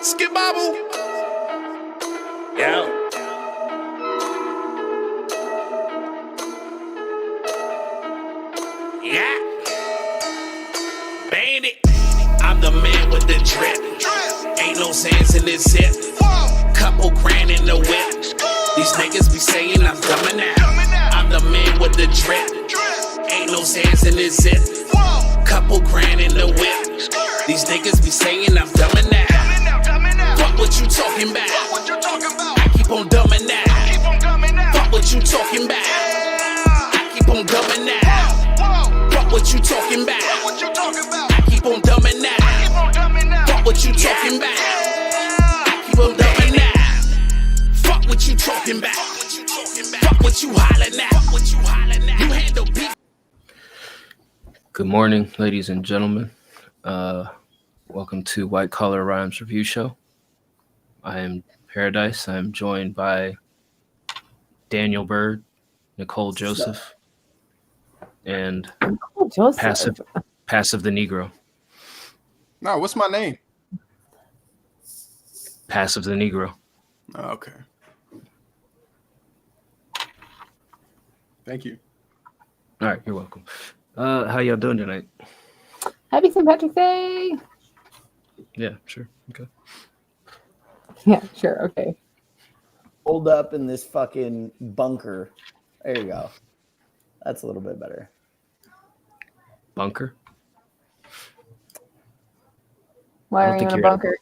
Skip Bobble. Yeah. Yeah. Bandit. I'm the man with the drip. Ain't no sands in this zip. Couple grand in the whip. These niggas be saying I'm coming out. I'm the man with the drip. Ain't no sands in this zip. Couple grand in the whip. These niggas be saying I'm coming out. Fuck what you talking about. I keep on dumbing out. Fuck what you talking about. I keep on dumbing out. Fuck what you talking about. I keep on dumbing out. Fuck what you talking about. I keep on dumbing out. Fuck what you talking about. Fuck what you hollering at. You handle beef. Good morning, ladies and gentlemen. Welcome to White Collar Rhymes Review Show. I am Paradise. I am joined by Daniel Bird, Nicole Joseph, and Passive the Negro. No, what's my name? Passive the Negro. Oh, okay. Thank you. All right, you're welcome. How y'all doing tonight? Happy St. Patrick's Day. Yeah, sure. Okay. Yeah, sure. Okay. Hold up in this fucking bunker. There you go. That's a little bit better. Bunker? Why are you in a bunker?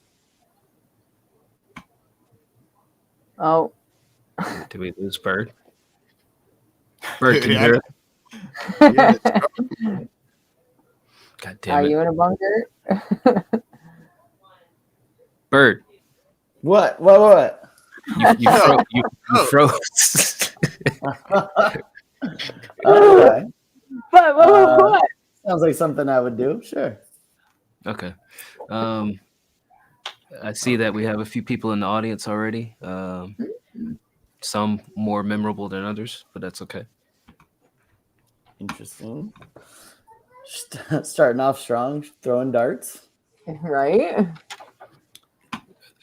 Oh. Did we lose Bird? Bird, can you hear it? Yeah, God damn Are it. you in a bunker? Bird, What? you froze. Okay. What? Sounds like something I would do. Sure. Okay. I see that we have a few people in the audience already. Some more memorable than others, but that's okay. Interesting. Starting off strong, throwing darts. Right?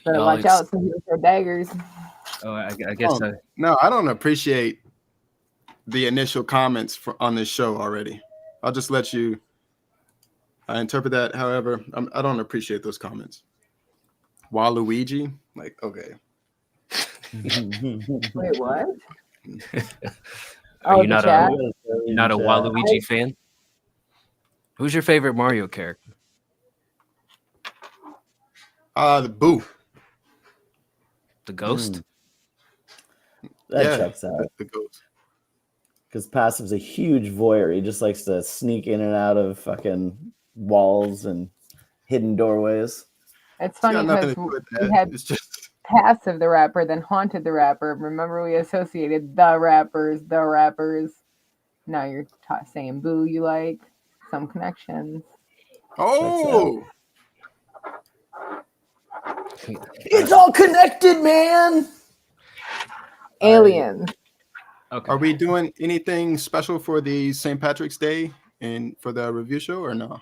Better Y'all watch out, some people throw daggers. Oh, I guess no, I don't appreciate the initial comments on this show already. I'll just let you interpret that. However, I don't appreciate those comments. Waluigi, like, okay. Wait, what? Are you the not chat? you're not a Waluigi fan? Who's your favorite Mario character? The Boo. The Ghost? That checks out. The Ghost. Because Passive's a huge voyeur. He just likes to sneak in and out of fucking walls and hidden doorways. It's funny because we had Passive the rapper, then Haunted the rapper. Remember, we associated the rappers. Now you're saying Boo you like. Some connections. Oh! It's all connected, man! Aliens. Okay. Are we doing anything special for the St. Patrick's Day and for the review show or no?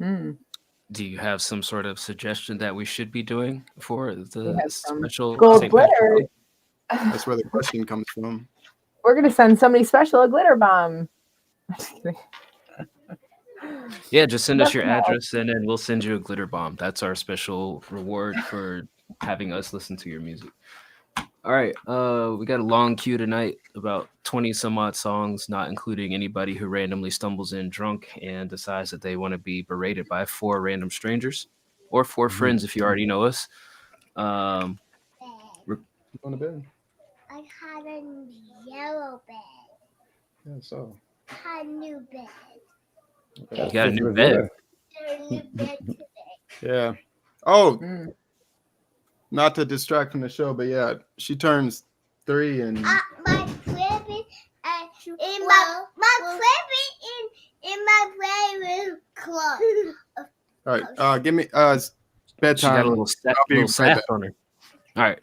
Do you have some sort of suggestion that we should be doing for the special gold St. glitter? Patrick's Day? That's where the question comes from. We're gonna send somebody special a glitter bomb. Yeah, just send us your address and then we'll send you a glitter bomb. That's our special reward for having us listen to your music. All right, we got a long queue tonight, about 20 some odd songs, not including anybody who randomly stumbles in drunk and decides that they want to be berated by 4 random strangers or 4 friends if you already know us. On the bed. I had a yellow bed. Yeah, so. I had a new bed. You got a new bed. There's a new bed today. Yeah. Oh, not to distract from the show, but yeah, she turns 3 and My crib is in my crib is in my playroom clothes. all right. Give me She bedtime. got a little sack on her. All right.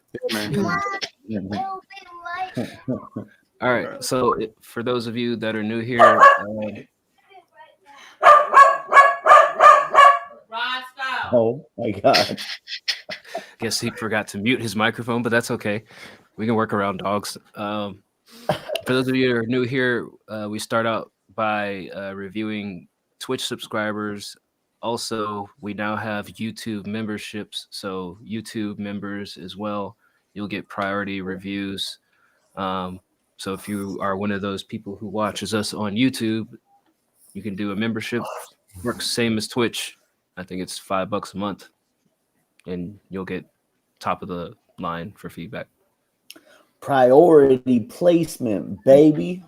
Yeah, man. All right. So for those of you that are new here, Oh my god. guess he forgot to mute his microphone, but that's okay. We can work around dogs. For those of you who are new here, we start out by reviewing Twitch subscribers. Also, we now have YouTube memberships, so YouTube members as well, you'll get priority reviews. So if you are one of those people who watches us on YouTube, you can do a membership. Works same as Twitch. I think it's $5 a month, and you'll get top of the line for feedback. Priority placement, baby.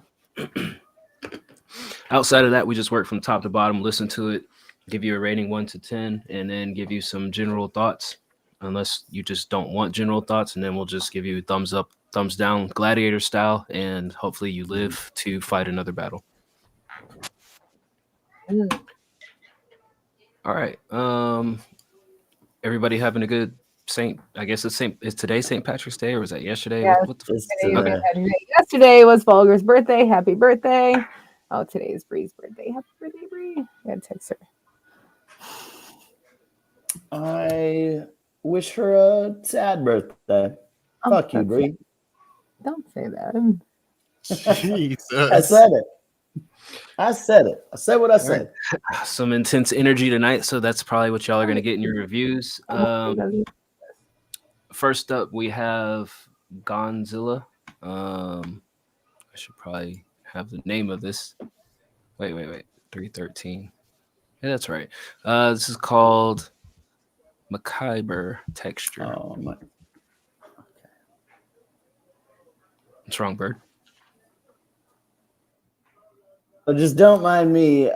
Outside of that, we just work from top to bottom, listen to it, give you a rating 1 to 10, and then give you some general thoughts, unless you just don't want general thoughts, and then we'll just give you thumbs up, thumbs down, gladiator style, and hopefully you live to fight another battle. All right. Everybody having a good is today St. Patrick's Day, or was that yesterday? Yeah, what the today. Yesterday was Volgar's birthday. Happy birthday. Oh, today is Bree's birthday. Happy birthday, Bree. Yeah, text her. I wish her a sad birthday. Oh, Fuck you, Bree. Don't say that. Jesus. I said it. I said what I said. Some intense energy tonight, so that's probably what y'all are going to get in your reviews. First up, we have Gonzilla. I should probably have the name of this. Wait. 313. Yeah, that's right. This is called Macabre Texture. Oh my. What's wrong, Bird? But just don't mind me.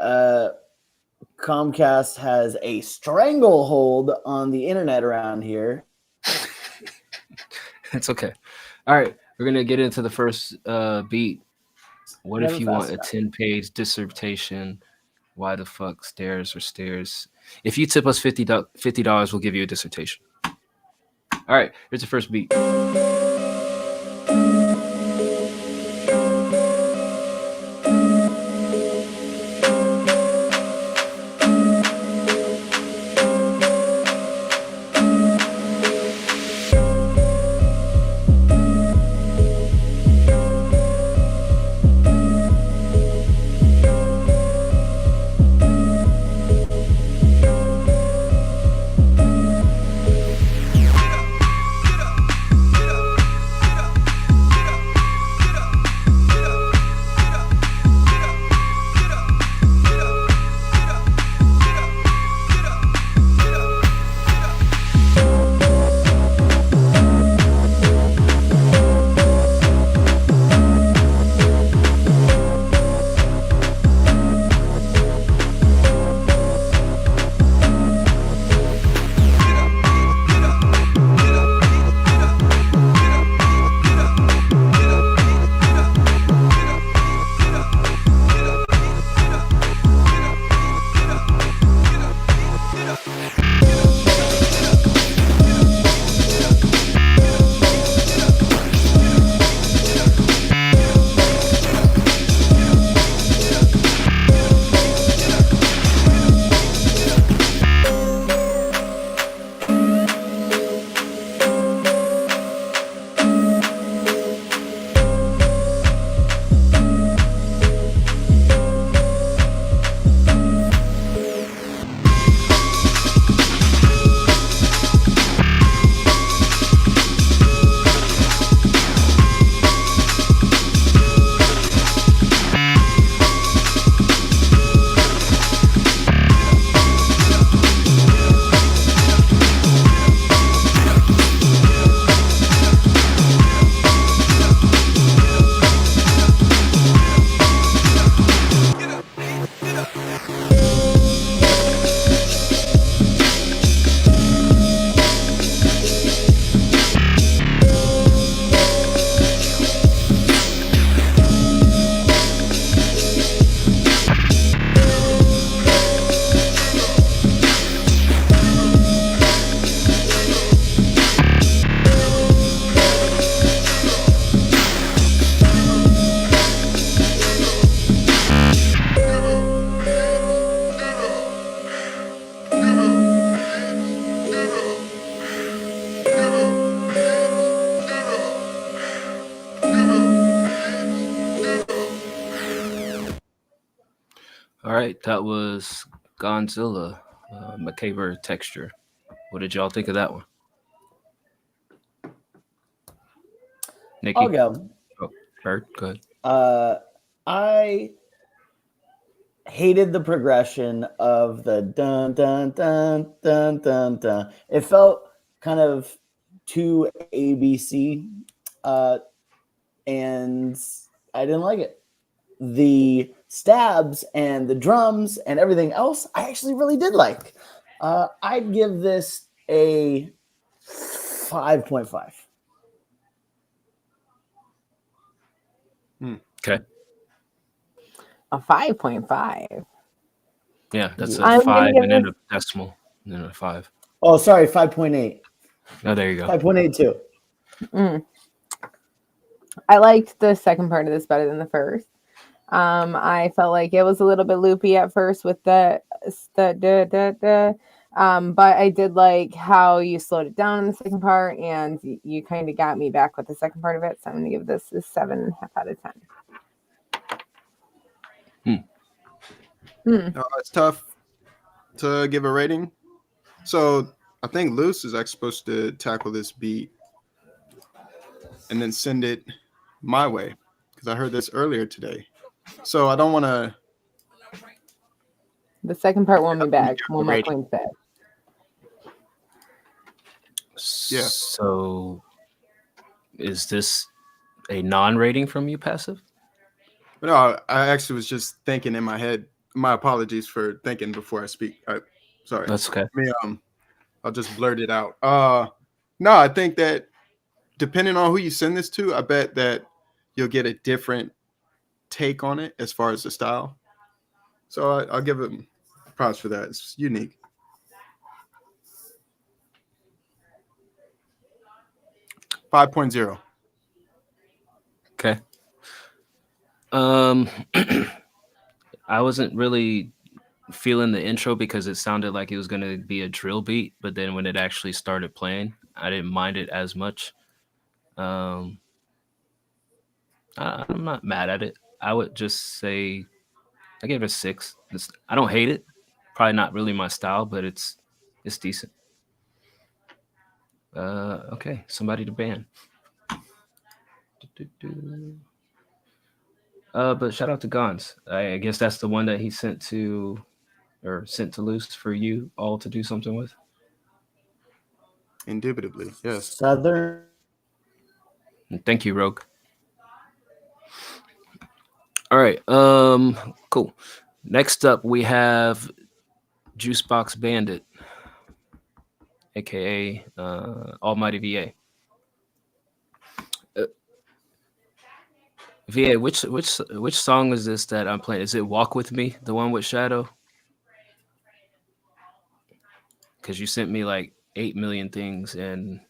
Comcast has a stranglehold on the internet around here. It's okay. All right, we're gonna get into the first beat. What if you want a 10-page dissertation? Why the fuck stairs are stairs? If you tip us $50, we'll give you a dissertation. All right, here's the first beat. right, that was Godzilla, Macabre Texture. What did y'all think of that one? Nikki? I'll go. Oh, Bird, go ahead. I hated the progression of the dun dun dun dun dun dun. It felt kind of too ABC, and I didn't like it. The stabs and the drums and everything else, I actually really did like. I'd give this a 5.5. Okay. A 5.5. Yeah, that's a I'm gonna 5 give and then this- a decimal, and then a 5. Oh, sorry, 5.8. Oh, there you go. 5.82. I liked the second part of this better than the first. I felt like it was a little bit loopy at first with the but I did like how you slowed it down in the second part, and you kind of got me back with the second part of it. So I'm gonna give this a 7.5 out of 10. It's tough to give a rating. So I think Luce is actually supposed to tackle this beat and then send it my way, because I heard this earlier today. So I don't want to. The second part won't be back. give a One more rating. points back. Yeah. So is this a non-rating from you, Passive? No, I actually was just thinking in my head. My apologies for thinking before I speak. Sorry. That's okay. I'll just blurt it out. No, I think that depending on who you send this to, I bet that you'll get a different take on it as far as the style. So I'll give it props for that. It's unique. .0. Okay. I wasn't really feeling the intro because it sounded like it was going to be a drill beat, but then when it actually started playing, I didn't mind it as much. I'm not mad at it. I would just say I gave it a 6. I don't hate it. Probably not really my style, but it's decent. Okay, somebody to ban. But shout out to Gons. I guess that's the one that he sent to Luce for you all to do something with. Indubitably, yes. Southern. Thank you, Rogue. All right. Cool. Next up, we have Juicebox Bandit, aka Almighty VA. VA, which song is this that I'm playing? Is it Walk With Me, the one with Shadow? Because you sent me like 8 million things and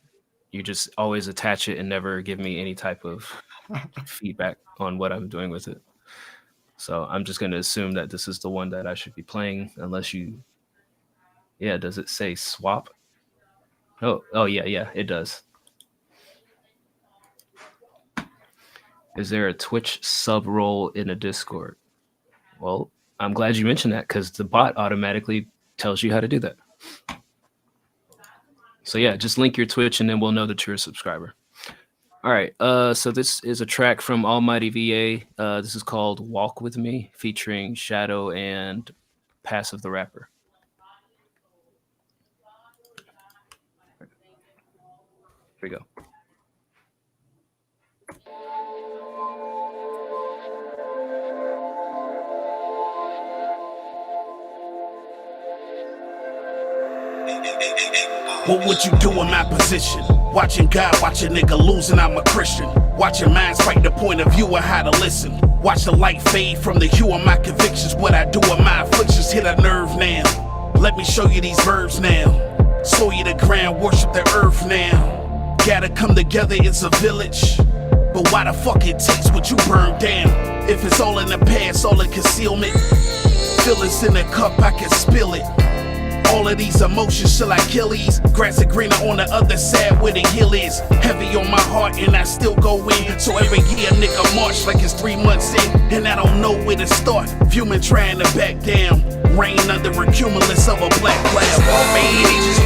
you just always attach it and never give me any type of feedback on what I'm doing with it. So I'm just going to assume that this is the one that I should be playing unless you... Yeah, does it say swap? Oh yeah, it does. Is there a Twitch sub role in a Discord? Well, I'm glad you mentioned that because the bot automatically tells you how to do that. So yeah, just link your Twitch and then we'll know that you're a subscriber. All right, so this is a track from Almighty VA. This is called Walk With Me, featuring Shadow and Passive the Rapper. Here we go. What would you do in my position? Watching God, watch a nigga losing, I'm a Christian. Watching minds fight the point of view of how to listen. Watch the light fade from the hue of my convictions. What I do with my afflictions hit a nerve now. Let me show you these verbs now. Sow you the ground, worship the earth now. Gotta come together, it's a village. But why the fuck it takes what you burn down? If it's all in the past, all in concealment. Feelings in a cup, I can spill it. All of these emotions, shall I kill these? Grass is greener on the other side where the hill is. Heavy on my heart and I still go in. So every year nigga march like it's 3 months in. And I don't know where to start. Fuming trying to back down. Rain under a cumulus of a black cloud. Just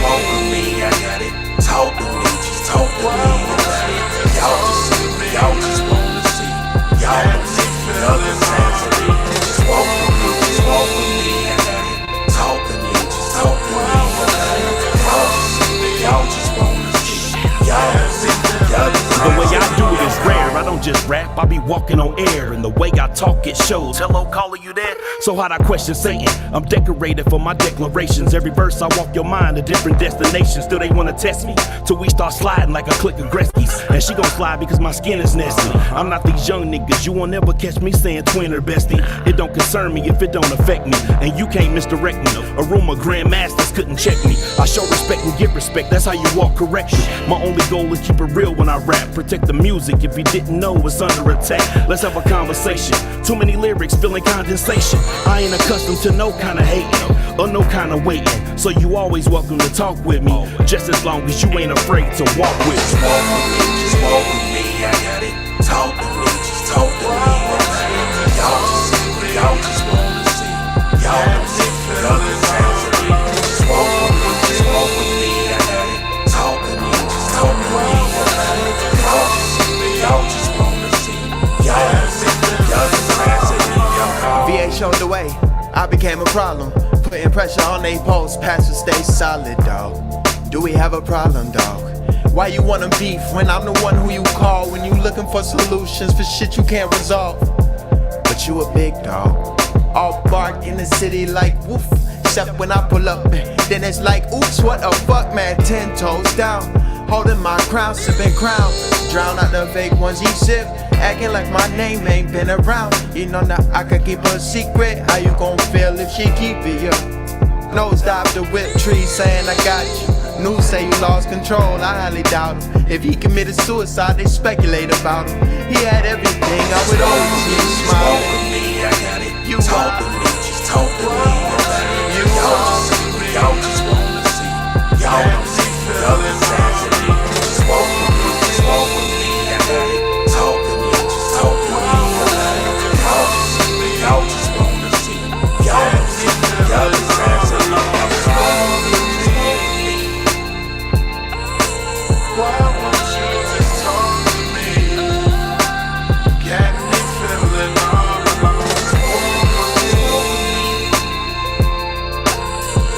walk with me, I got it. Talk to me, just talk to me, I got it. Y'all just see me, y'all just wanna see. Y'all don't see the other side of me. Just walk with me, just walk with me, I got it. Talk to me, just talk to me, I got it. Y'all just see me, y'all just wanna see. Y'all don't see the other side. The way I do it is rare, I don't just rap, I be walking on air. And the way I talk, it shows. Hello, caller, you there? So how'd I question Satan? I'm decorated for my declarations. Every verse I walk your mind to different destinations. Still they wanna test me, till we start sliding like a click of Gretzky's. And she gon' slide because my skin is nasty. I'm not these young niggas, you won't ever catch me saying twin or bestie. It don't concern me if it don't affect me. And you can't misdirect me. A room of grandmasters couldn't check me. I show respect and get respect, that's how you walk correctly. My only goal is keep it real when I rap. Protect the music, if you didn't know it's under attack. Let's have a conversation. Too many lyrics, feeling condensation. I ain't accustomed to no kind of hating or no kind of waiting. So you always welcome to talk with me, just as long as you ain't afraid to walk with me. Just walk with me, just walk with me, I got it. Talk to me, just talk to me, I got it. Y'all just see me, y'all just wanna see. Y'all don't see the other side of me. Just walk with me, just walk with me, I got it. Talk to me, just talk to me, I got it. Y'all just see me, y'all just wanna see. Y'all don't see the other side of me. VA showed the way, I became a problem. Putting pressure on they posts, pastor stay solid, dog. Do we have a problem, dog? Why you wanna beef when I'm the one who you call when you looking for solutions for shit you can't resolve? But you a big dog, all bark in the city like woof. Except when I pull up, then it's like oops, what a fuck, man, 10 toes down. Holding my crown, sipping crown. Drown out the fake ones, each sip. Acting like my name ain't been around. You know now I could keep a secret. How you gon' feel if she keep it, yeah? Nose dive the whip tree saying I got you. News say you lost control, I highly doubt him. If he committed suicide, they speculate about him. He had everything, I would always see him Walk smiling. with me, I got it. You talk to me, just talk to me, I got it. Y'all just see me, y'all just wanna see. Y'all don't see the other side of me. Just walk with me, just walk with me, I got it. Talk to me, just talk to me, I got it. Y'all just see me, y'all just wanna see. Y'all don't see the other side of me. Why won't you just talk to me? Got me feeling all alone.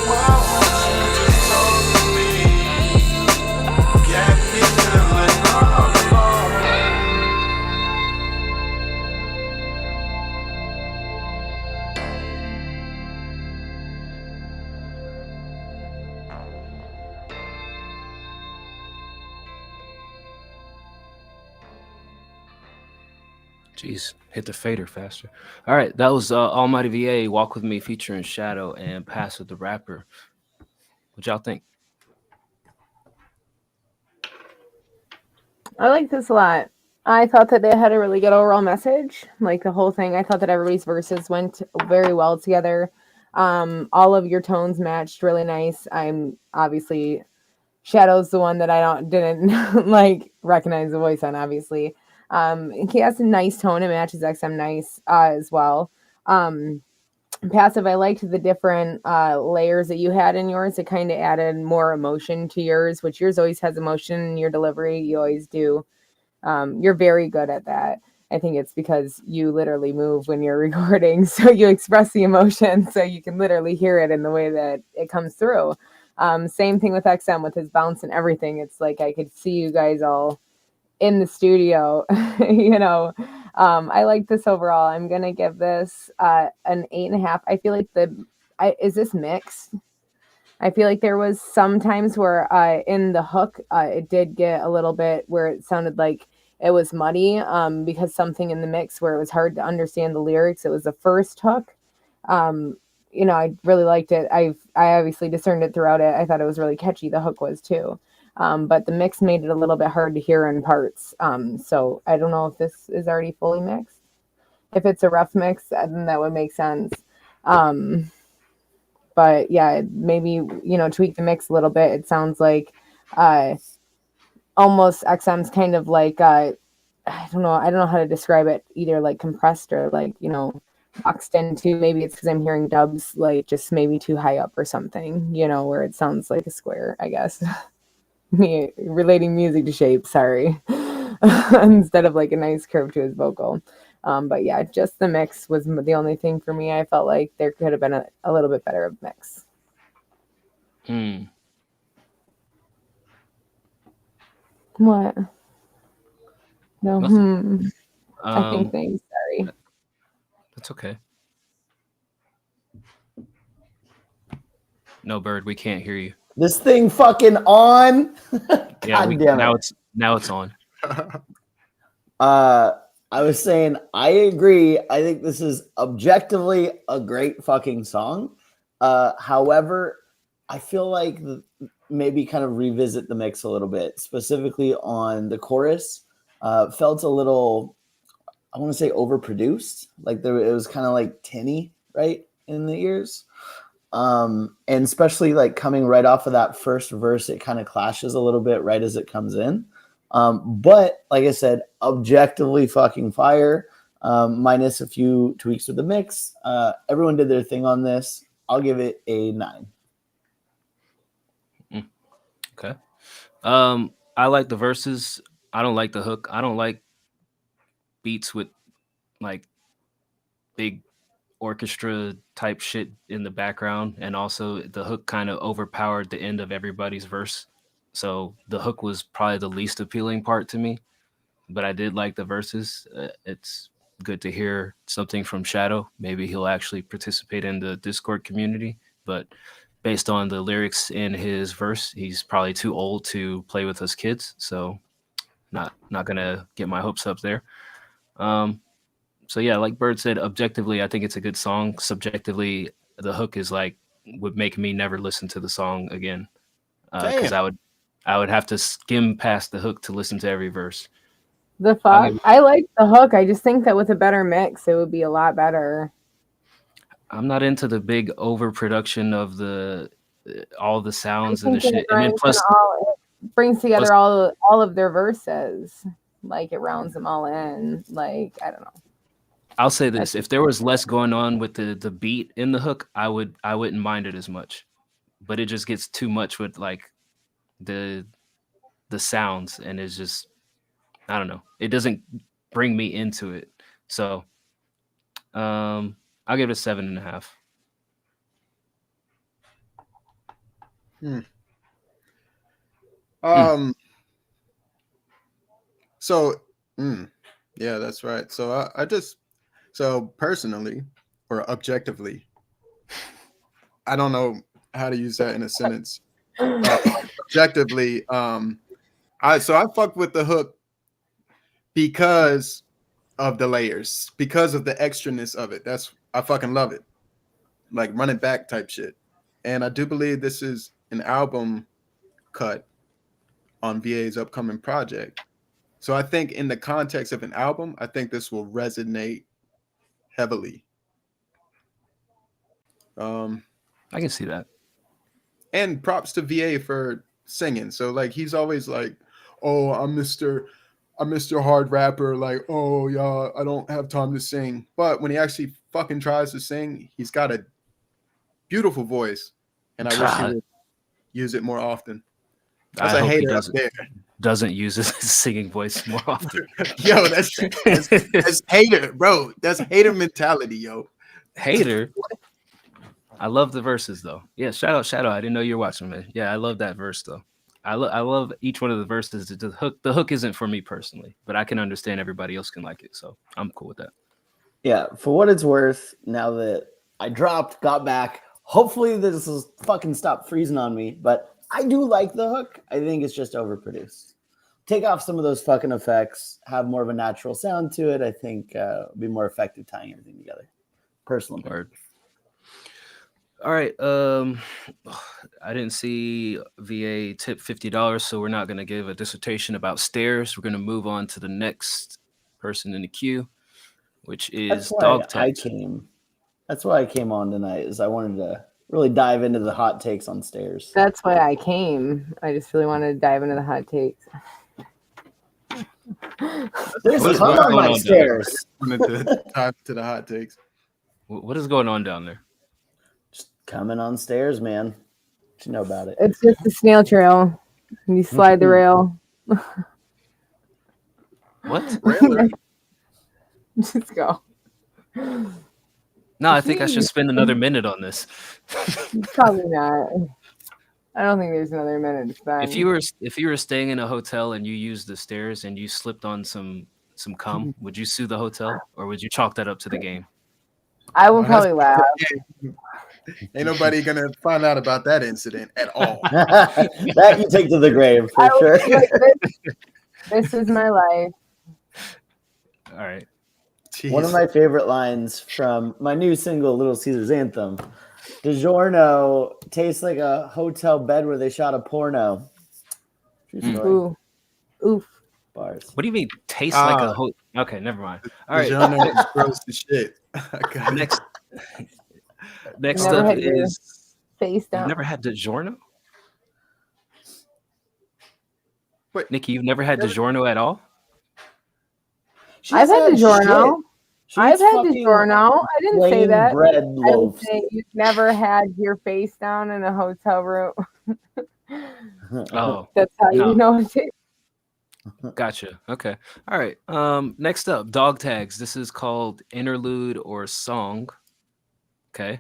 Why won't you just talk to me? Got me feeling all alone. Jeez, hit the fader faster. All right, that was Almighty VA, Walk With Me featuring Shadow and Pass With the Rapper. What y'all think? I like this a lot. I thought that they had a really good overall message. Like the whole thing, I thought that everybody's verses went very well together. All of your tones matched really nice. I'm obviously Shadow's the one that I didn't like recognize the voice on, obviously. He has a nice tone. It matches XM nice as well. Passive, I liked the different layers that you had in yours. It kind of added more emotion to yours, which yours always has emotion in your delivery. You always do. You're very good at that. I think it's because you literally move when you're recording, so you express the emotion, so you can literally hear it in the way that it comes through. Same thing with XM with his bounce and everything. It's like I could see you guys all in the studio, you know. I like this overall. I'm gonna give this an 8.5. I feel like is this mixed? I feel like there was some times where in the hook it did get a little bit where it sounded like it was muddy because something in the mix where it was hard to understand the lyrics. It was the first hook. You know, I really liked it. I obviously discerned it throughout it. I thought it was really catchy. The hook was too. But the mix made it a little bit hard to hear in parts. So I don't know if this is already fully mixed. If it's a rough mix, then that would make sense. But yeah, maybe, tweak the mix a little bit. It sounds like almost XM's kind of like I don't know how to describe it, either like compressed or like, boxed into. Maybe it's because I'm hearing dubs like just maybe too high up or something, where it sounds like a square, I guess. Me relating music to shape, sorry. Instead of like a nice curve to his vocal. But yeah, just the mix was the only thing for me. I felt like there could have been a little bit better of mix. What? No. I think things. Sorry. That's okay. No, Bird, we can't hear you. This thing fucking on. Yeah, now it's on. I was saying I agree. I think this is objectively a great fucking song. However, I feel like maybe kind of revisit the mix a little bit, specifically on the chorus. Felt a little, I want to say, overproduced. Like it was kind of like tinny, right, in the ears. And especially like coming right off of that first verse, it kind of clashes a little bit right as it comes in. But like I said, objectively fucking fire, minus a few tweaks with the mix. Everyone did their thing on this. I'll give it a 9. Okay. I like the verses. I don't like the hook. I don't like beats with like big orchestra type shit in the background, and also the hook kind of overpowered the end of everybody's verse. So the hook was probably the least appealing part to me, but I did like the verses. It's good to hear something from Shadow. Maybe he'll actually participate in the Discord community, but based on the lyrics in his verse, he's probably too old to play with us kids. So not gonna get my hopes up there. So yeah, like Bird said, objectively, I think it's a good song. Subjectively, the hook is like would make me never listen to the song again, because I would have to skim past the hook to listen to every verse. The fuck? I like the hook. I just think that with a better mix, it would be a lot better. I'm not into the big overproduction of all the sounds and the shit. And then plus, it brings together all of their verses. Like it rounds them all in. Like, I don't know. I'll say this: if there was less going on with the beat in the hook, I wouldn't mind it as much. But it just gets too much with like the sounds, and it's just, I don't know. It doesn't bring me into it. So I'll give it a 7.5. Yeah, that's right. So so personally or objectively, I don't know how to use that in a sentence. Objectively, I fucked with the hook because of the layers, because of the extraness of it. I fucking love it. Like run it back type shit. And I do believe this is an album cut on VA's upcoming project. So I think in the context of an album, I think this will resonate heavily. I can see that. And props to VA for singing. So like he's always like, "Oh, I'm Mr. Hard Rapper." Like, "Oh yeah, I don't have time to sing." But when he actually fucking tries to sing, he's got a beautiful voice, and I wish he would use it more often. That's a hater up there. Doesn't use his singing voice more often. Yo, that's hater, bro. That's hater mentality, yo. Hater. I love the verses though. Yeah, shout out. I didn't know you were watching, man. Yeah, I love that verse though. I love each one of the verses. The hook isn't for me personally, but I can understand everybody else can like it, so I'm cool with that. Yeah, for what it's worth, now that I got back, hopefully this will fucking stop freezing on me, but I do like the hook. I think it's just overproduced. Take off some of those fucking effects, have more of a natural sound to it. I think it'll be more effective tying everything together. Personally. All right. I didn't see VA tip $50, so we're not going to give a dissertation about Stairs. We're going to move on to the next person in the queue, which is Dog Tattoo. That's why I came on tonight, is I wanted to really dive into the hot takes on stairs. That's why I came. I just really wanted to dive into the hot takes. There's come on my stairs. Wanted to dive to the hot takes. What is going on down there? Just coming on stairs, man. What you know about it? It's just a snail trail. And you slide the rail. What? Just go. No, I think I should spend another minute on this. Probably not. I don't think there's another minute to spend. If you were staying in a hotel and you used the stairs and you slipped on some cum, would you sue the hotel or would you chalk that up to the game? I will probably laugh. Ain't nobody gonna find out about that incident at all. That you take to the grave for sure. Like, this is my life. All right. Jeez. One of my favorite lines from my new single, Little Caesars Anthem. DiGiorno tastes like a hotel bed where they shot a porno. True story. Ooh. Oof. Bars. What do you mean taste like a hotel? Okay, never mind. All right. DiGiorno is gross as shit. Next Never up had your is face down. you've never had DiGiorno? Wait. Nikki, you've never had DiGiorno at all? I've had DiGiorno. I've had fucking DiGiorno. I didn't say plain that. bread I didn't loaves. say you've never had your face down in a hotel room. Oh, That's how No. you know it tastes. gotcha. Okay. All right. Next up, dog tags. This is called interlude or song. Okay.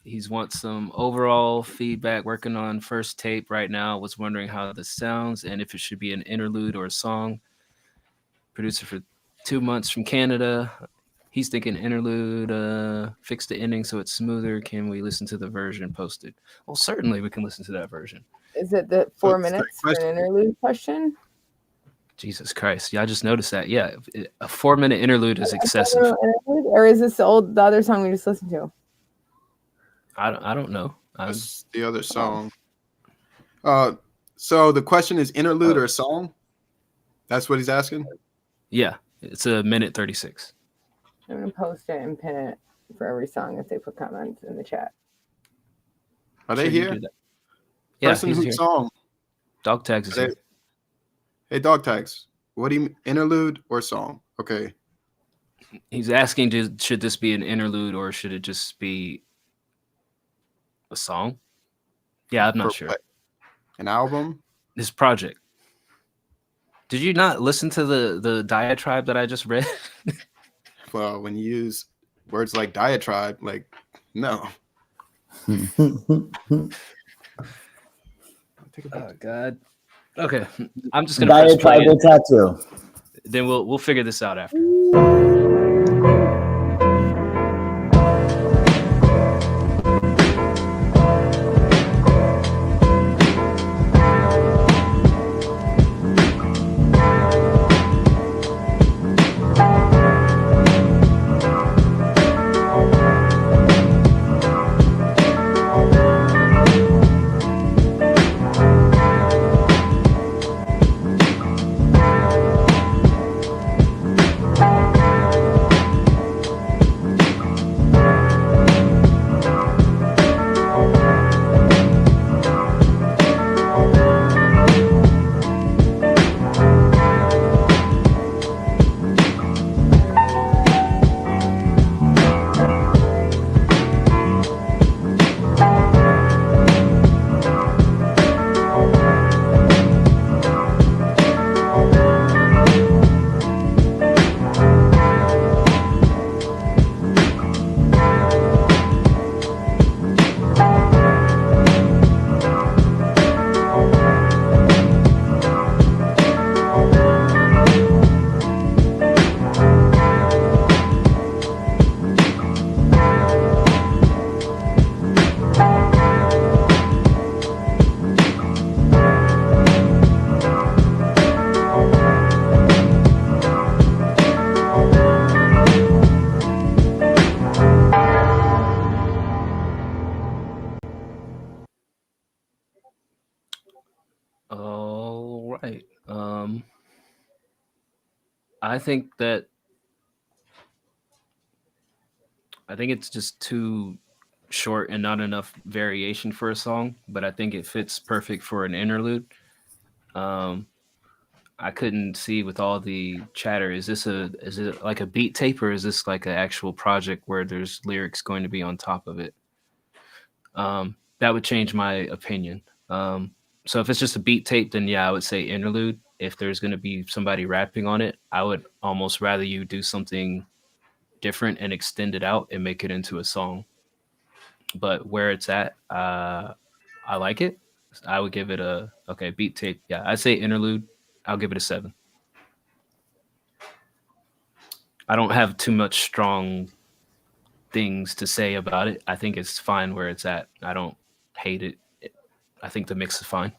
He's wants some overall feedback. Working on first tape right now. Was wondering how this sounds and if it should be an interlude or a song. Producer for 2 months from Canada. He's thinking interlude. Fix the ending so it's smoother. Can we listen to the version posted? Well, certainly we can listen to that version. Is it the 4 What's the minutes for an question? interlude question? Jesus Christ. Yeah, I just noticed that. Yeah, a 4-minute interlude is excessive. Interlude, or is this the other song we just listened to? I don't know. That's the other song. So the question is interlude or song? That's what he's asking? Yeah, it's a minute 36. I'm gonna post it and pin it for every song if they put comments in the chat. Are they Sure, you here? do that. Yeah, Person he's whose here. song? Dog tags is Are here. they- Hey, dog tags. What do you interlude or song? Okay. He's asking, should this be an interlude or should it just be a song? Yeah, I'm not For sure. what? An album? This project. Did you not listen to the diatribe that I just read? Well, when you use words like diatribe, like, no. Oh God. Okay, I'm just gonna press play. Diatribal tattoo. Then we'll figure this out after. All right. I think it's just too short and not enough variation for a song, but I think it fits perfect for an interlude. I couldn't see with all the chatter. Is it like a beat tape, or is this like an actual project where there's lyrics going to be on top of it? That would change my opinion. So if it's just a beat tape, then yeah, I would say interlude. If there's going to be somebody rapping on it, I would almost rather you do something different and extend it out and make it into a song. But where it's at, I like it. I would give it a beat tape. Yeah, I'd say interlude. I'll give it a 7. I don't have too much strong things to say about it. I think it's fine where it's at. I don't hate it. I think the mix is fine.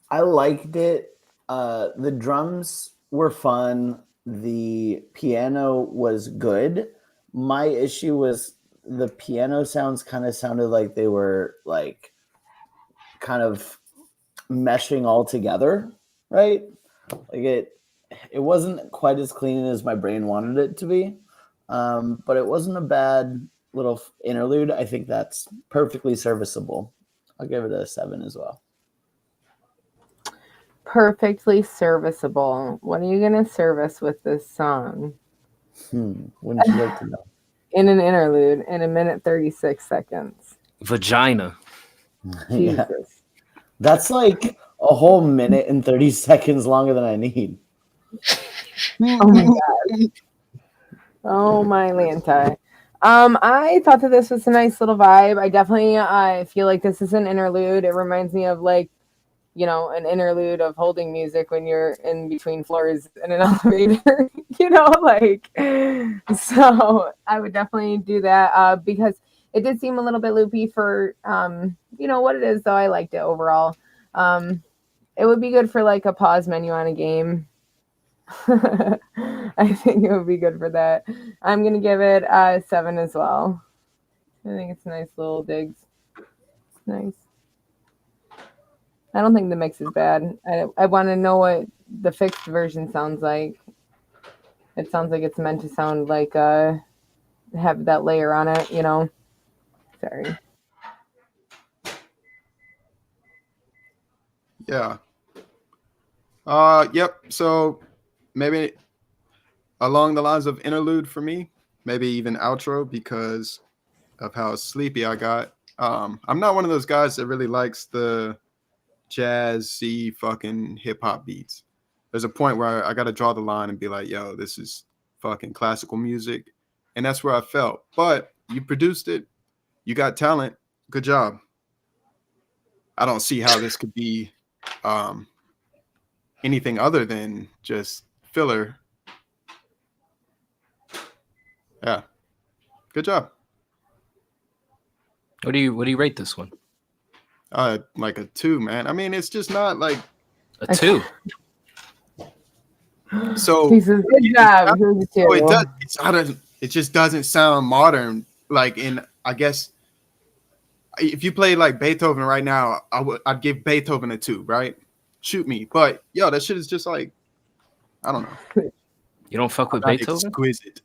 I liked it. The drums were fun. The piano was good. My issue was the piano sounds kind of sounded like they were like kind of meshing all together, right? Like it wasn't quite as clean as my brain wanted it to be, but it wasn't a bad little interlude. I think that's perfectly serviceable. I'll give it a 7 as well. Perfectly serviceable. What are you gonna service with this song? Wouldn't you like to know? In an interlude in 1 36 seconds. Vagina. Jesus. Yeah. That's like a whole 1 30 seconds longer than I need. Oh my god. Oh my Lanta. I thought that this was a nice little vibe. I feel like this is an interlude. It reminds me of like, you know, an interlude of holding music when you're in between floors in an elevator, you know, like, so I would definitely do that because it did seem a little bit loopy for, you know, what it is, though. I liked it overall. It would be good for like a pause menu on a game. I think it would be good for that. I'm going to give it a 7 as well. I think it's nice little digs. Nice. I don't think the mix is bad. I want to know what the fixed version sounds like. It sounds like it's meant to sound like have that layer on it, you know. Sorry. Yeah. Yep. So maybe along the lines of interlude for me, maybe even outro because of how sleepy I got. I'm not one of those guys that really likes the jazzy fucking hip hop beats. There's a point where I got to draw the line and be like, yo, this is fucking classical music. And that's where I felt. But you produced it. You got talent. Good job. I don't see how this could be anything other than just filler. Yeah. Good job. What do you rate this one? Like a 2, man. I mean, it's just not like a 2. So good job. It just doesn't sound modern. Like I guess if you play like Beethoven right now, I'd give Beethoven a 2, right? Shoot me. But yo, that shit is just like, I don't know. You don't fuck with Beethoven? Exquisite.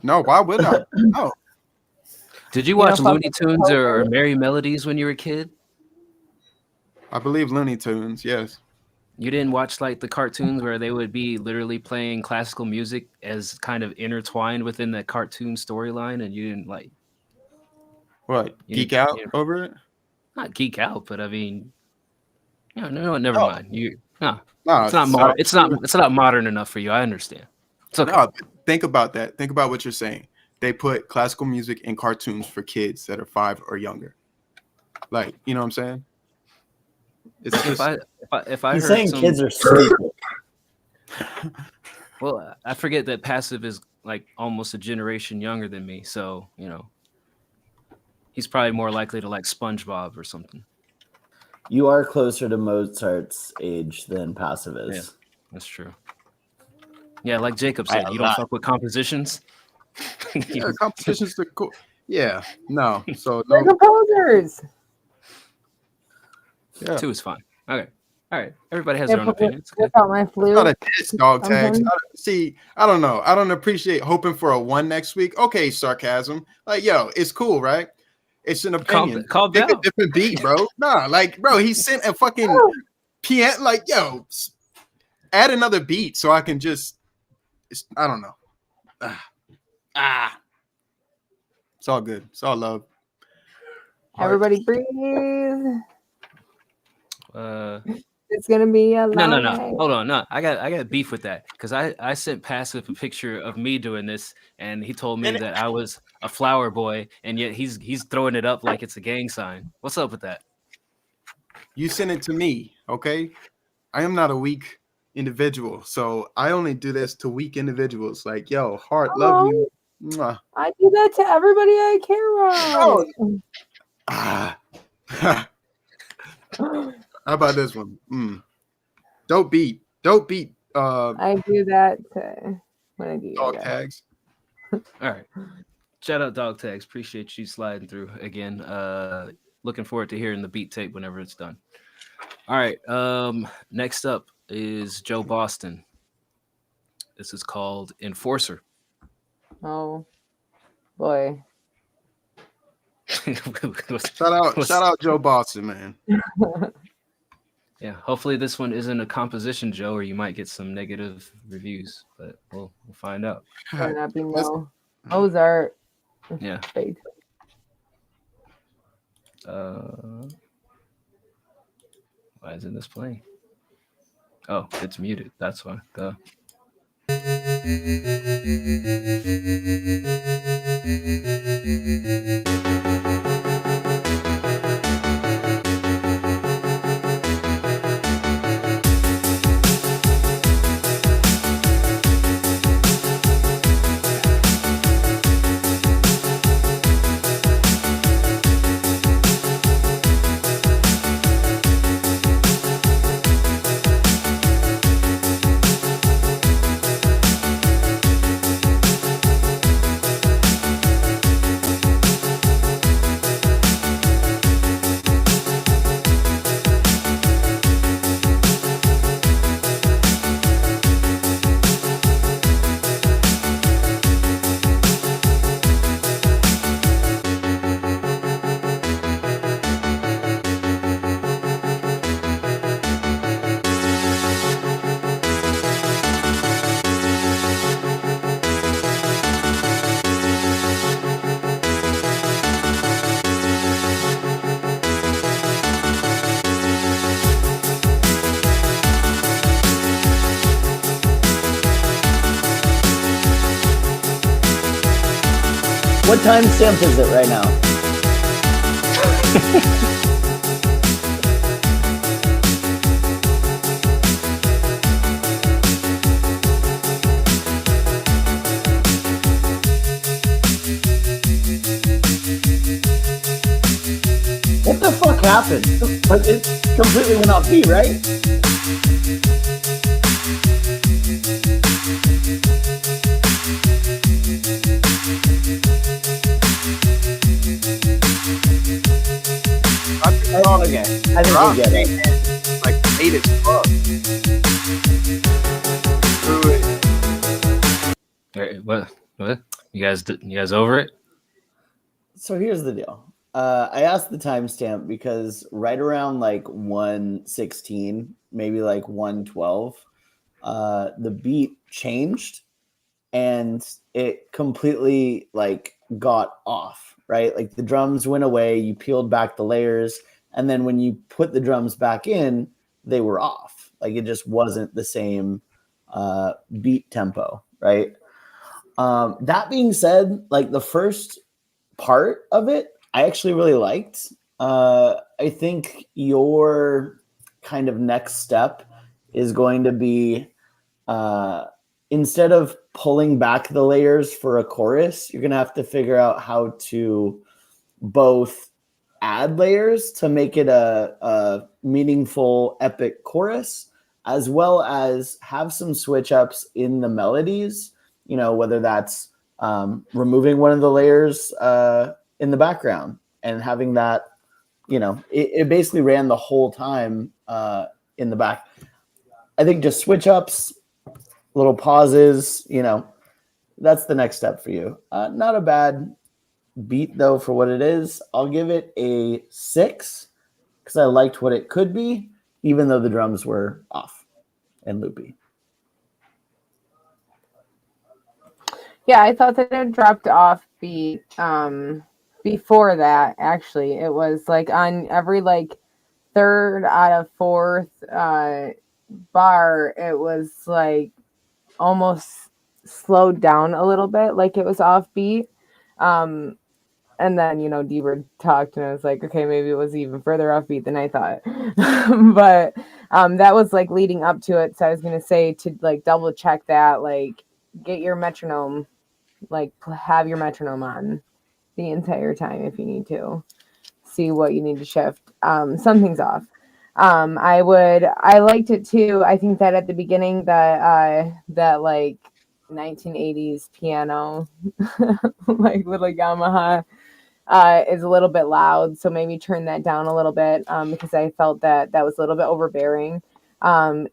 No, why would I? No. Did you watch Looney Tunes or Merry Melodies when you were a kid? I believe Looney Tunes, yes. You didn't watch like the cartoons where they would be literally playing classical music as kind of intertwined within the cartoon storyline, and you didn't like what geek out over it? Not geek out, but I mean, no, never mind. No, it's not it's not modern enough for you. I understand. It's okay. No, think about that. Think about what you're saying. They put classical music in cartoons for kids that are 5 or younger. Like, you know what I'm saying? It's just, if I he's heard saying kids are stupid. Well, I forget that Passive is like almost a generation younger than me, so you know, he's probably more likely to like SpongeBob or something. You are closer to Mozart's age than Passive is. Yeah, that's true. Yeah, like Jacob said, you don't fuck with compositions. Yeah, competitions are cool. Yeah, no. So no. Composers. Yeah. 2 is fine. Okay. All All right, everybody has their own opinion. It's good. Without my flu. Not a diss, dog tags. Sometimes. See, I don't know. I don't appreciate hoping for a 1 next week. Okay, sarcasm. Like, yo, it's cool, right? It's an opinion. Calm Pick down. a different beat, bro. Nah, like, bro, he sent a fucking piano. Like, yo, add another beat so I can just. I don't know. It's all good. It's all love. Everybody breathe. It's gonna be a long No. night. Hold on. No, I got beef with that because I sent Passive a picture of me doing this, and he told me that I was a flower boy, and yet he's throwing it up like it's a gang sign. What's up with that? You sent it to me, okay? I am not a weak individual, so I only do this to weak individuals. Like, yo, heart, love you. Mwah. I do that to everybody I care about. How about this one? Dope beat. I do that when I do Dog yoga. tags. All right. Shout out Dog Tags. Appreciate you sliding through again. Looking forward to hearing the beat tape whenever it's done. All right. Next up is Joe Boston. This is called Enforcer. Oh boy. Shout out Joe Boston, man. Yeah, hopefully this one isn't a composition, Joe, or you might get some negative reviews, but we'll find out. Might not be no Mozart. Yeah. Beethoven. Why isn't this playing? Oh, it's muted. That's why. Duh. What timestamp is it right now? What the fuck happened? Like, it completely went off beat, right? Okay, I think we get it. Like 8 as fuck. What? You guys over it? So here's the deal. I asked the timestamp because right around like 1:16, maybe like 1:12, the beat changed and it completely like got off, right? Like the drums went away, you peeled back the layers, and then when you put the drums back in, they were off. Like it just wasn't the same beat tempo, right? That being said, like the first part of it, I actually really liked. I think your kind of next step is going to be instead of pulling back the layers for a chorus, you're going to have to figure out how to both add layers to make it a meaningful, epic chorus, as well as have some switch ups in the melodies, you know, whether that's removing one of the layers in the background and having that, you know, it basically ran the whole time in the back. I think just switch ups, little pauses, that's the next step for you. Not a bad beat though for what it is. I'll give it a 6 because I liked what it could be, even though the drums were off and loopy. Yeah, I thought that it dropped off beat before that. Actually, it was like on every like third out of fourth bar, it was like almost slowed down a little bit, like it was off beat. And then, D-Bird talked and I was like, okay, maybe it was even further off beat than I thought. But that was like leading up to it. So I was going to say to like double check that, like get your metronome, like have your metronome on the entire time if you need to. See what you need to shift. Something's off. I liked it too. I think that at the beginning that like 1980s piano, like little Yamaha, is a little bit loud. So maybe turn that down a little bit because I felt that was a little bit overbearing. And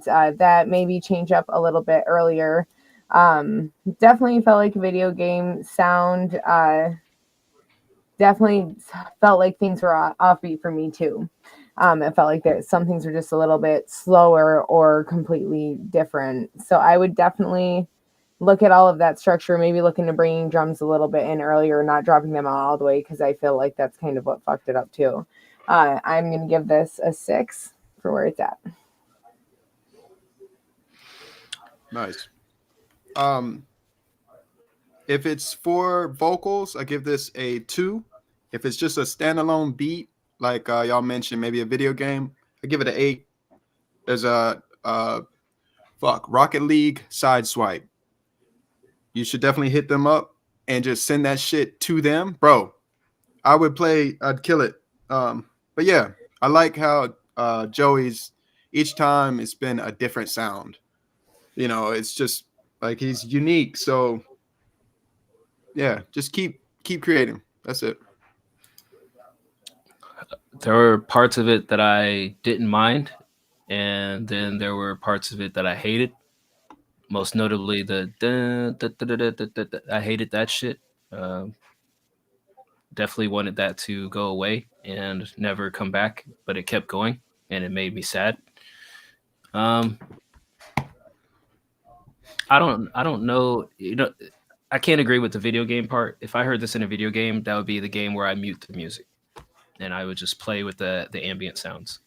that maybe change up a little bit earlier. Definitely felt like a video game sound. Definitely felt like things were offbeat for me too. It felt like some things were just a little bit slower or completely different. So I would definitely look at all of that structure, maybe looking to bringing drums a little bit in earlier, not dropping them all the way, because I feel like that's kind of what fucked it up too. I'm going to give this a 6 for where it's at. Nice. If it's for vocals, I give this a 2. If it's just a standalone beat, like y'all mentioned, maybe a video game, I give it an 8. There's a Rocket League Sideswipe. You should definitely hit them up and just send that shit to them, bro. I'd kill it. But yeah, I like how Joey's each time it's been a different sound. It's just like he's unique. So yeah, just keep creating. That's it. There were parts of it that I didn't mind, and then there were parts of it that I hated. Most notably, I hated that shit. Definitely wanted that to go away and never come back, but it kept going, and it made me sad. I don't know. I can't agree with the video game part. If I heard this in a video game, that would be the game where I mute the music, and I would just play with the ambient sounds.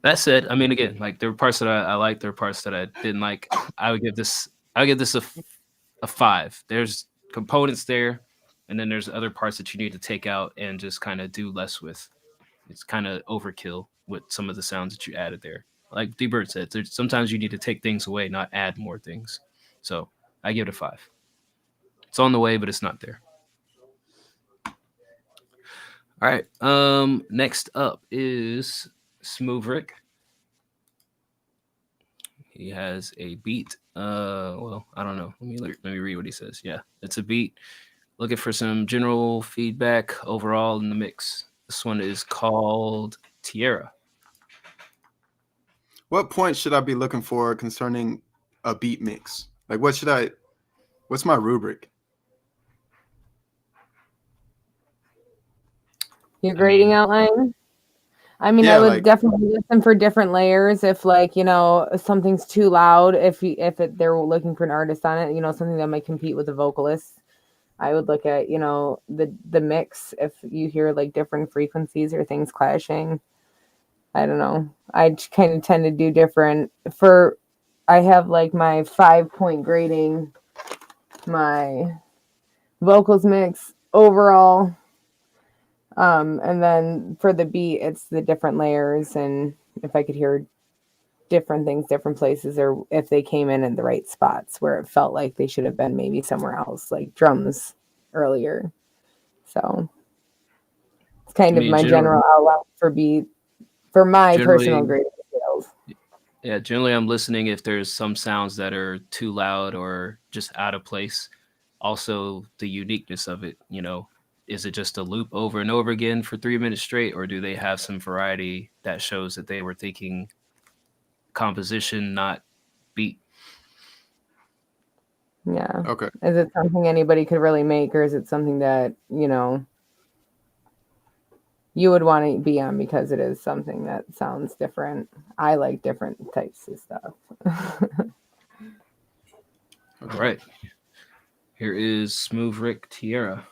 That said, I mean, again, like there were parts that I liked, there were parts that I didn't like. I would give this a 5. There's components there, and then there's other parts that you need to take out and just kind of do less with. It's kind of overkill with some of the sounds that you added there. Like D-Bird said, sometimes you need to take things away, not add more things. So I give it a 5. It's on the way, but it's not there. All right. Next up is Smooth Rick. He has a beat. Well, I don't know. Let me read what he says. Yeah, it's a beat. Looking for some general feedback overall in the mix. This one is called Tierra. What point should I be looking for concerning a beat mix? Like, what's my rubric? Your grading outline? I mean, Yeah, I would like, definitely listen for different layers. If like, something's too loud, they're looking for an artist on it, something that might compete with the vocalist, I would look at, the mix. If you hear like different frequencies or things clashing, I don't know. I kind of tend to do different I have like my 5-point grading, my vocals mix overall. And then for the beat, it's the different layers, and if I could hear different things, different places, or if they came in the right spots where it felt like they should have been maybe somewhere else, like drums earlier. So it's kind of my general outline for beat, for my personal grading skills. Yeah, generally I'm listening if there's some sounds that are too loud or just out of place. Also, the uniqueness of it, is it just a loop over and over again for 3 minutes straight, or do they have some variety that shows that they were thinking composition, not beat? Yeah. Okay. Is it something anybody could really make, or is it something that, you know, you would want to be on because it is something that sounds different? I like different types of stuff. All right. Here is Smooth Rick Tierra.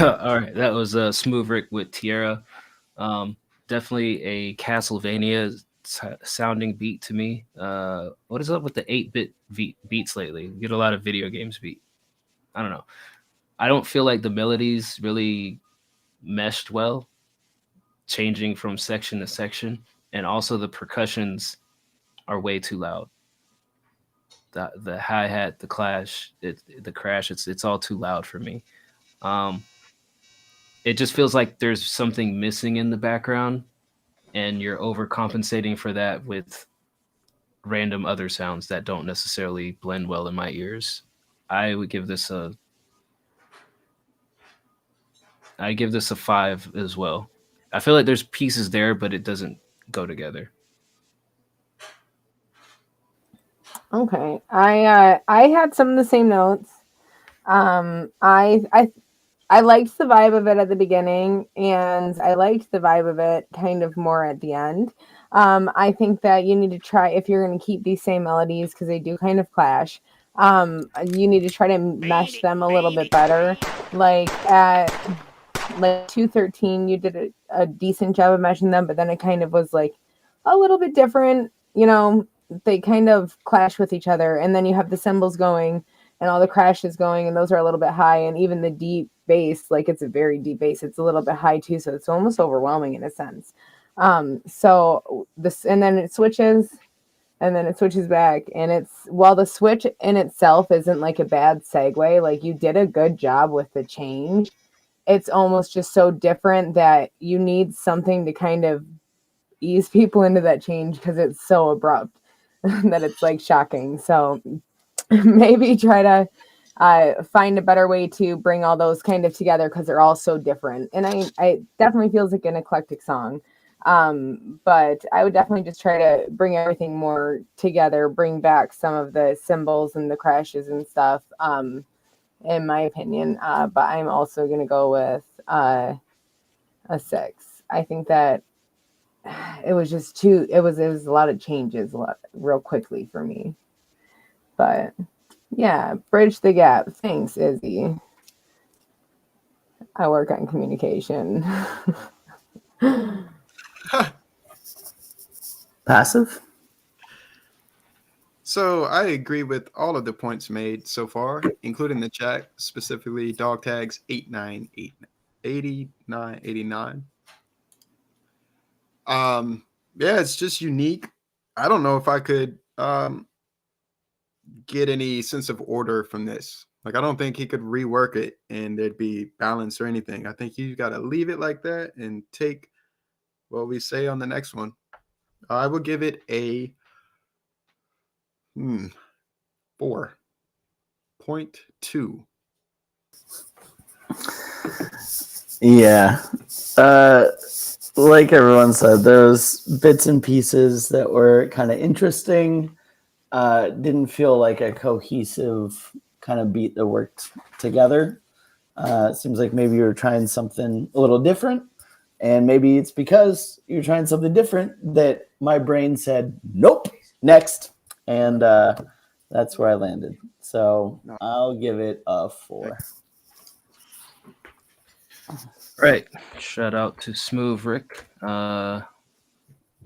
All right, that was Smooth Rick with Tierra. Definitely a Castlevania sounding beat to me. What is up with the 8-bit beats lately? We get a lot of video games beat. I don't know. I don't feel like the melodies really meshed well, changing from section to section, and also the percussions are way too loud. The hi-hat, the clash, the crash, it's all too loud for me. It just feels like there's something missing in the background, and you're overcompensating for that with random other sounds that don't necessarily blend well in my ears. I give this a 5 as well. I feel like there's pieces there, but it doesn't go together. Okay. I had some of the same notes. I liked the vibe of it at the beginning, and I liked the vibe of it kind of more at the end. I think that you need to try, if you're going to keep these same melodies, because they do kind of clash, you need to try to mesh them a little bit better. Like at 213, you did a decent job of meshing them, but then it kind of was like a little bit different. You know, they kind of clash with each other, and then you have the cymbals going and all the crashes going, and those are a little bit high, and even the deep bass, like it's a very deep bass, it's a little bit high too, so it's almost overwhelming in a sense. So this, and then it switches, and then it switches back, and it's, while the switch in itself isn't like a bad segue, like you did a good job with the change, it's almost just so different that you need something to kind of ease people into that change, because it's so abrupt that it's like shocking. So maybe try to find a better way to bring all those kind of together because they're all so different. And I definitely feels like an eclectic song. But I would definitely just try to bring everything more together, bring back some of the cymbals and the crashes and stuff, in my opinion. But I'm also going to go with a 6. I think that it was just it was a lot of changes real quickly for me. But yeah, bridge the gap. Thanks, Izzy. I work on communication. Passive? So I agree with all of the points made so far, including the chat, specifically dog tags 8989. Yeah, it's just unique. I don't know if I could get any sense of order from this. Like, I don't think he could rework it and there'd be balance or anything. I think you got to leave it like that and take what we say on the next one. I will give it a 4.2. Yeah. Like everyone said, there's bits and pieces that were kind of interesting. Didn't feel like a cohesive kind of beat that worked together. It seems like maybe you were trying something a little different. And maybe it's because you're trying something different that my brain said, nope, next. And that's where I landed. So I'll give it a 4. Right. Shout out to Smooth Rick. I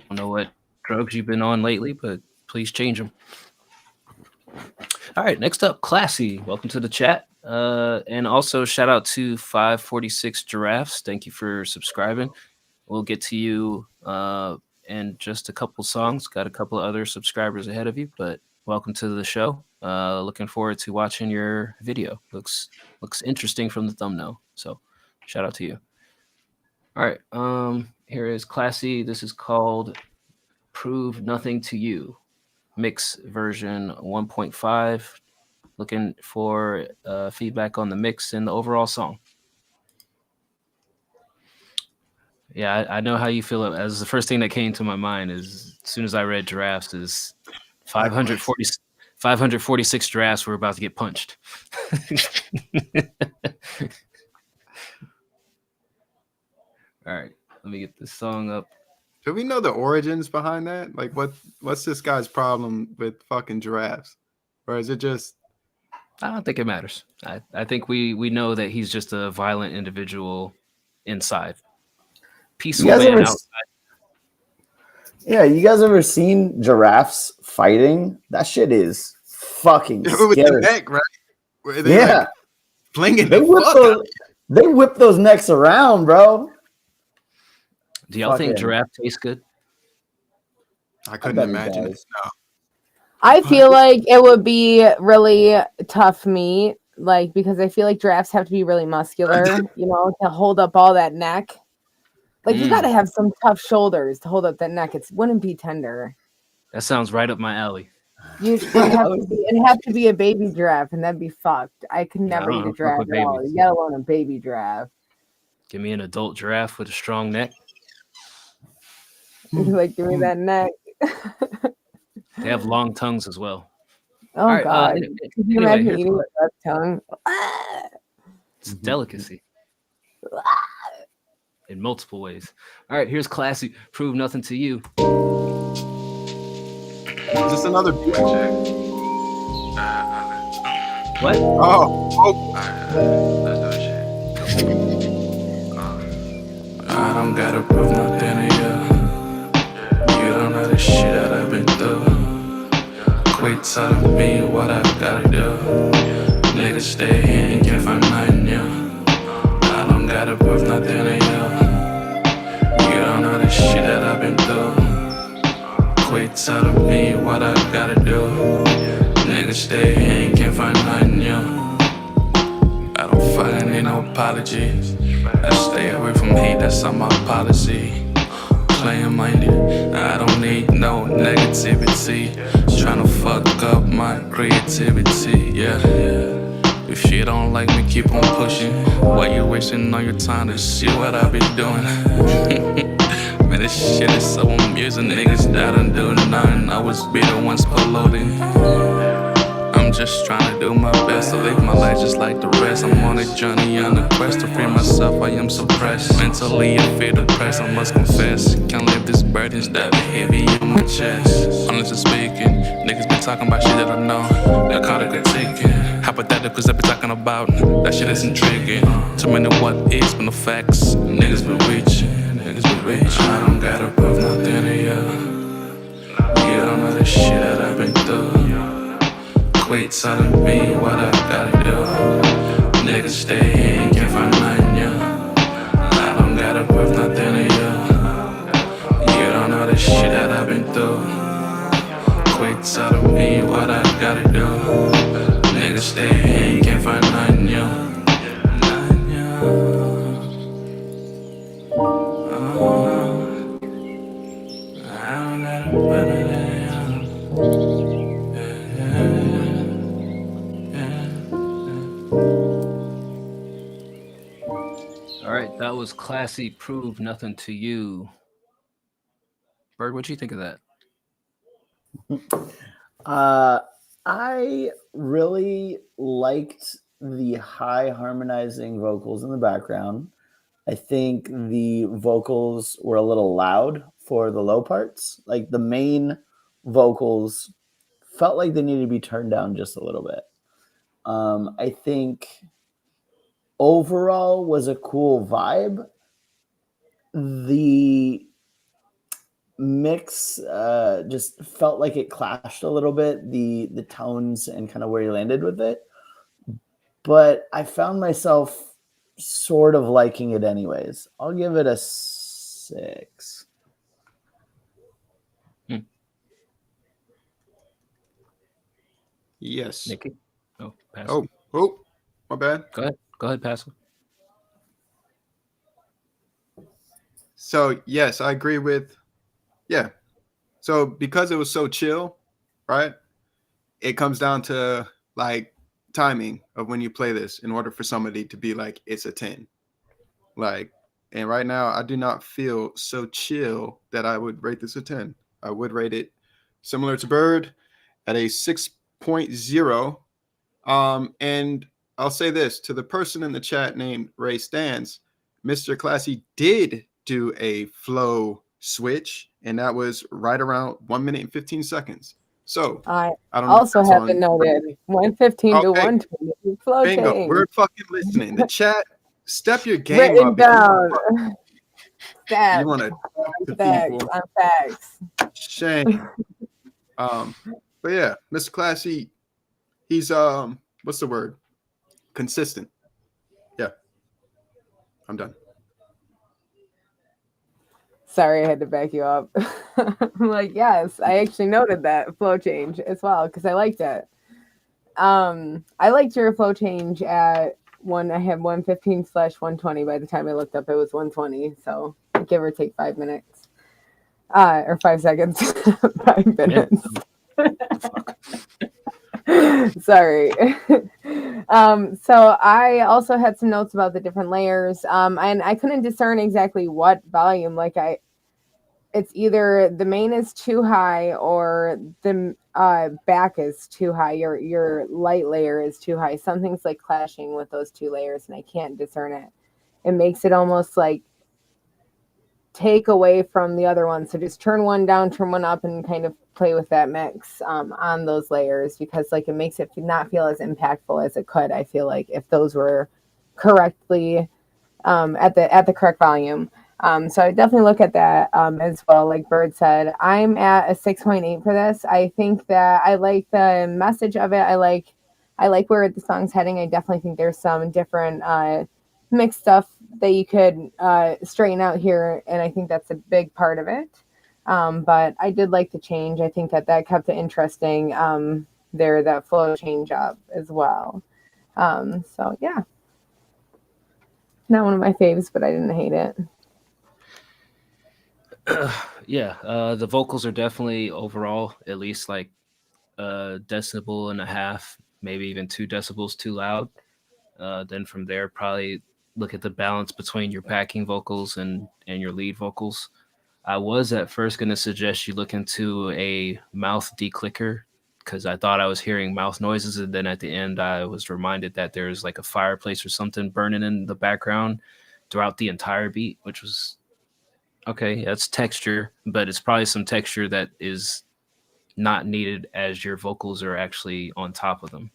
don't know what drugs you've been on lately, but please change them. All right. Next up, Classy. Welcome to the chat. And also shout out to 546 Giraffes. Thank you for subscribing. We'll get to you in just a couple songs. Got a couple of other subscribers ahead of you, but welcome to the show. Looking forward to watching your video. Looks interesting from the thumbnail. So shout out to you. All right. Here is Classy. This is called Prove Nothing to You. Mix version 1.5. Looking for feedback on the mix and the overall song. Yeah, I know how you feel. As the first thing that came to my mind is, as soon as I read Giraffes, is 546 giraffes were about to get punched. All right, let me get this song up. Do we know the origins behind that? Like, what's this guy's problem with fucking giraffes? Or is it just... I don't think it matters. I think we know that he's just a violent individual inside. Peaceful man outside. Yeah, you guys ever seen giraffes fighting? That shit is fucking scary. With the neck, right? Where they like flinging they whip those necks around, bro. Do y'all think giraffe tastes good? I couldn't imagine it. No. I feel like it would be really tough meat, like, because I feel like giraffes have to be really muscular, you know, to hold up all that neck. Like, you got to have some tough shoulders to hold up that neck. It wouldn't be tender. That sounds right up my alley. It'd have to be a baby giraffe, and that'd be fucked. I could never eat a giraffe at all, let alone a baby giraffe. Give me an adult giraffe with a strong neck. Like, give me that neck. They have long tongues as well. Oh, right, God. Could you imagine eating with that tongue? It's a delicacy. In multiple ways. All right, here's Classy. Prove Nothing to You. Is this another beat check? What? Oh. I don't gotta prove nothing to you. You don't know the shit that I've been through. Quit telling me what I gotta do. Niggas stay here and can't find nothing new. I don't gotta prove nothing to you. You don't know the shit that I've been through. Quit telling me what I gotta do. Niggas stay here and can't find nothing new. I don't fucking need no apologies. I stay away from hate, that's on my policy. Playing minded, I don't need no negativity. Tryna fuck up my creativity, yeah. If you don't like me, keep on pushing. Why you wasting all your time to see what I be doing? Man, this shit is so amusing. Niggas that don't do nothing. I was be the ones polluting. I'm just trying to do my best to live my life just like the rest. I'm on a journey on a quest to free myself. I am suppressed. Mentally, I feel depressed. I must confess. Can't live these burdens that be heavy on my chest. Honestly speaking, niggas been talking about shit that I know. They're caught it critiquing. Hypotheticals they be talking about. That shit is intriguing. Too many what is, but no facts. Niggas been reaching. Niggas been reaching. I don't gotta prove nothing to you. You don't know the shit that I've been through. Quit telling me what I gotta do. Niggas stay here, can't find nothing new. I don't gotta prove nothing to you. You don't know the shit that I've been through. Quit telling me what I gotta do. Niggas stay here, can't find nothing new. Nothing new. I don't gotta prove nothing to you. All right, that was Classy. Prove Nothing to You. Bird, what'd you think of that? I really liked the high harmonizing vocals in the background. I think the vocals were a little loud for the low parts. Like the main vocals felt like they needed to be turned down just a little bit. I think overall was a cool vibe. The mix just felt like it clashed a little bit, the tones and kind of where he landed with it. But I found myself sort of liking it anyways. I'll give it a 6. Yes. Nikki? Oh, pass. Oh, my bad. Go ahead, pass. So yes, I agree with, yeah. So because it was so chill, right? It comes down to like timing of when you play this in order for somebody to be like, it's a 10. Like, and right now I do not feel so chill that I would rate this a 10. I would rate it similar to Bird at a 6.0. And I'll say this to the person in the chat named Ray Stans, Mr. Classy did do a flow switch, and that was right around 1 minute and 15 seconds. So I don't know. also have it noted 115 to 120 flow Bingo. change. We're fucking listening. The chat, step your game Written up. down. Facts. You want to talk to Facts people. on facts. Shame. But yeah, Mr. Classy, he's what's the word? Consistent. Yeah. I'm done. Sorry, I had to back you up. I'm like, yes, I actually noted that flow change as well because I liked it. I liked your flow change at one. I had 115/120. By the time I looked up, it was 120. So give or take 5 minutes, or 5 seconds, 5 minutes. Sorry. So I also had some notes about the different layers, and I couldn't discern exactly what volume. Like it's either the main is too high or the back is too high. Your light layer is too high. Something's like clashing with those two layers, and I can't discern it. It makes it almost like take away from the other one. So just turn one down, turn one up, and kind of play with that mix on those layers, because like it makes it not feel as impactful as it could. I feel like if those were correctly at the correct volume. So I definitely look at that as well. Like Bird said, I'm at a 6.8 for this. I think that I like the message of it. I like where the song's heading. I definitely think there's some different mixed stuff that you could straighten out here, and I think that's a big part of it. But I did like the change. I think that kept it interesting there, that flow change up as well. So yeah, not one of my faves, but I didn't hate it. Yeah, the vocals are definitely overall at least like a decibel and a half maybe even 2 decibels too loud. Then from there, probably look at the balance between your backing vocals and your lead vocals. I was at first going to suggest you look into a mouth declicker because I thought I was hearing mouth noises. And then at the end, I was reminded that there's like a fireplace or something burning in the background throughout the entire beat, which was okay. That's texture, but it's probably some texture that is not needed as your vocals are actually on top of them.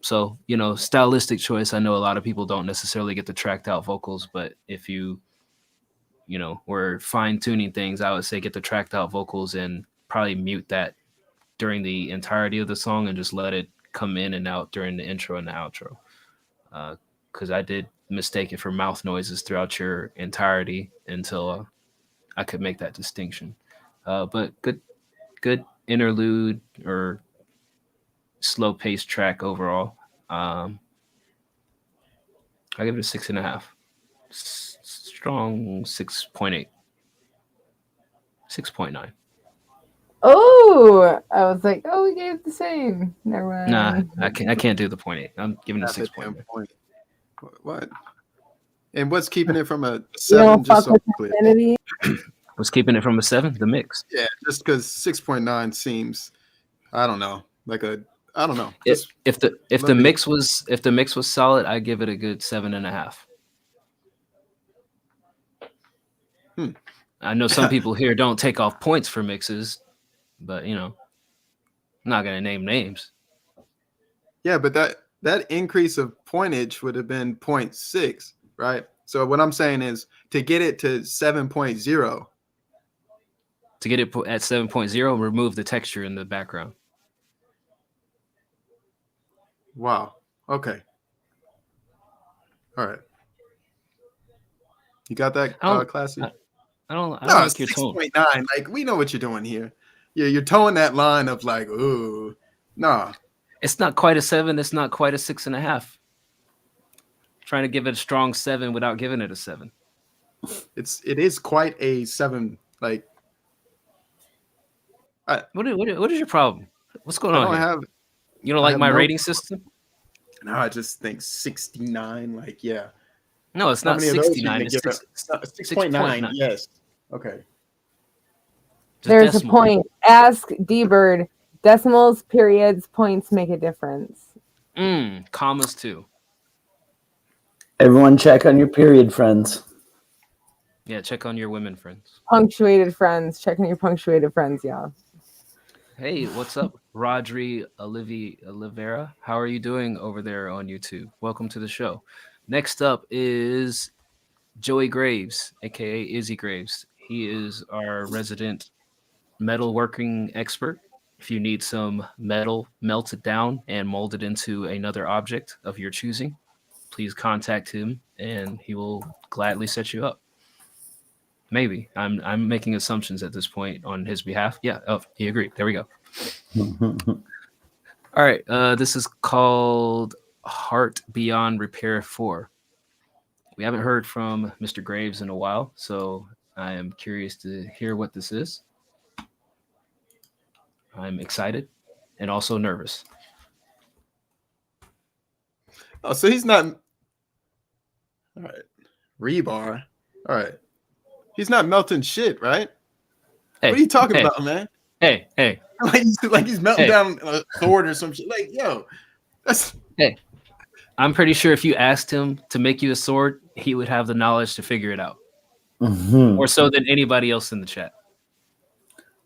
So, stylistic choice. I know a lot of people don't necessarily get the tracked out vocals, but if you were fine tuning things, I would say get the tracked out vocals and probably mute that during the entirety of the song and just let it come in and out during the intro and the outro. Because I did mistake it for mouth noises throughout your entirety until I could make that distinction. But good interlude or slow paced track overall. I give it a 6.5. Strong 6.8. 6.9. Oh, I was like, we gave the same. Never mind. Nah, I can't do the 0.8. I'm giving it a 6.9. What? And what's keeping it from a 7? Just so clear. What's keeping it from a 7? The mix. Yeah, just because 6.9 seems, I don't know. If the mix was solid, I give it a good 7.5. I know some people here don't take off points for mixes, but I'm not gonna name names. Yeah, but that increase of pointage would have been 0.6, right? So what I'm saying is to get it to 7.0. To get it at 7.0, remove the texture in the background. Wow. Okay. All right. You got that, Classy? I don't like your 6.9. Like, we know what you're doing here. You're towing that line of like, ooh, nah. It's not quite a 7. It's not quite a 6.5. Trying to give it a strong 7 without giving it a 7. It is quite a 7. Like, what is your problem? What's going on here? You don't like my rating system? No, I just think 69. Like, yeah. No, it's not 69. It's 6.9. Yes. Okay. There's a point. Ask D-Bird. Decimals, periods, points make a difference. Commas too. Everyone check on your period friends. Yeah, check on your women friends. Punctuated friends. Check on your punctuated friends, y'all. Hey, what's up, Rodri Oliveira? How are you doing over there on YouTube? Welcome to the show. Next up is Joey Graves, aka Izzy Graves. He is our resident metal working expert. If you need some metal melted down and molded into another object of your choosing, please contact him and he will gladly set you up. Maybe. I'm making assumptions at this point on his behalf. Yeah, he agreed. There we go. All right. This is called Heart Beyond Repair 4. We haven't heard from Mr. Graves in a while, so I am curious to hear what this is. I'm excited and also nervous. Oh, so he's not. All right. Rebar. All right. He's not melting shit, right? Hey, what are you talking about, man? Hey. Like he's melting down a sword or some shit. Like, yo, that's. Hey, I'm pretty sure if you asked him to make you a sword, he would have the knowledge to figure it out. More so than anybody else in the chat.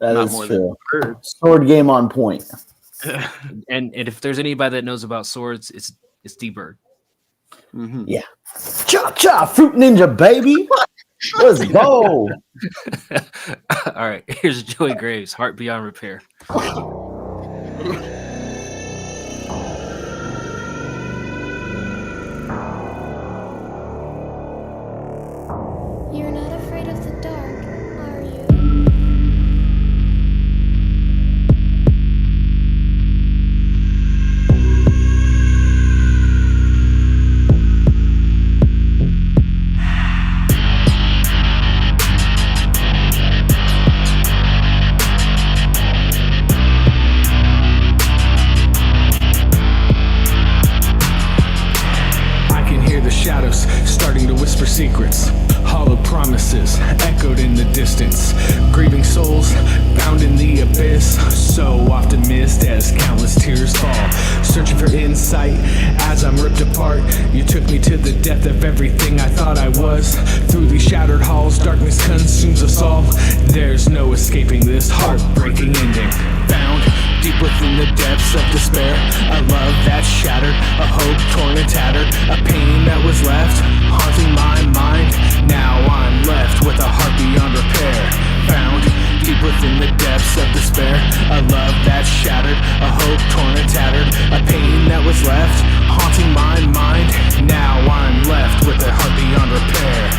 That is true. Sword game on point. And if there's anybody that knows about swords, it's D-Bird. Yeah. Cha-cha, Fruit Ninja, baby. Let's go. All right, here's Joey Graves, Heart Beyond Repair. You're not afraid of the dark, are you? for secrets, hollow promises echoed in the distance. Grieving souls bound in the abyss, so often missed as countless tears fall. Searching for insight as I'm ripped apart. You took me to the depth of everything I thought I was. Through these shattered halls, darkness consumes us all. There's no escaping this heartbreaking ending. Found deep within the depths of despair, a love that's shattered, a hope torn and tattered, a pain that was left haunting my mind. Now I'm left with a heart beyond repair. Found deep within the depths of despair, a love that's shattered, a hope torn and tattered, a pain that was left haunting my mind. Now I'm left with a heart beyond repair.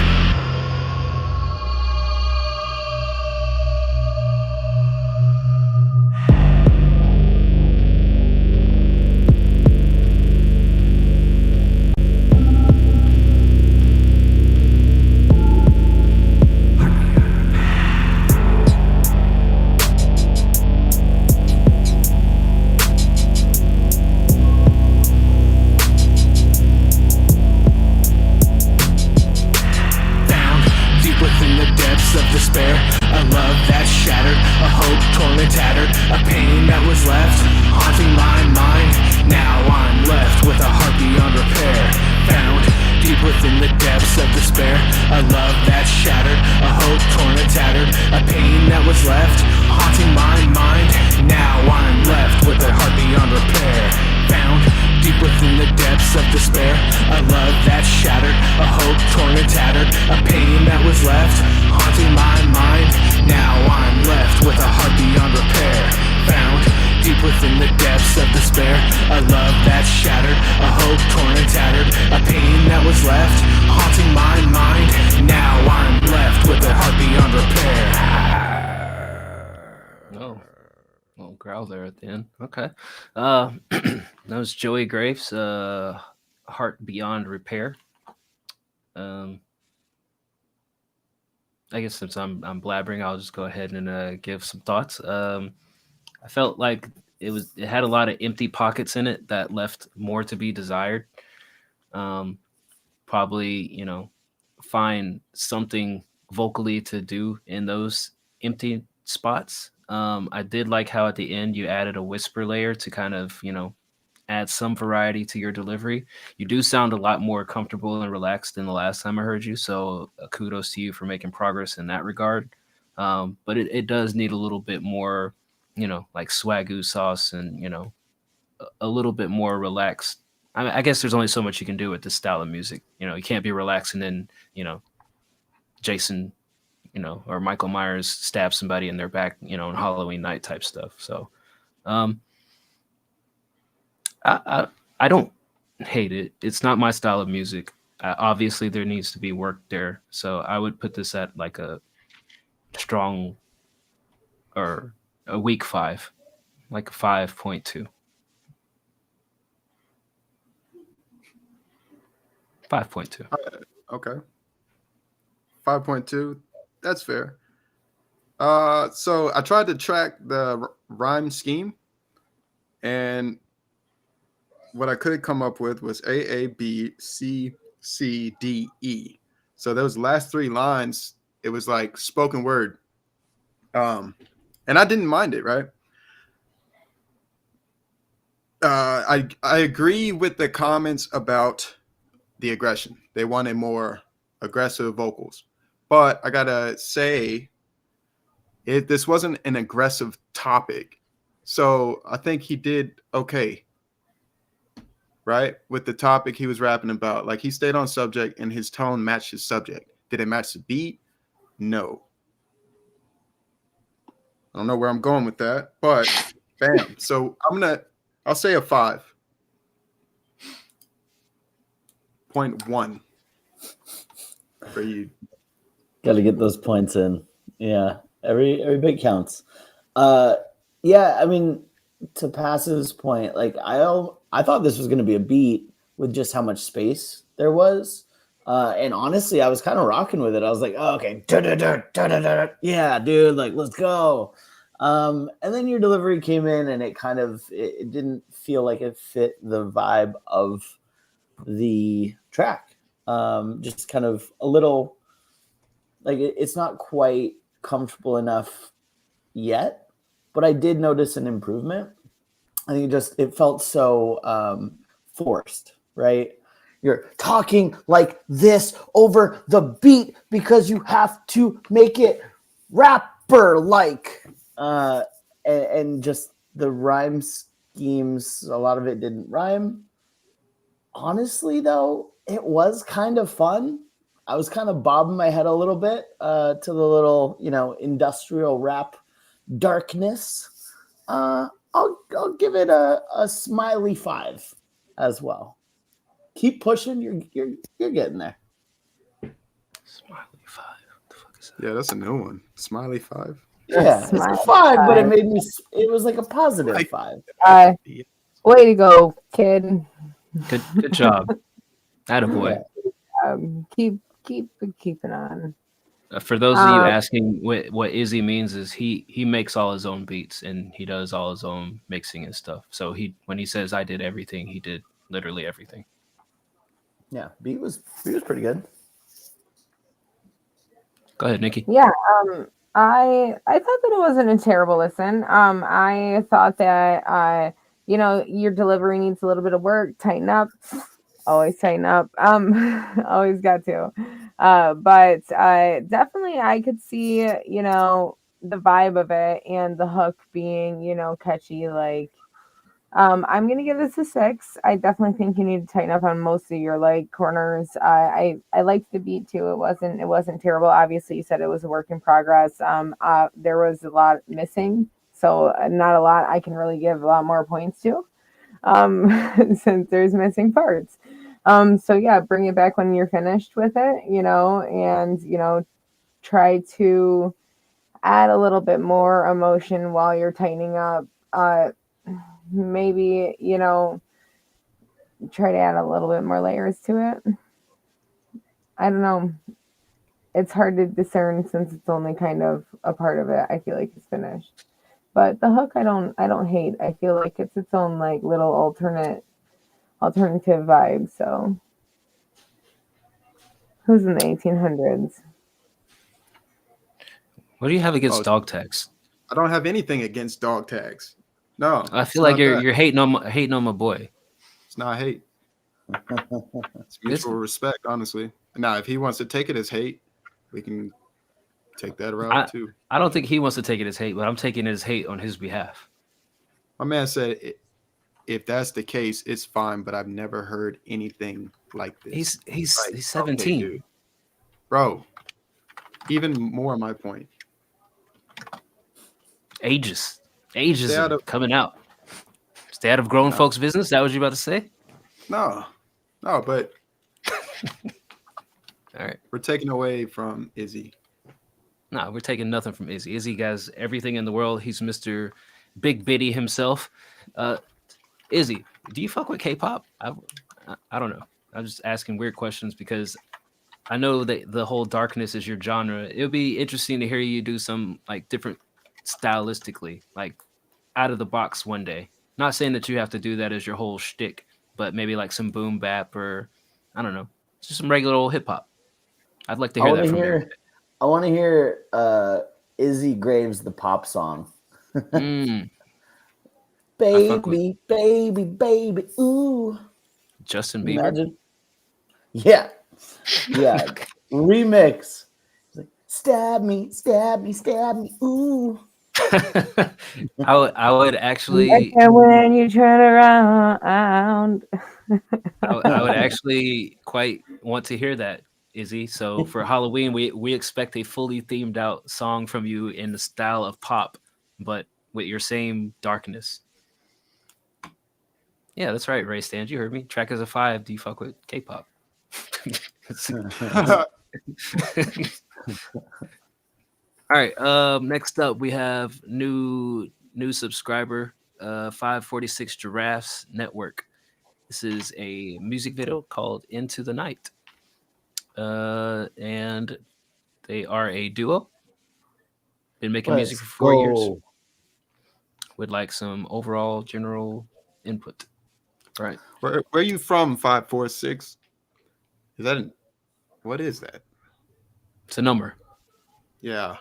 Okay. That was Joey Graves, Heart Beyond Repair. I guess since I'm blabbering, I'll just go ahead and give some thoughts. I felt like it had a lot of empty pockets in it that left more to be desired. Probably, find something vocally to do in those empty spots. I did like how at the end you added a whisper layer to kind of, add some variety to your delivery. You do sound a lot more comfortable and relaxed than the last time I heard you. So kudos to you for making progress in that regard. But it does need a little bit more, like swagoo sauce and, a little bit more relaxed. I guess there's only so much you can do with this style of music. You can't be relaxed and then, Jason, or Michael Myers stab somebody in their back, on Halloween night type stuff. So, I don't hate it. It's not my style of music. Obviously, there needs to be work there. So I would put this at like a strong or a weak 5, like a 5.2. 5.2. Okay. 5.2. That's fair. So I tried to track the rhyme scheme, and what I could come up with was A, B, C, C, D, E. So those last 3 lines, it was like spoken word. And I didn't mind it, right? I agree with the comments about the aggression. They wanted more aggressive vocals. But I gotta say, this wasn't an aggressive topic. So I think he did okay, right? With the topic he was rapping about. Like, he stayed on subject and his tone matched his subject. Did it match the beat? No. I don't know where I'm going with that, but bam. So I'll say a 5.1 for you. Got to get those points in. Yeah, every bit counts. Yeah, I mean, to Pass's point, like I thought this was going to be a beat with just how much space there was, and honestly, I was kind of rocking with it. I was like, oh, okay, yeah, dude, like let's go. And then your delivery came in, and it kind of it didn't feel like it fit the vibe of the track. Just kind of a little like it's not quite comfortable enough yet, but I did notice an improvement. I think it felt so forced, right? You're talking like this over the beat because you have to make it rapper like, and just the rhyme schemes. A lot of it didn't rhyme. Honestly, though, it was kind of fun. I was kind of bobbing my head a little bit to the little, industrial rap darkness. I'll give it a smiley 5 as well. Keep pushing. You're getting there. Smiley 5. What the fuck is that? Yeah, that's a new one. Smiley 5. Yeah, it's a 5, but it made me. It was like a positive 5. Way to go, kid. Good job. Attaboy. Keep keeping on. For those of you asking what Izzy means is he makes all his own beats and he does all his own mixing and stuff. So when he says I did everything, he did literally everything. Yeah, beat was pretty good. Go ahead, Nikki. Yeah, I thought that it wasn't a terrible listen. I thought that your delivery needs a little bit of work. Tighten up. Always tighten up. Always got to. But definitely I could see, the vibe of it and the hook being, catchy. Like, I'm gonna give this a 6. I definitely think you need to tighten up on most of your corners. I liked the beat too. It wasn't terrible. Obviously, you said it was a work in progress. There was a lot missing, so not a lot I can really give a lot more points to. Since there's missing parts. So yeah, bring it back when you're finished with it, and try to add a little bit more emotion while you're tightening up. Maybe, try to add a little bit more layers to it. I don't know. It's hard to discern since it's only kind of a part of it. I feel like it's finished. But the hook, I don't hate. I feel like it's its own little alternative vibe. So, who's in the 1800s? What do you have against dog tags? I don't have anything against dog tags. No, I feel like you're hating on my boy. It's not hate. It's mutual respect, honestly. Now, if he wants to take it as hate, we can take that route too. I don't think he wants to take it as hate, but I'm taking it as hate on his behalf. My man said, if that's the case, it's fine, but I've never heard anything like this. He's 17. Okay, bro, even more my point. Ages coming out. Stay out of grown folks' business. Is that what you about to say? No, but all right. We're taking away from Izzy. No, we're taking nothing from Izzy. Izzy has everything in the world. He's Mr. Big Bitty himself. Izzy, do you fuck with K-pop? I don't know. I'm just asking weird questions because I know that the whole darkness is your genre. It'll be interesting to hear you do some different stylistically, out of the box one day. Not saying that you have to do that as your whole shtick, but maybe some boom bap or I don't know, just some regular old hip hop. I'd like to hear that from you. I want to hear Izzy Graves, the pop song. Baby, baby, baby, ooh. Justin Bieber. Imagine. Yeah. Remix. Stab me, stab me, stab me, ooh. I would actually. And when you turn around. I would actually quite want to hear that, Izzy. So for Halloween, we expect a fully themed out song from you in the style of pop, but with your same darkness. Yeah, that's right, Ray Stans. You heard me. Track as a 5. Do you fuck with K-pop? All right. Next up, we have new subscriber, 546 Giraffes Network. This is a music video called Into the Night. And they are a duo. Been making music for 4 years. Would like some overall general input. All right. Where are you from, 546? What is that? It's a number. Yeah.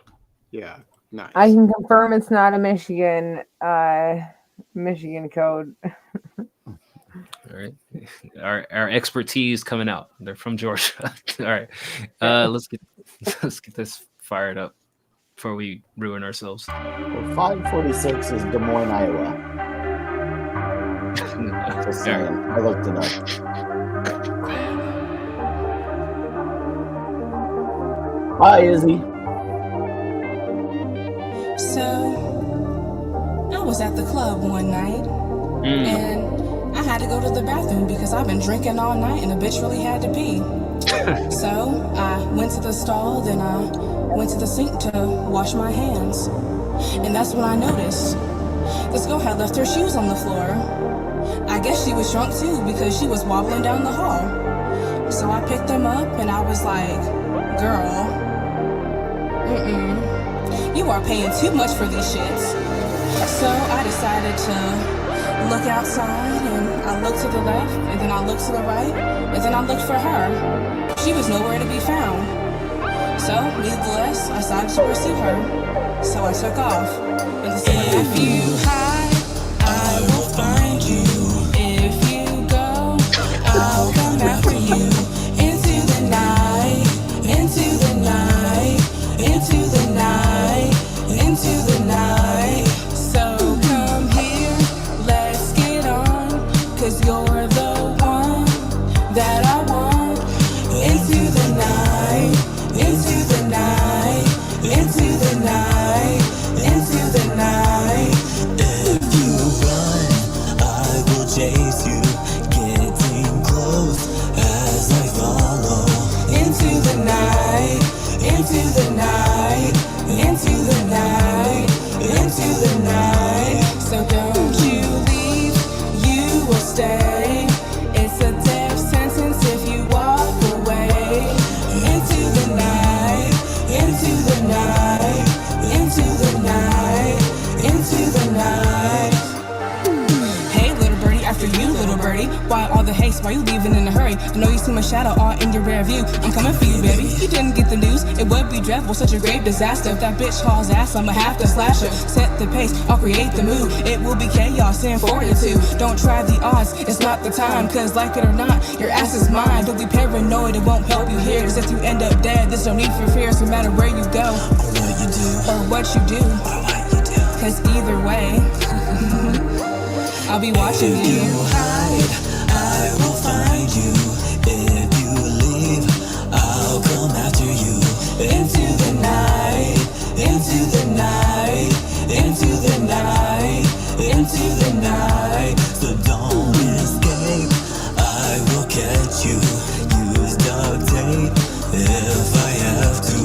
Nice. I can confirm it's not a Michigan code. All right. Our expertise coming out. They're from Georgia. All right. Let's get this fired up before we ruin ourselves. Well, 546 is Des Moines, Iowa. Just saying. I looked it up. Hi, Izzy. So, I was at the club one night, and I had to go to the bathroom because I've been drinking all night and a bitch really had to pee. So, I went to the stall, then I went to the sink to wash my hands. And that's when I noticed this girl had left her shoes on the floor. I guess she was drunk too because she was wobbling down the hall. So I picked them up and I was like, girl, you are paying too much for these shits. So I decided to look outside, and I looked to the left, and then I looked to the right, and then I looked for her. She was nowhere to be found. So, nevertheless, I decided to pursue her. So I took off. And if you hide, I will find you. If you go, I'll come after you. Into the night, into the night, into the night, into the night. So come here, let's get on, 'cause you're the one that I want. Into the night, into the night, into the night, into the night. If you run, I will chase you, getting close as I follow. Into the night, into the night, into the night, into the night. So don't you leave, you will stay. It's a death sentence if you walk away. Into the night, into the night, into the night, into the night. Hey little birdie, after you little birdie. Why all the haste, why you leaving in a hurry? I know you see my shadow all in your rear view. I'm coming for you, baby. You didn't get the news, it would be dreadful, such a grave disaster. If that bitch hauls ass, I'ma have to slash her. Set the pace, I'll create the mood. It will be chaos and fortitude. Don't try the odds, it's not the time. 'Cause like it or not, your ass is mine. Don't be paranoid, it won't help you here. 'Cause if you end up dead, there's no need for fears. No matter where you go, or what you do, 'cause either way, I'll be watching you. If you hide, I will find you. If you leave, I'll come after you. Into the night, into the night, into the night, into the night. So don't escape, I will catch you. Use duct tape if I have to.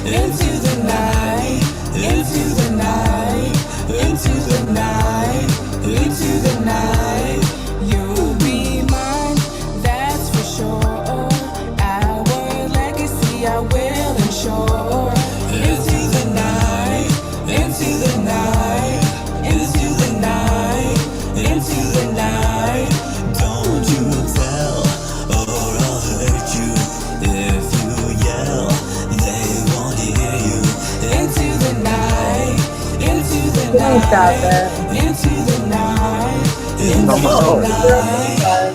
Into the night, into the night, into the night, into the night. You'll be mine, that's for sure. Our legacy I will ensure. Into the night, into the night, into the night, into the night. Don't you tell, or I'll hurt you. If you yell, they won't hear you. Into the night, into the Please stop night, it. into the night, into No. the night.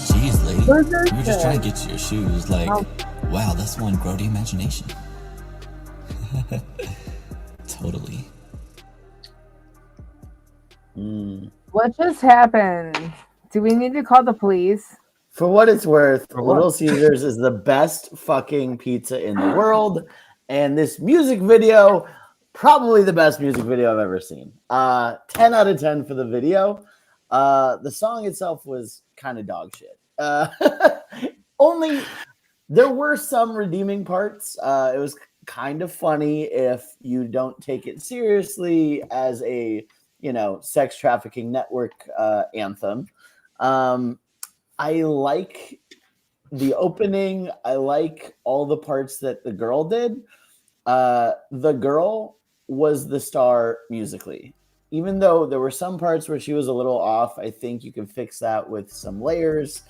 Jeez, lady, Where's we your were just trying to shit? get to your shoes. Like, Oh. wow, that's one grody imagination. Totally. What just happened? Do we need to call the police? For what it's worth, For what? Little Caesars is the best fucking pizza in the world. And this music video, probably the best music video I've ever seen. 10 out of 10 for the video. The song itself was kind of dog shit. Only there were some redeeming parts. It was kind of funny if you don't take it seriously as a, sex trafficking network anthem. I like the opening. I like all the parts that the girl did. The girl was the star musically. Even though there were some parts where she was a little off, I think you can fix that with some layers.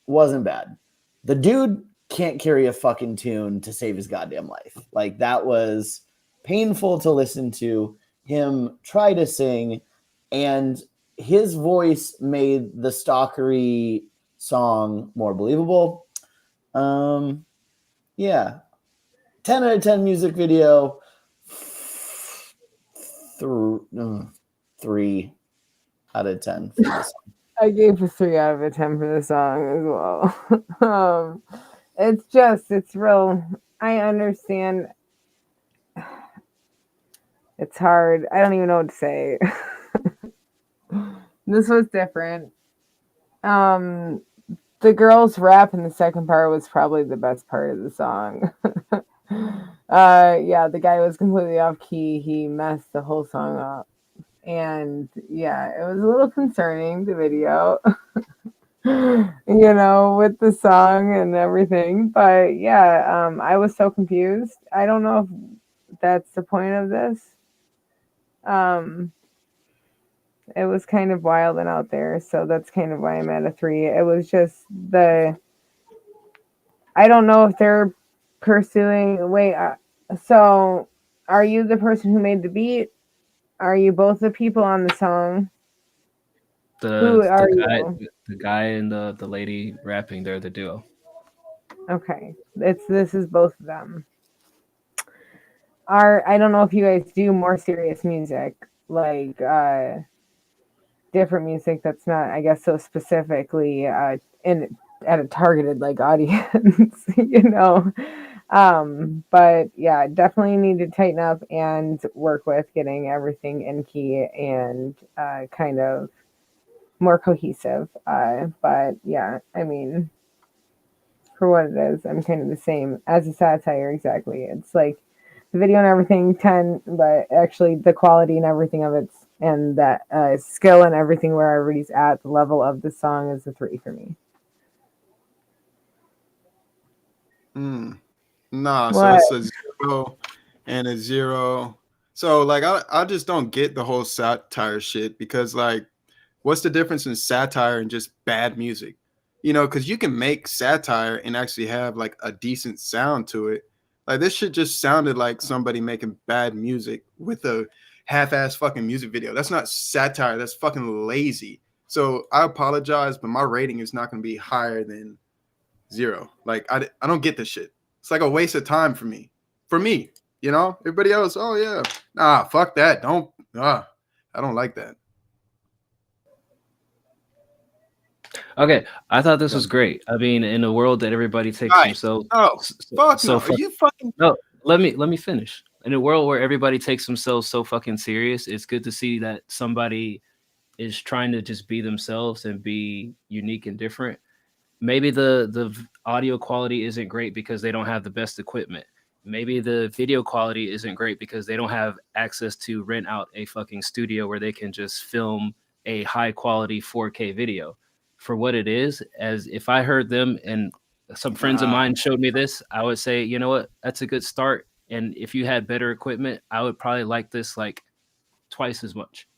wasn't bad. The dude can't carry a fucking tune to save his goddamn life. Like, that was painful to listen to him try to sing, and his voice made the stalkery song more believable. Yeah. 10 out of 10 music video. 3 out of 10 for this song. I gave a 3 out of 10 for the song as well. It's real. I understand. It's hard. I don't even know what to say. This was different. The girls' rap in the second part was probably the best part of the song. Yeah, the guy was completely off key. He messed the whole song up. And yeah, it was a little concerning, the video, with the song and everything. But yeah, I was so confused. I don't know if that's the point of this. It was kind of wild and out there, so that's kind of why I'm at a 3. It was just I don't know if they're pursuing. So are you the person who made the beat? Are you both the people on the song? Who are you? The guy and the lady rapping, they're the duo. Okay, this is both of them. I don't know if you guys do more serious music, like different music that's not, I guess, so specifically at a targeted like audience, But yeah, definitely need to tighten up and work with getting everything in key and kind of more cohesive. But yeah, I mean, for what it is, I'm kind of the same as a satire. Exactly. It's like the video and everything 10, but actually the quality and everything of it and that skill and everything where everybody's at the level of the song is a 3 for me. Nah, What? so it's a 0 and a 0. So like I just don't get the whole satire shit, because like, what's the difference in satire and just bad music? Because you can make satire and actually have like a decent sound to it. Like, this shit just sounded like somebody making bad music with a half-ass fucking music video. That's not satire. That's fucking lazy. So I apologize, but my rating is not going to be higher than 0. Like, I don't get this shit. It's like a waste of time for me. Everybody else, oh yeah, nah, fuck that. I don't like that. Okay, I thought this was great. I mean, in a world that everybody takes themselves Are you fucking no? Let me finish. In a world where everybody takes themselves so fucking serious, it's good to see that somebody is trying to just be themselves and be unique and different. Maybe the audio quality isn't great because they don't have the best equipment. Maybe the video quality isn't great because they don't have access to rent out a fucking studio where they can just film a high quality 4K video. For what it is, as if I heard them and some friends of mine showed me this, I would say, you know what, that's a good start. And if you had better equipment, I would probably like this like twice as much.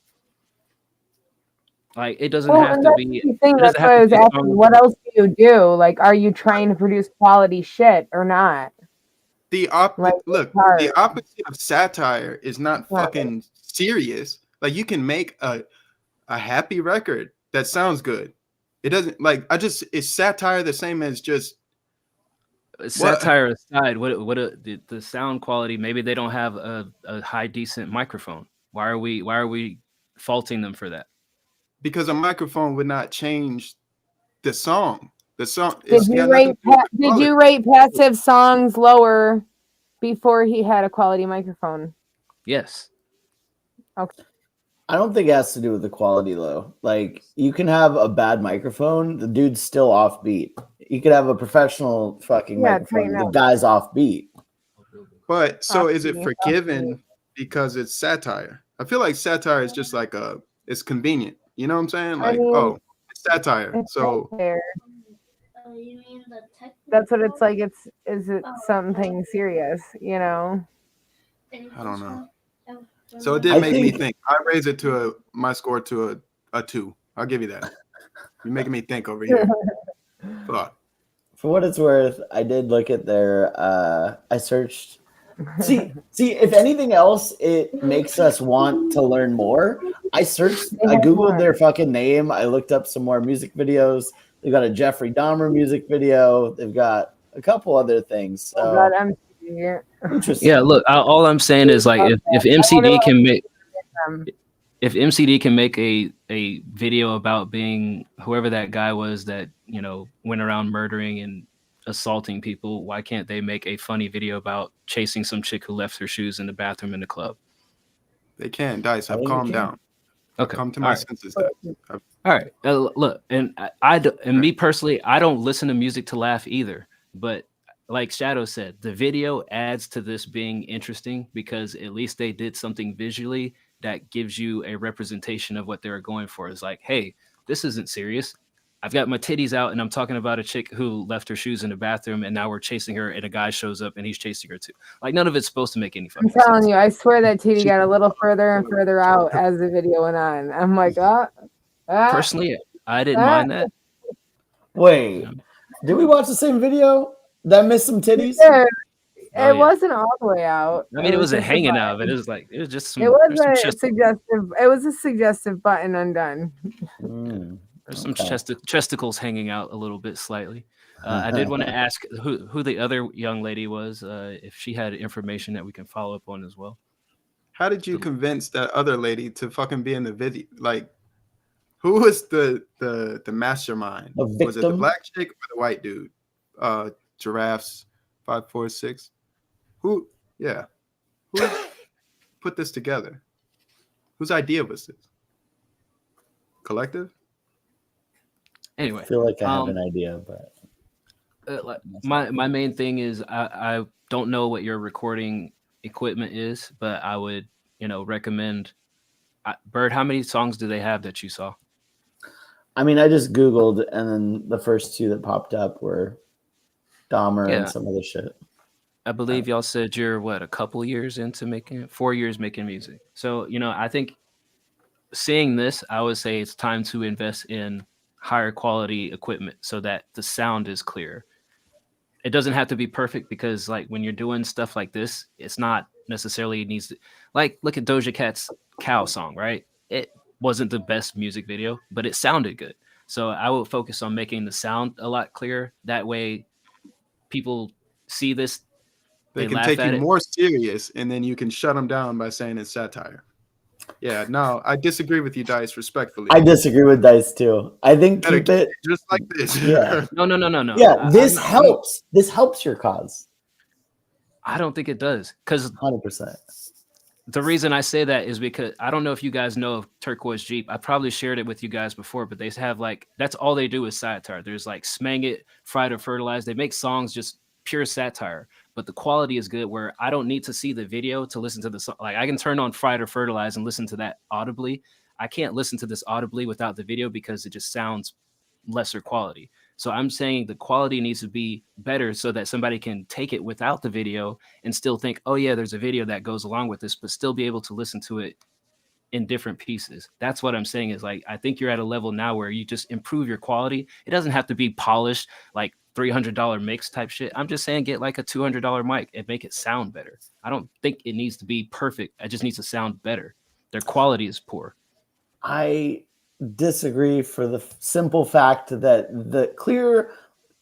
Like, it doesn't have to be. That's what I was asking. What else do you do? Like, are you trying to produce quality shit or not? The opposite of satire is not fucking serious. Like, you can make a happy record that sounds good. It doesn't, like, is satire the same as just satire aside? The sound quality? Maybe they don't have a high decent microphone. Why are we faulting them for that? Because a microphone would not change the song. The song. Did you rate Passive songs lower before he had a quality microphone? Yes. Okay. I don't think it has to do with the quality, though. Like, you can have a bad microphone, the dude's still offbeat. You could have a professional fucking microphone, the guy's offbeat. But so is it forgiven because it's satire? I feel like satire is just like it's convenient. You know what I'm saying? Like, it's satire. So that's what it's like. Is it something serious? I don't know. So it did make me think. I raise it to my score to a 2. I'll give you that. You're making me think over here. Fuck. For what it's worth, I did look at their. I searched. See. If anything else, it makes us want to learn more. I googled their fucking name. I looked up some more music videos. They've got a Jeffrey Dahmer music video. They've got a couple other things. So. Oh God, I'm here. Interesting. Yeah, look, all I'm saying is like if MCD can make if MCD can make a video about being whoever that guy was that, you know, went around murdering and assaulting people, why can't they make a funny video about chasing some chick who left her shoes in the bathroom in the club? They can. Dice, I've calmed down. Okay. Come to my senses. All right. Look, and me personally, I don't listen to music to laugh either. But like Shadow said, the video adds to this being interesting because at least they did something visually that gives you a representation of what they were going for. It's like, hey, this isn't serious. I've got my titties out and I'm talking about a chick who left her shoes in the bathroom and now we're chasing her and a guy shows up and he's chasing her too. Like none of it's supposed to make any fucking sense. I'm telling you, I swear that titty got a little further and further out as the video went on. I'm like, personally, I didn't mind that. Wait, did we watch the same video? Did I miss some titties? Yeah. It wasn't all the way out. I mean, it wasn't hanging out, but it was like it was just some. It was a suggestive. It was a suggestive button undone. There's some chesticles hanging out a little bit slightly. I did want to ask who the other young lady was, if she had information that we can follow up on as well. How did you convince that other lady to fucking be in the video? Like, who was the mastermind? Was it the black chick or the white dude? Giraffes 546. Who put this together? Whose idea was this? Collective? Anyway, I feel like I have an idea, but my main thing is I don't know what your recording equipment is, but I would recommend. Bird, how many songs do they have that you saw? I mean, I just Googled, and then the first two that popped up were Dahmer and some other shit. I believe y'all said you're a couple years into 4 years making music. So, I think seeing this, I would say it's time to invest in higher quality equipment so that the sound is clear. It doesn't have to be perfect because like when you're doing stuff like this, it's not necessarily needs to, like, look at Doja Cat's Cow song, right? It wasn't the best music video, but it sounded good. So I would focus on making the sound a lot clearer. That way people see this. They can take you more serious, and then you can shut them down by saying it's satire. Yeah, no, I disagree with you, Dice, respectfully. I disagree with Dice too. I think keep it just like this. Yeah. No. Yeah, this helps. This helps your cause. I don't think it does, because 100%. The reason I say that is because I don't know if you guys know of Turquoise Jeep. I probably shared it with you guys before, but they have that's all they do is satire. There's like Smang It, Fried or Fertilized. They make songs just pure satire, but the quality is good where I don't need to see the video to listen to the song. Like I can turn on Fried or Fertilized and listen to that audibly. I can't listen to this audibly without the video because it just sounds lesser quality. So I'm saying the quality needs to be better so that somebody can take it without the video and still think, oh yeah, there's a video that goes along with this, but still be able to listen to it in different pieces. That's what I'm saying is like, I think you're at a level now where you just improve your quality. It doesn't have to be polished, like $300 mix type shit. I'm just saying get like a $200 mic and make it sound better. I don't think it needs to be perfect. It just needs to sound better. Their quality is poor. I disagree for the simple fact that the clear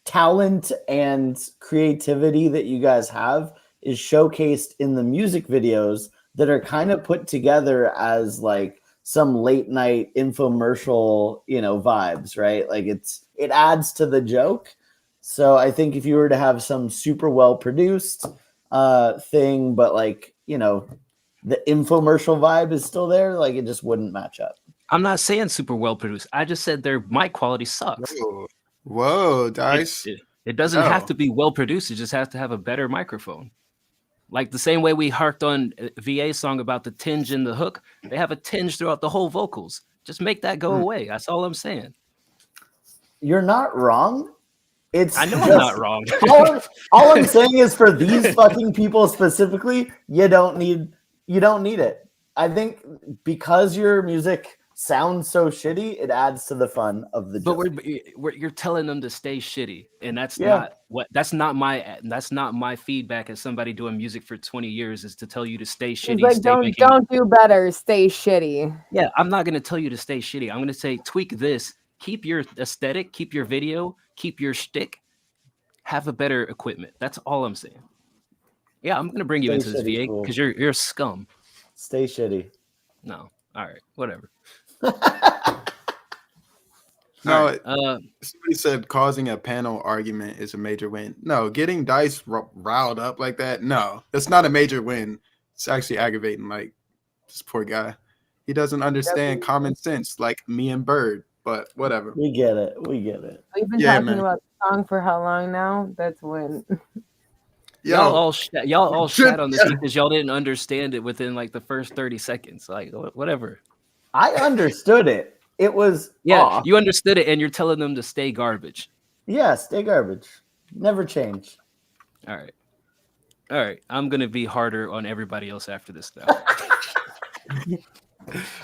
talent and creativity that you guys have is showcased in the music videos that are kind of put together as like some late night infomercial, vibes, right? Like it adds to the joke. So I think if you were to have some super well produced thing, but like, the infomercial vibe is still there, like it just wouldn't match up. I'm not saying super well produced. I just said their mic quality sucks. Whoa, Dice. It doesn't have to be well produced. It just has to have a better microphone. Like the same way we harked on VA song about the tinge in the hook. They have a tinge throughout the whole vocals. Just make that go away. That's all I'm saying. You're not wrong. I know I'm not wrong. all I'm saying is for these fucking people specifically, you don't need it. I think because your music sounds so shitty, it adds to the fun of the But joke. you're telling them to stay shitty, and that's Yeah. that's not my feedback as somebody doing music for 20 years is to tell you to stay He's shitty. like, stay don't making- don't do better. Stay shitty. Yeah, I'm not gonna tell you to stay shitty. I'm gonna say tweak this, keep your aesthetic, keep your video, keep your shtick, have a better equipment. That's all I'm saying. Yeah, I'm gonna bring you Stay into this shitty, VA fool. because you're a scum. Stay shitty. No, all right, whatever. No, All right, somebody said causing a panel argument is a major win. No, getting Dice riled up like that, no, that's not a major win. It's actually aggravating. Like, this poor guy, he doesn't understand common sense like me and Bird. But whatever. We get it. We get it. We've been Yeah, talking man. about the song for how long now? That's when. y'all all shat on this because y'all didn't understand it within like the first 30 seconds. Like whatever. I understood it. It was off. You understood it, and you're telling them to stay garbage. Yeah, stay garbage. Never change. All right. I'm gonna be harder on everybody else after this now.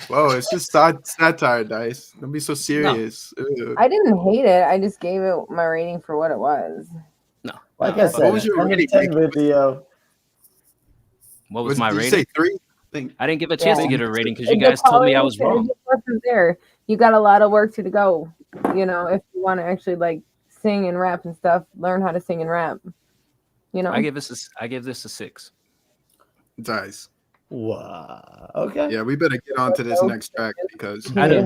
Whoa, it's just satire, Dice. Don't be so serious. Ew. I didn't hate it. I just gave it my rating for what it was. No. Like I said, What was your 10 rating? 10 video. What was my did you rating? say 3? I didn't give a chance Yeah. to get a rating because you The guys told me I was quality, wrong. it just wasn't there. You got a lot of work to go. You know, if you want to actually like sing and rap and stuff, learn how to sing and rap. You know, I give this a 6. Dice. Wow. Okay. Yeah, we better get on to this next track because Out of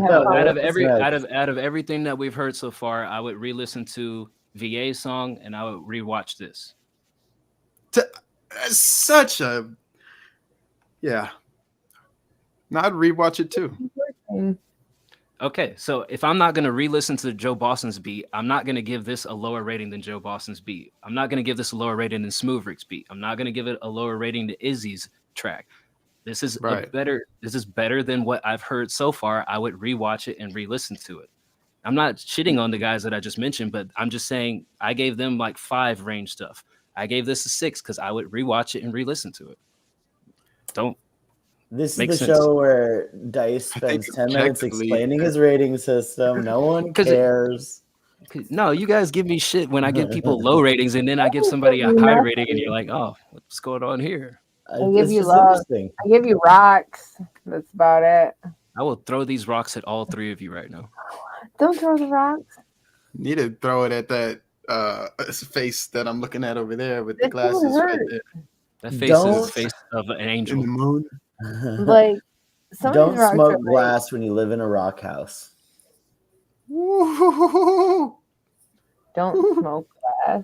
Next. everything that we've heard so far, I would re-listen to VA's song and I would rewatch this. it's such a No, I'd rewatch it too. Okay, so if I'm not gonna re-listen to Joe Boston's beat, I'm not gonna give this a lower rating than Joe Boston's beat. I'm not gonna give this a lower rating than Smooth Rick's beat. I'm not gonna give it a lower rating to Izzy's track. This is better. This is better than what I've heard so far. I would rewatch it and re-listen to it. I'm not shitting on the guys that I just mentioned, but I'm just saying I gave them like 5 range stuff. I gave this a 6 because I would rewatch it and re-listen to it. This is Makes the sense. show where Dice spends 10 minutes explaining his rating system. No one cares. No, you guys give me shit when I give people low ratings, and then I give somebody a high rating, and you're like, "Oh, what's going on here?" I give you love. I give you rocks. That's about it. I will throw these rocks at all 3 of you right now. Don't throw the rocks. Need to throw it at that face that I'm looking at over there with the That's gonna glasses right hurt. there. That face is the face of an angel. In the moon. Like some of Don't these rocks smoke are like, glass when you live in a rock house. don't smoke glass.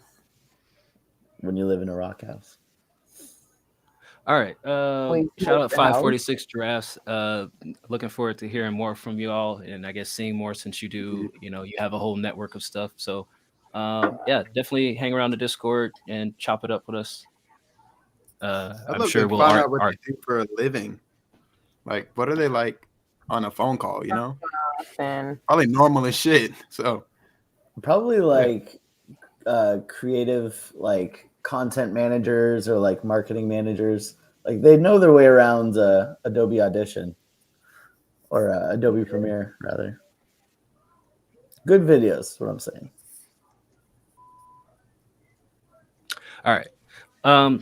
When you live in a rock house. All right. Wait, Shout out the 546 Giraffes. Looking forward to hearing more from you all, and I guess seeing more since you do. You know, you have a whole network of stuff. So, yeah, definitely hang around the Discord and chop it up with us. I'm sure we'll find out what they do for a living. Like, what are they like on a phone call? You know, Man. probably normal as shit. So Probably like creative, like content managers or like marketing managers. Like they know their way around Adobe Audition or Adobe Premiere, rather. Good videos, what I'm saying. All right.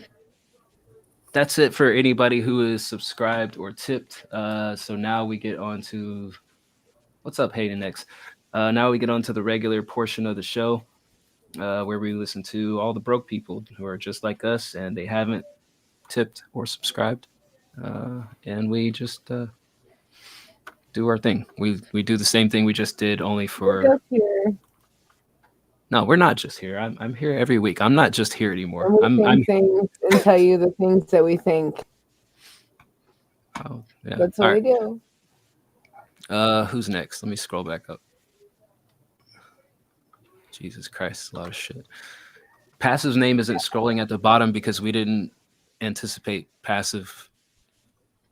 That's it for anybody who is subscribed or tipped. So now we get on to what's up, Hayden next. Now we get on to the regular portion of the show where we listen to all the broke people who are just like us and they haven't tipped or subscribed. And we just do our thing. We do the same thing we just did, only for... No, we're not just here. I'm here every week. I'm not just here anymore. I'm things and tell you the things that we think. Oh, yeah. That's what All we right. do. Who's next? Let me scroll back up. Jesus Christ, a lot of shit. Passive's name isn't scrolling at the bottom because we didn't anticipate Passive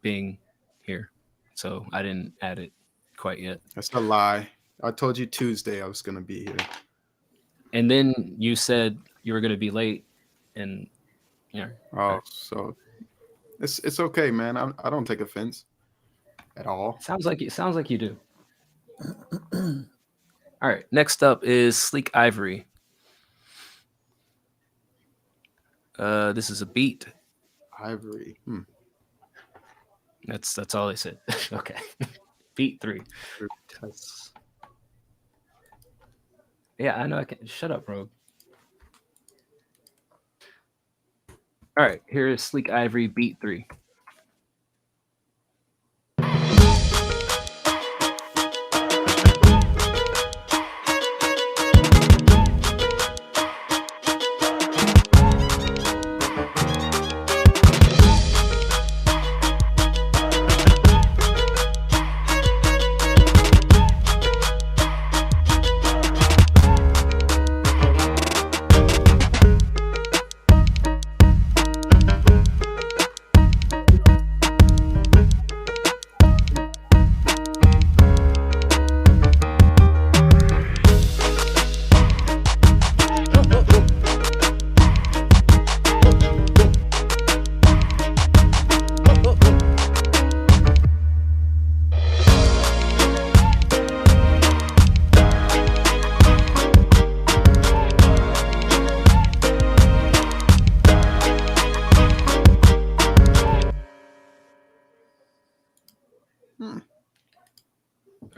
being here. So I didn't add it quite yet. that's a lie. I told you Tuesday I was gonna be here. And then you said you were going to be late, and Oh, so it's okay, man. I don't take offense. at all. Sounds like you do. All right. Next up is Sleek Ivory. This is a beat. Ivory. That's all they said. Okay. Beat 3. Yeah, I know I can. Shut up, bro. All right, here is Sleek Ivory Beat 3.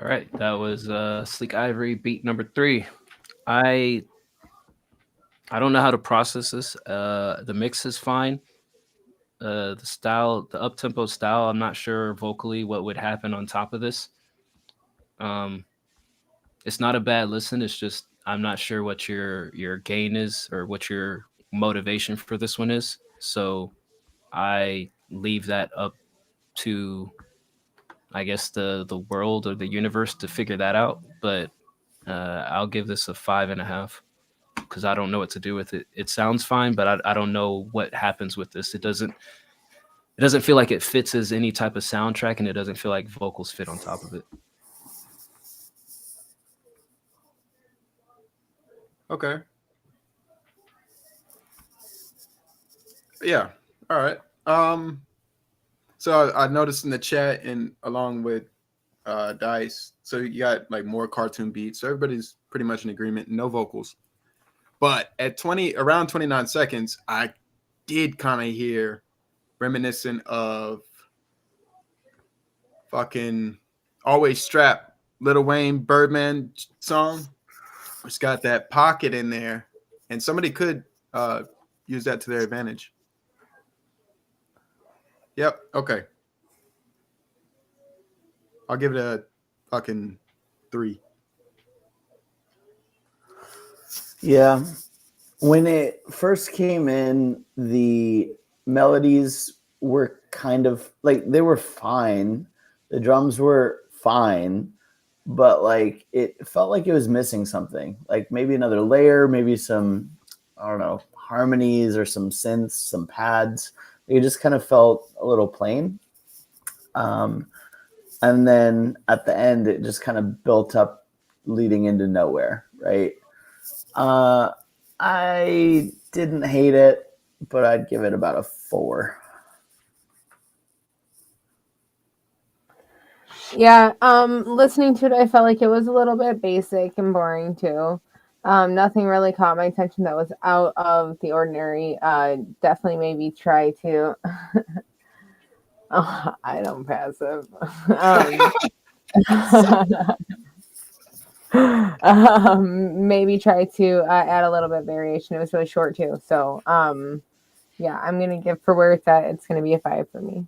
All right, that was Sleek Ivory Beat number 3. I don't know how to process this. The mix is fine. The style, the up-tempo style, I'm not sure vocally what would happen on top of this. It's not a bad listen. It's just I'm not sure what your gain is or what your motivation for this one is. So I leave that up to, I guess, the world or the universe to figure that out. But I'll give this a 5.5 because I don't know what to do with it. It sounds fine, but I don't know what happens with this. It doesn't feel like it fits as any type of soundtrack, and it doesn't feel like vocals fit on top of it. Okay. Yeah. All right. So I noticed in the chat and along with Dice, so you got like more cartoon beats. So everybody's pretty much in agreement. No vocals. But at around 29 seconds, I did kind of hear reminiscent of fucking Always Strapped, Lil Wayne Birdman song. It's got that pocket in there, and somebody could use that to their advantage. Yep. Okay. I'll give it a fucking 3. Yeah. When it first came in, the melodies were kind of like they were fine. The drums were fine, but like it felt like it was missing something. Like maybe another layer, maybe some, I don't know, harmonies or some synths, some pads. It just kind of felt a little plain. And then at the end, it just kind of built up leading into nowhere, right? I didn't hate it, but I'd give it about a 4. Yeah, listening to it, I felt like it was a little bit basic and boring too. Nothing really caught my attention that was out of the ordinary. Definitely maybe try to. Oh, I don't passive. Maybe try to add a little bit of variation. It was really short too, so yeah, I'm gonna give, for where it's at, it's gonna be a 5 for me.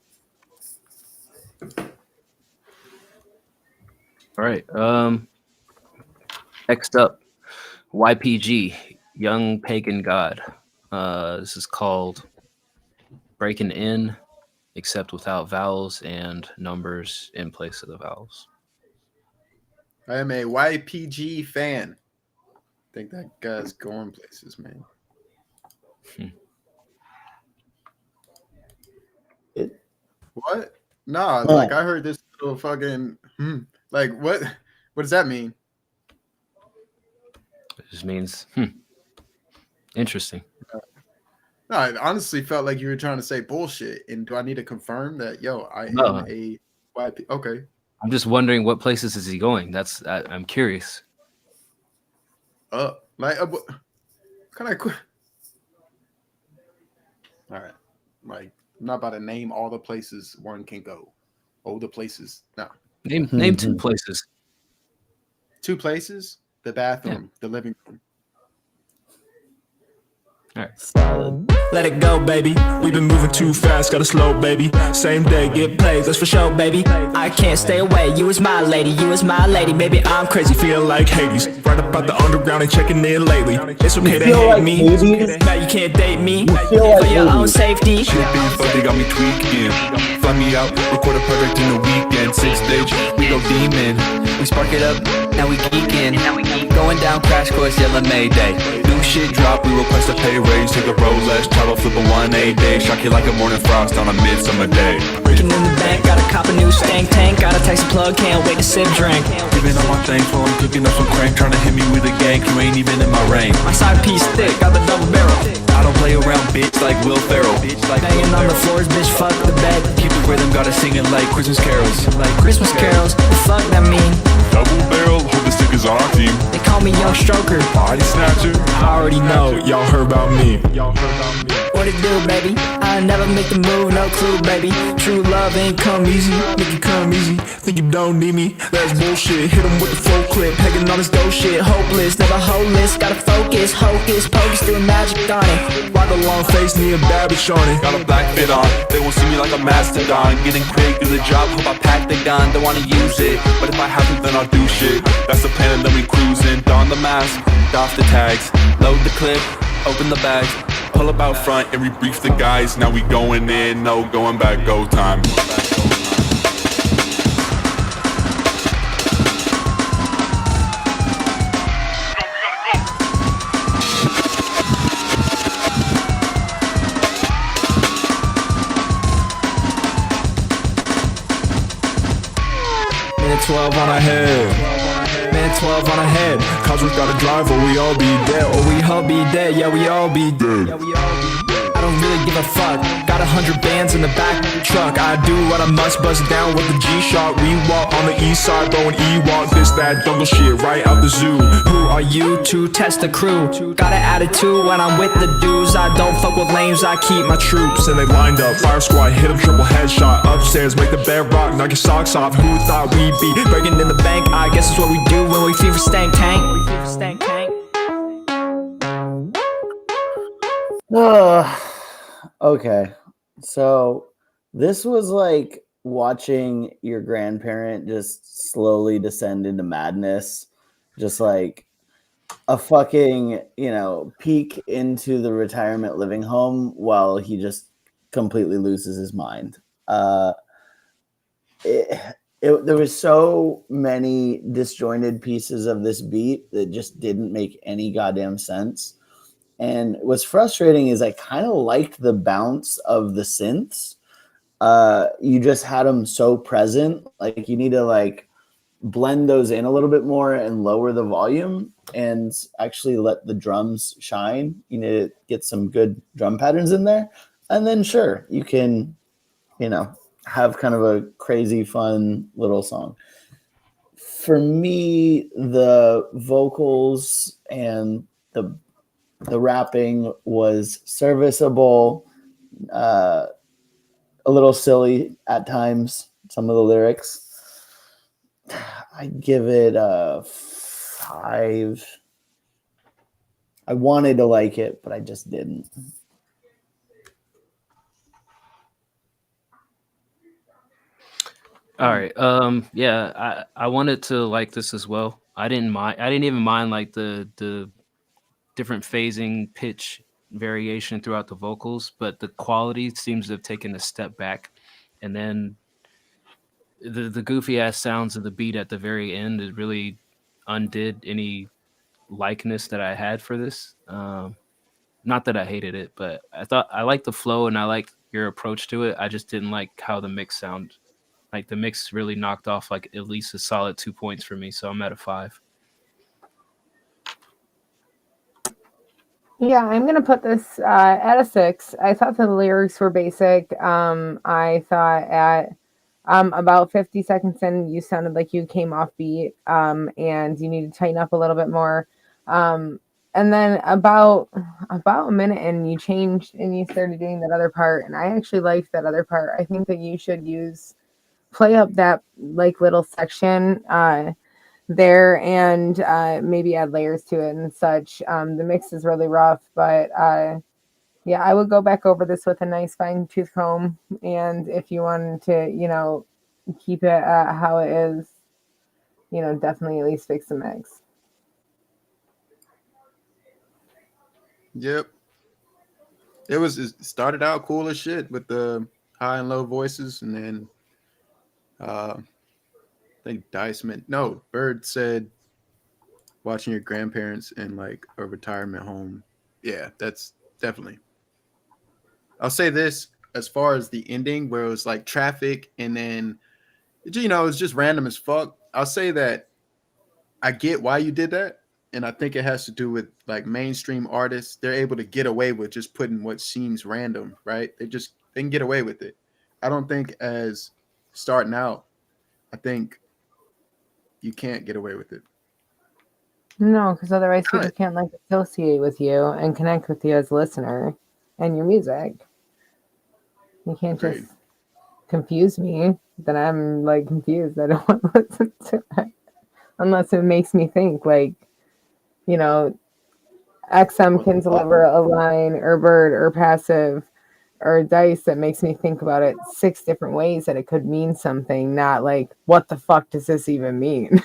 All right. Next up, YPG, Young Pagan God. This is called Breaking In, except without vowels and numbers in place of the vowels. I am a YPG fan. I think that guy's going places, man. What? No, like I heard this little fucking like what does that mean? It just means interesting. No, it honestly felt like you were trying to say bullshit. And do I need to confirm that? Yo, I am a Okay. I'm just wondering what places is he going. I'm curious. Like, can I quit? All right, like I'm not about to name all the places one can go. Oh, the places. No. Name 2 places. 2 places? The bathroom, the living room. All right. Let it go, baby. We've been moving too fast, gotta slow, baby. Same day, get paid, that's for sure, baby. I can't stay away, you is my lady, baby. I'm crazy, feeling like Hades. Right up out the underground and checking in lately. It's okay to hate me. Now you can't date me for your own safety. Shit being funny got me tweaking. Fly me out, record a project in the weekend. 6 stage, we go demon. We spark it up, now we geeking. Going down crash course, yelling Mayday. New shit drop, we request a pay raise. Take a Rolex, travel, flip a 1A day. Shock you like a morning frost on a midsummer day. Breaking in the bank, gotta cop a new stank tank. Gotta text a plug, can't wait to sip drink. Even on my thankful, I'm cooking up some crank. Trying to hit me with a gank, you ain't even in my range. My side piece thick, got the double barrel. I don't play around, bitch, like Will Ferrell. Banging on the floors, bitch, fuck the bed. Keep the rhythm, gotta sing it like Christmas carols. Christmas carols, the fuck that mean? Double barrel, hope the stick is on our team. They call me Young Stroker, Body snatcher. I already know, y'all heard about me. what it do, baby? I never make the move, no clue, baby. True love ain't come easy, Make you come easy, think you don't need me. That's bullshit, hit him with the full clip. Pegging on his dough shit, hopeless, never hopeless. Gotta focus, hocus pocus, doing magic on it. why the long face, need a babish on it. Got a black fit on, they won't see me like a mastodon. Getting quick, do the job, hope I pack the gun. Don't wanna use it, but if I have to, then I'll do shit. That's the plan, and then we cruising. Don the mask, doff the tags, load the clip, open the bags. Pull up out front and rebrief the guys. Now we going in, no going back, go time. Minute 12 on ahead. Minute 12 on ahead. Cause we gotta drive or we all be dead. Or we all be dead, yeah, we all be dead. I don't really give a fuck. Got 100 bands in the back of the truck. I do what I must, bust down with the G-Shock. We walk on the east side, throwing E-Walk. This, that, jungle shit, right out the zoo. Who are you to test the crew? Got an attitude when I'm with the dudes. I don't fuck with lames, I keep my troops. And they lined up, fire squad, hit him triple headshot. Upstairs, make the bed rock, knock your socks off. Who thought we'd be breaking in the bank? I guess it's what we do when we fever stank tank. Okay, so this was like watching your grandparent just slowly descend into madness, just like a fucking, peek into the retirement living home while he just completely loses his mind. There was so many disjointed pieces of this beat that just didn't make any goddamn sense. And what's frustrating is I kind of liked the bounce of the synths. You just had them so present. Like you need to like blend those in a little bit more and lower the volume and actually let the drums shine. You need to get some good drum patterns in there. And then sure, you can, have kind of a crazy, fun little song. For me, the vocals and the rapping was serviceable, a little silly at times, some of the lyrics. I'd give it a 5. I wanted to like it, but I just didn't. All right. Yeah, I wanted to like this as well. I didn't even mind like the different phasing, pitch variation throughout the vocals, but the quality seems to have taken a step back. And then the goofy ass sounds of the beat at the very end, it really undid any likeness that I had for this. Not that I hated it, but I liked the flow and I liked your approach to it. I just didn't like how the mix sounded. Like the mix really knocked off like at least a solid 2 points for me. So I'm at a 5. Yeah, I'm going to put this at a 6. I thought the lyrics were basic. I thought at About 50 seconds in, you sounded like you came off beat, and you need to tighten up a little bit more. And then about a minute in, you changed and you started doing that other part. And I actually liked that other part. I think that you should play up that like little section there, and maybe add layers to it and such. The mix is really rough, but yeah, I would go back over this with a nice fine tooth comb. And if you wanted to, keep it how it is, definitely at least fix the mix. Yep. It started out cool as shit with the high and low voices, and then I think Bird said watching your grandparents in like a retirement home. Yeah, that's definitely. I'll say this as far as the ending where it was like traffic and then it's just random as fuck. I'll say that I get why you did that. And I think it has to do with like mainstream artists. They're able to get away with just putting what seems random, right? They can get away with it. I don't think as starting out, I think you can't get away with it. No, because otherwise people can't like associate with you and connect with you as a listener and your music. You can't just confuse me. Then I'm like confused. I don't want to listen to it unless it makes me think like, XM can deliver a line or Bird or Passive or Dice that makes me think about it 6 different ways that it could mean something, not like, what the fuck does this even mean?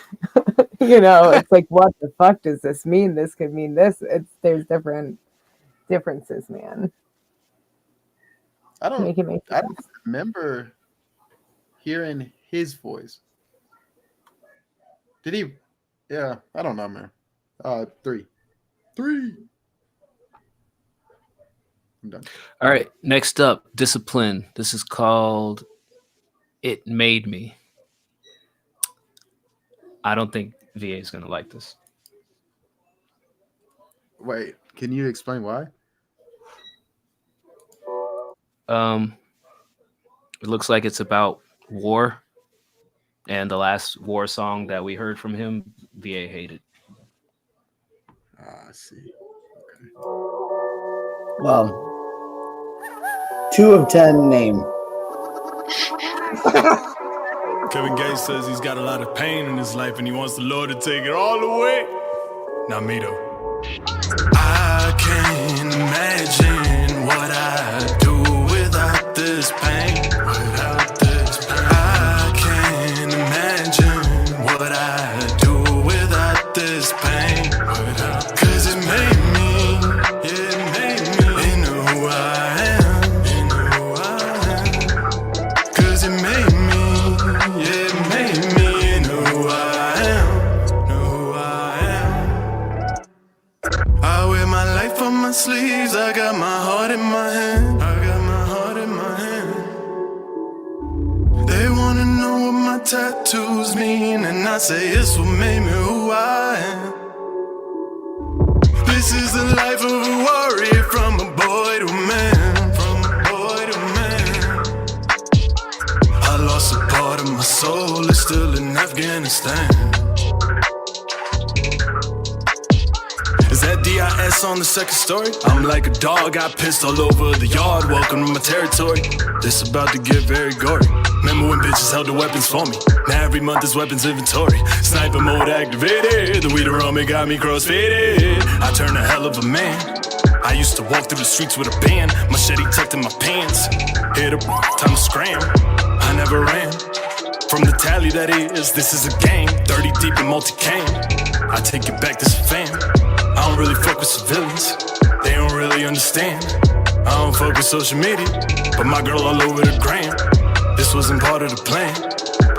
It's like, what the fuck does this mean? This could mean this. There's different differences, man. I don't remember hearing his voice. Did he? Yeah, I don't know, man. 3. I'm done. All right, next up, Discipline. This is called It Made Me. I don't think VA is going to like this. Wait, can you explain why? It looks like it's about war. And the last war song that we heard from him, VA hated. I see. Okay. Well, 2 of 10 name. Kevin Gates says he's got a lot of pain in his life and he wants the Lord to take it all away. Not me though. I can't imagine what I'd do without this pain. Without this pain. I can't imagine what I'd do without this pain. Cause it made me, yeah, it made me into who I am, into who I am. Cause it made me, yeah, it made me into who I am, into who I am. I wear my life on my sleeves, I got my heart in my hand, I got my heart in my hand. They wanna know what my tattoos mean, and I say it's what made me who I am. This is the life of a warrior, from a boy to a man, from a boy to a man. I lost a part of my soul, it's still in Afghanistan. Is that DIS on the second story? I'm like a dog, got pissed all over the yard. Welcome to my territory. This about to get very gory. Remember when bitches held the weapons for me? Now every month is weapons inventory. Sniper mode activated. The weed around me got me crossfaded. I turned a hell of a man. I used to walk through the streets with a band, machete tucked in my pants. Hit up, time to scram. I never ran from the tally, that is. This is a gang, 30 deep in multi-cam. I take it back, this a fam. I don't really fuck with civilians, they don't really understand. I don't fuck with social media, but my girl all over the gram. This wasn't part of the plan.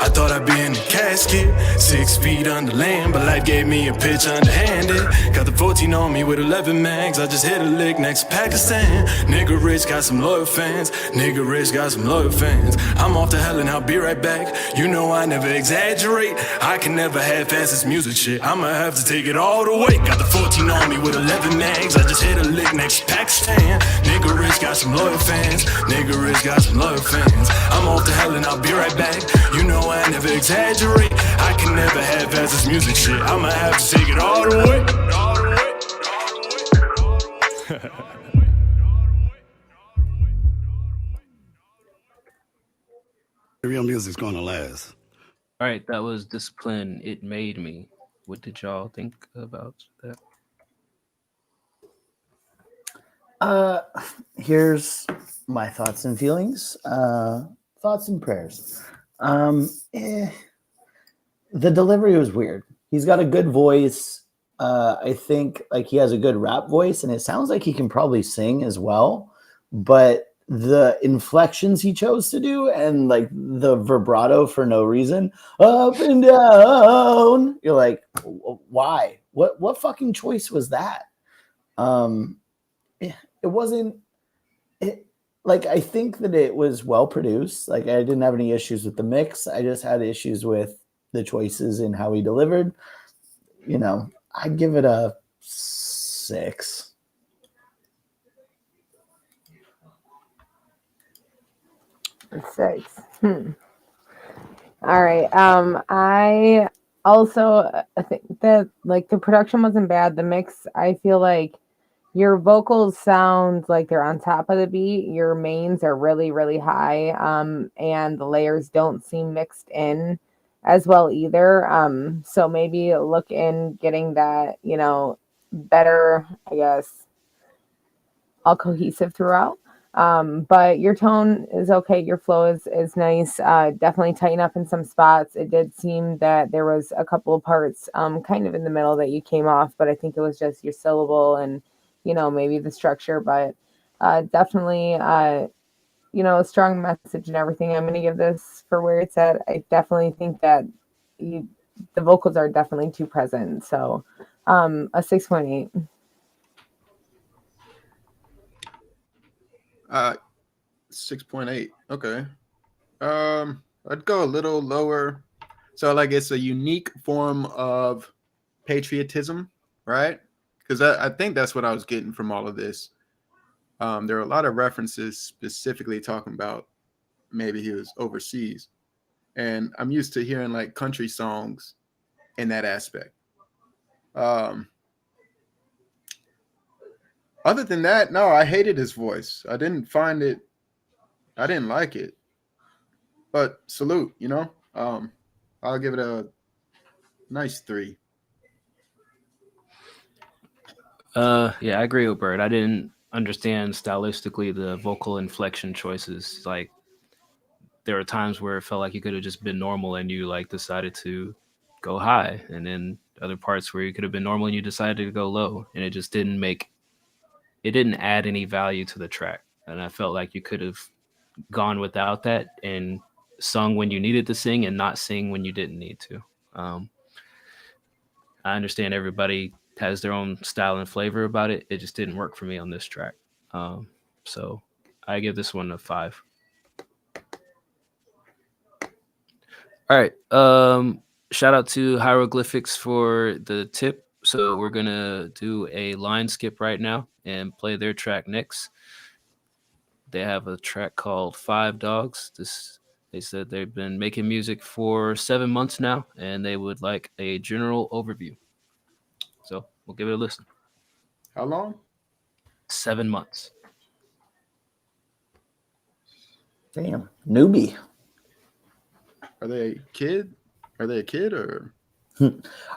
I thought I'd be in the casket. risk it. 6 feet under land, but life gave me a pitch underhanded. Got the 14 on me with 11 mags. I just hit a lick next to Pakistan. Nigga rich got some loyal fans. Nigga rich got some loyal fans. I'm off to hell and I'll be right back. You know I never exaggerate. I can never half-ass this music shit. I'ma have to take it all the way. Got the 14 on me with 11 mags. I just hit a lick next to Pakistan. Nigga rich got some loyal fans. Nigga rich got some loyal fans. I'm off to hell and I'll be right back. You know I never exaggerate. I can never half-ass this music shit. I'ma have to take it all the way. Real music's gonna last. All right, that was Discipline. It Made Me. What did y'all think about that? Here's my thoughts and feelings. Thoughts and prayers. The delivery was weird. He's got a good voice. I think like he has a good rap voice, and it sounds like he can probably sing as well. But the inflections he chose to do and like the vibrato for no reason, up and down. You're like, why? What fucking choice was that? It wasn't. Like, I think that it was well produced. Like, I didn't have any issues with the mix. I just had issues with the choices and how he delivered. You know, I'd give it a 6. All right. I also think that like the production wasn't bad. The mix, I feel like your vocals sound like they're on top of the beat. Your mains are really, really high. And the layers don't seem mixed in as well either. So maybe look in getting that, you know, better, I guess, all cohesive throughout. But your tone is okay. Your flow is nice. Definitely tighten up in some spots. It did seem that there was a couple of parts kind of in the middle that you came off, but I think it was just your syllable and, you know, maybe the structure, but definitely, you know, a strong message and everything. I'm going to give this for where it's at. I definitely think that the vocals are definitely too present. So a 6.8. 6.8. Okay. I'd go a little lower. So like it's a unique form of patriotism, right? Because I think that's what I was getting from all of this. There are a lot of references specifically talking about maybe he was overseas. And I'm used to hearing like country songs in that aspect. Other than that, no, I hated his voice. I didn't like it. But salute, you know? I'll give it a nice 3. Yeah, I agree with Bird. I didn't understand stylistically the vocal inflection choices. Like there were times where it felt like you could have just been normal and you like decided to go high, and then other parts where you could have been normal and you decided to go low, and it just didn't add any value to the track. And I felt like you could have gone without that and sung when you needed to sing and not sing when you didn't need to. I understand everybody has their own style and flavor about it. It just didn't work for me on this track. So I give this one a 5. All right. Shout out to Hieroglyphics for the tip. So we're going to do a line skip right now and play their track next. They have a track called 5 Dogs. They said they've been making music for 7 months now, and they would like a general overview. So we'll give it a listen. How long? 7 months. Damn, newbie. Are they a kid? Are they a kid or?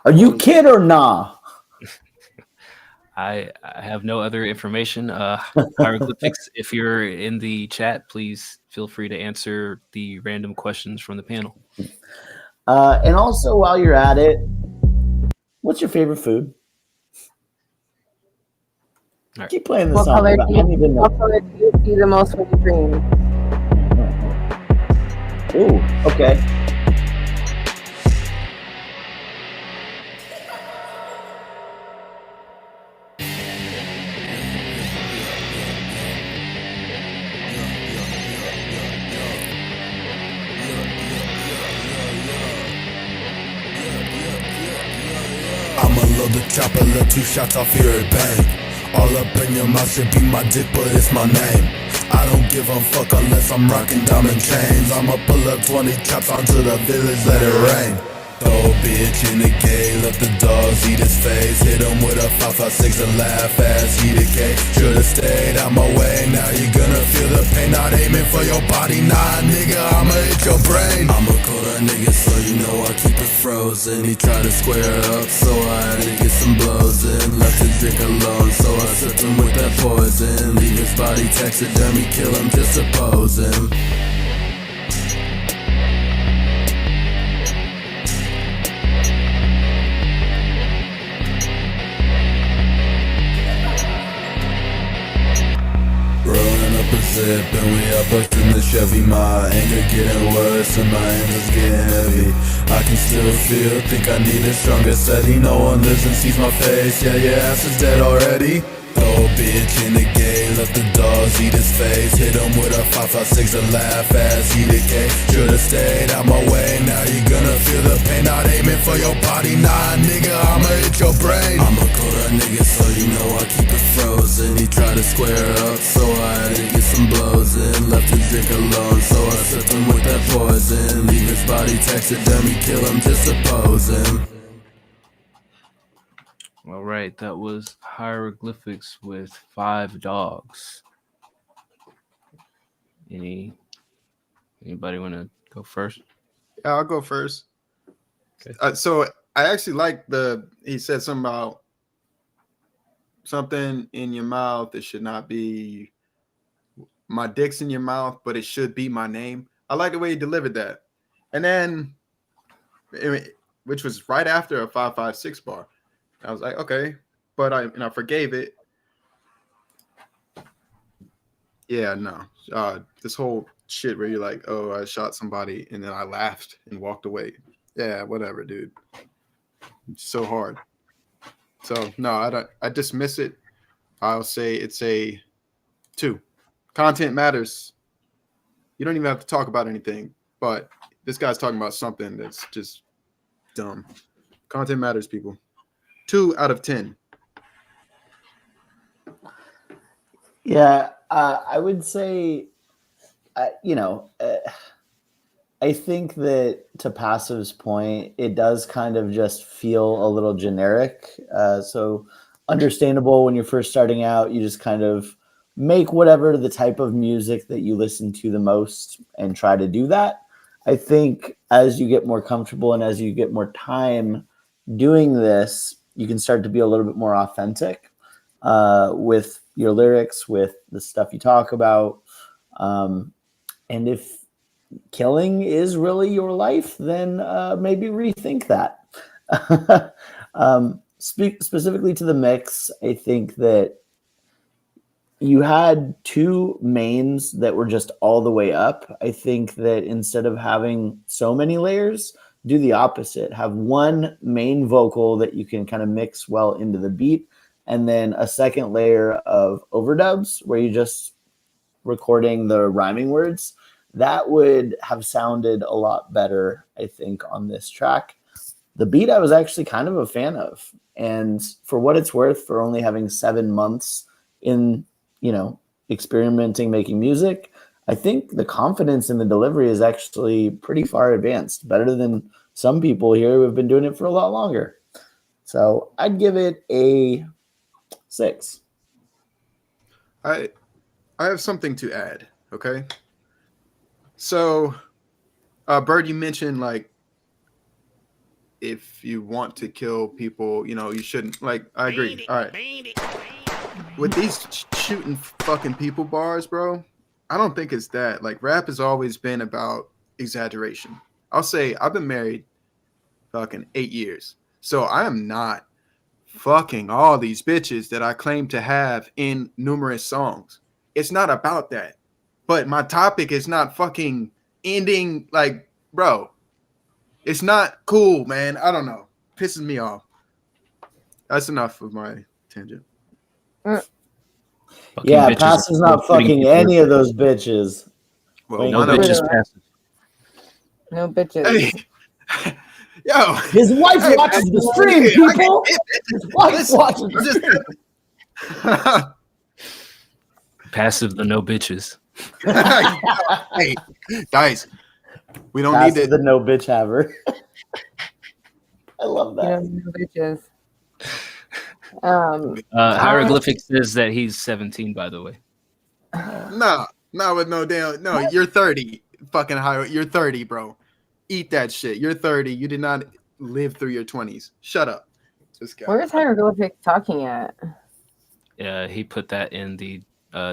Are you kid or nah? I have no other information. Hieroglyphics, if you're in the chat, please feel free to answer the random questions from the panel. And also, while you're at it, what's your favorite food? Right. Keep playing the What song. color I don't even know. what color do you see the most when you dream? Ooh, okay. Load the chopper, let 2 shots off, hear it bang. All up in your mouth should be my dick, but it's my name. I don't give a fuck unless I'm rocking diamond chains. I'ma pull up 20 chops onto the village, let it rain. Throw a bitch in the gate, let the dogs eat his face. Hit him with a 5.56 and laugh as he decay. Should've stayed out my way, now you gonna feel the pain. Not aiming for your body, nah nigga, I'ma hit your brain. I'm a colder nigga, so you know I keep it frozen. He tried to square up, so I had to get some blows in. Left his drink alone, so I sipped him with that poison. Leave his body taxidermy, kill him, just oppose him. Zip and we up in the Chevy. My anger getting worse and my hands is getting heavy. I can still feel, think I need a stronger setting. No one lives and sees my face, yeah, your ass is dead already. Throw a bitch in the gate, let the dogs eat his face. Hit him with a 5.56 and laugh as he decay. Should've stayed out my way, now you gonna feel the pain. Not aiming for your body, nah nigga, I'ma hit your brain. I'm a colder nigga, so you know I keep it frozen. He tried to square up, so I had to get some blows in. Left his drink alone, so I sipped him with that poison. Leave his body taxidermy, kill him, just oppose him. All right, that was Hieroglyphics with 5 Dogs. Anybody want to go first? Yeah, I'll go first. Okay. So I actually like he said something about something in your mouth. It should not be my dick's in your mouth, but it should be my name. I like the way he delivered that. And then, which was right after a 5.56 bar. I was like, okay, but I forgave it. Yeah, no. This whole shit where you're like, oh, I shot somebody and then I laughed and walked away. Yeah, whatever, dude. It's so hard. So no, I dismiss it. I'll say it's a 2. Content matters. You don't even have to talk about anything, but this guy's talking about something that's just dumb. Content matters, people. 2 out of 10. Yeah, I would say, I think that to Passive's point, it does kind of just feel a little generic. So understandable when you're first starting out, you just kind of make whatever the type of music that you listen to the most and try to do that. I think as you get more comfortable and as you get more time doing this, you can start to be a little bit more authentic with your lyrics, with the stuff you talk about. And if killing is really your life, then maybe rethink that. Specifically to the mix, I think that you had 2 mains that were just all the way up. I think that instead of having so many layers, do the opposite. Have 1 main vocal that you can kind of mix well into the beat, and then a second layer of overdubs where you just recording the rhyming words. That would have sounded a lot better, I think, on this track. The beat I was actually kind of a fan of. And for what it's worth, for only having 7 months in, experimenting, making music, I think the confidence in the delivery is actually pretty far advanced, better than some people here who have been doing it for a lot longer. So I'd give it a 6. I have something to add, okay? So, Bird, you mentioned, like, if you want to kill people, you shouldn't. Like, I agree. All right. With these shooting fucking people bars, bro, I don't think it's that. Like, rap has always been about exaggeration. I'll say I've been married fucking 8 years. So I am not fucking all these bitches that I claim to have in numerous songs. It's not about that. But my topic is not fucking ending, like, bro. It's not cool, man. I don't know. Pisses me off. That's enough of my tangent. Yeah, Passive's not fucking any of those bitches. Well, no bitches, Passive. No bitches. Hey, Yo, his wife watches the stream, people. His wife watches the stream. Passive the no bitches. Hey, guys, we don't Passive need it. the no bitch haver. I love that. Bitches. Hieroglyphic says that he's 17, by the way. No, not with no damn. No, you're 30. Fucking high. You're 30, bro. Eat that shit. You're 30. You did not live through your 20s. Shut up. Just go. Where's Hieroglyphic talking at? Yeah, he put that in the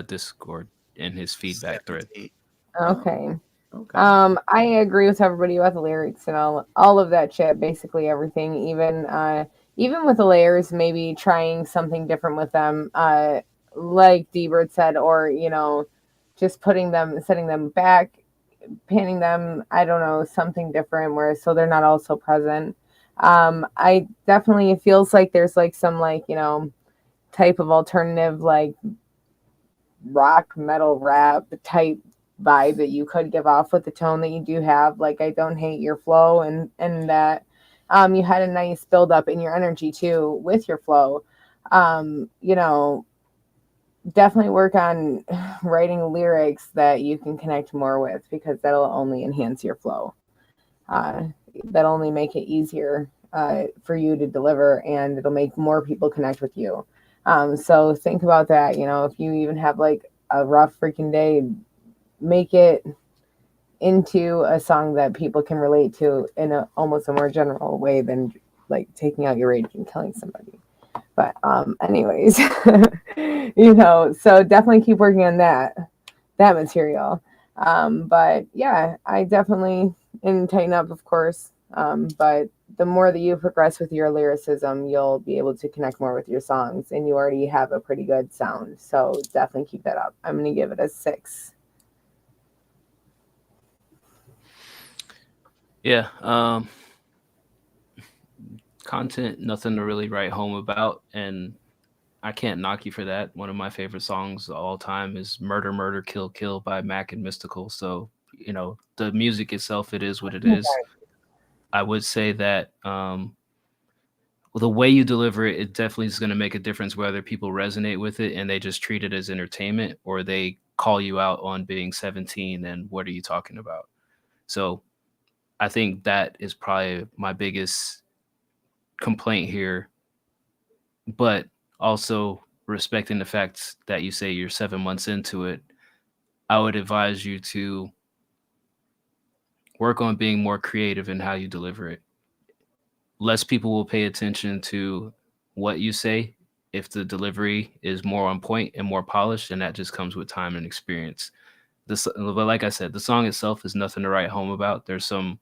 Discord in his feedback thread. Okay. I agree with everybody about the lyrics and all of that shit. Basically everything. Even with the layers, maybe trying something different with them. Like D-Bird said, or just setting them back, panning them. I don't know, something different where so they're not all so present. I definitely, it feels like there's like some type of alternative like rock metal rap type vibe that you could give off with the tone that you do have. Like, I don't hate your flow and that you had a nice build up in your energy too with your flow. Definitely work on writing lyrics that you can connect more with, because that'll only enhance your flow. That'll only make it easier for you to deliver, and it'll make more people connect with you. So think about that. If you even have like a rough freaking day, make it into a song that people can relate to in almost a more general way than like taking out your rage and killing somebody. But anyways, so definitely keep working on that material. But yeah, I definitely tighten up, of course. But the more that you progress with your lyricism, you'll be able to connect more with your songs, and you already have a pretty good sound. So definitely keep that up. I'm going to give it a 6. Yeah. Content, nothing to really write home about, and I can't knock you for that. One of my favorite songs of all time is Murder, Murder, Kill, Kill by Mac and Mystical. So, the music itself, it is what it is. I would say that the way you deliver it, it definitely is going to make a difference whether people resonate with it and they just treat it as entertainment, or they call you out on being 17 and what are you talking about? So I think that is probably my biggest complaint here, but also respecting the fact that you say you're 7 months into it. I would advise you to work on being more creative in how you deliver it. Less people will pay attention to what you say if the delivery is more on point and more polished, and that just comes with time and experience. But like I said, the song itself is nothing to write home about. There's some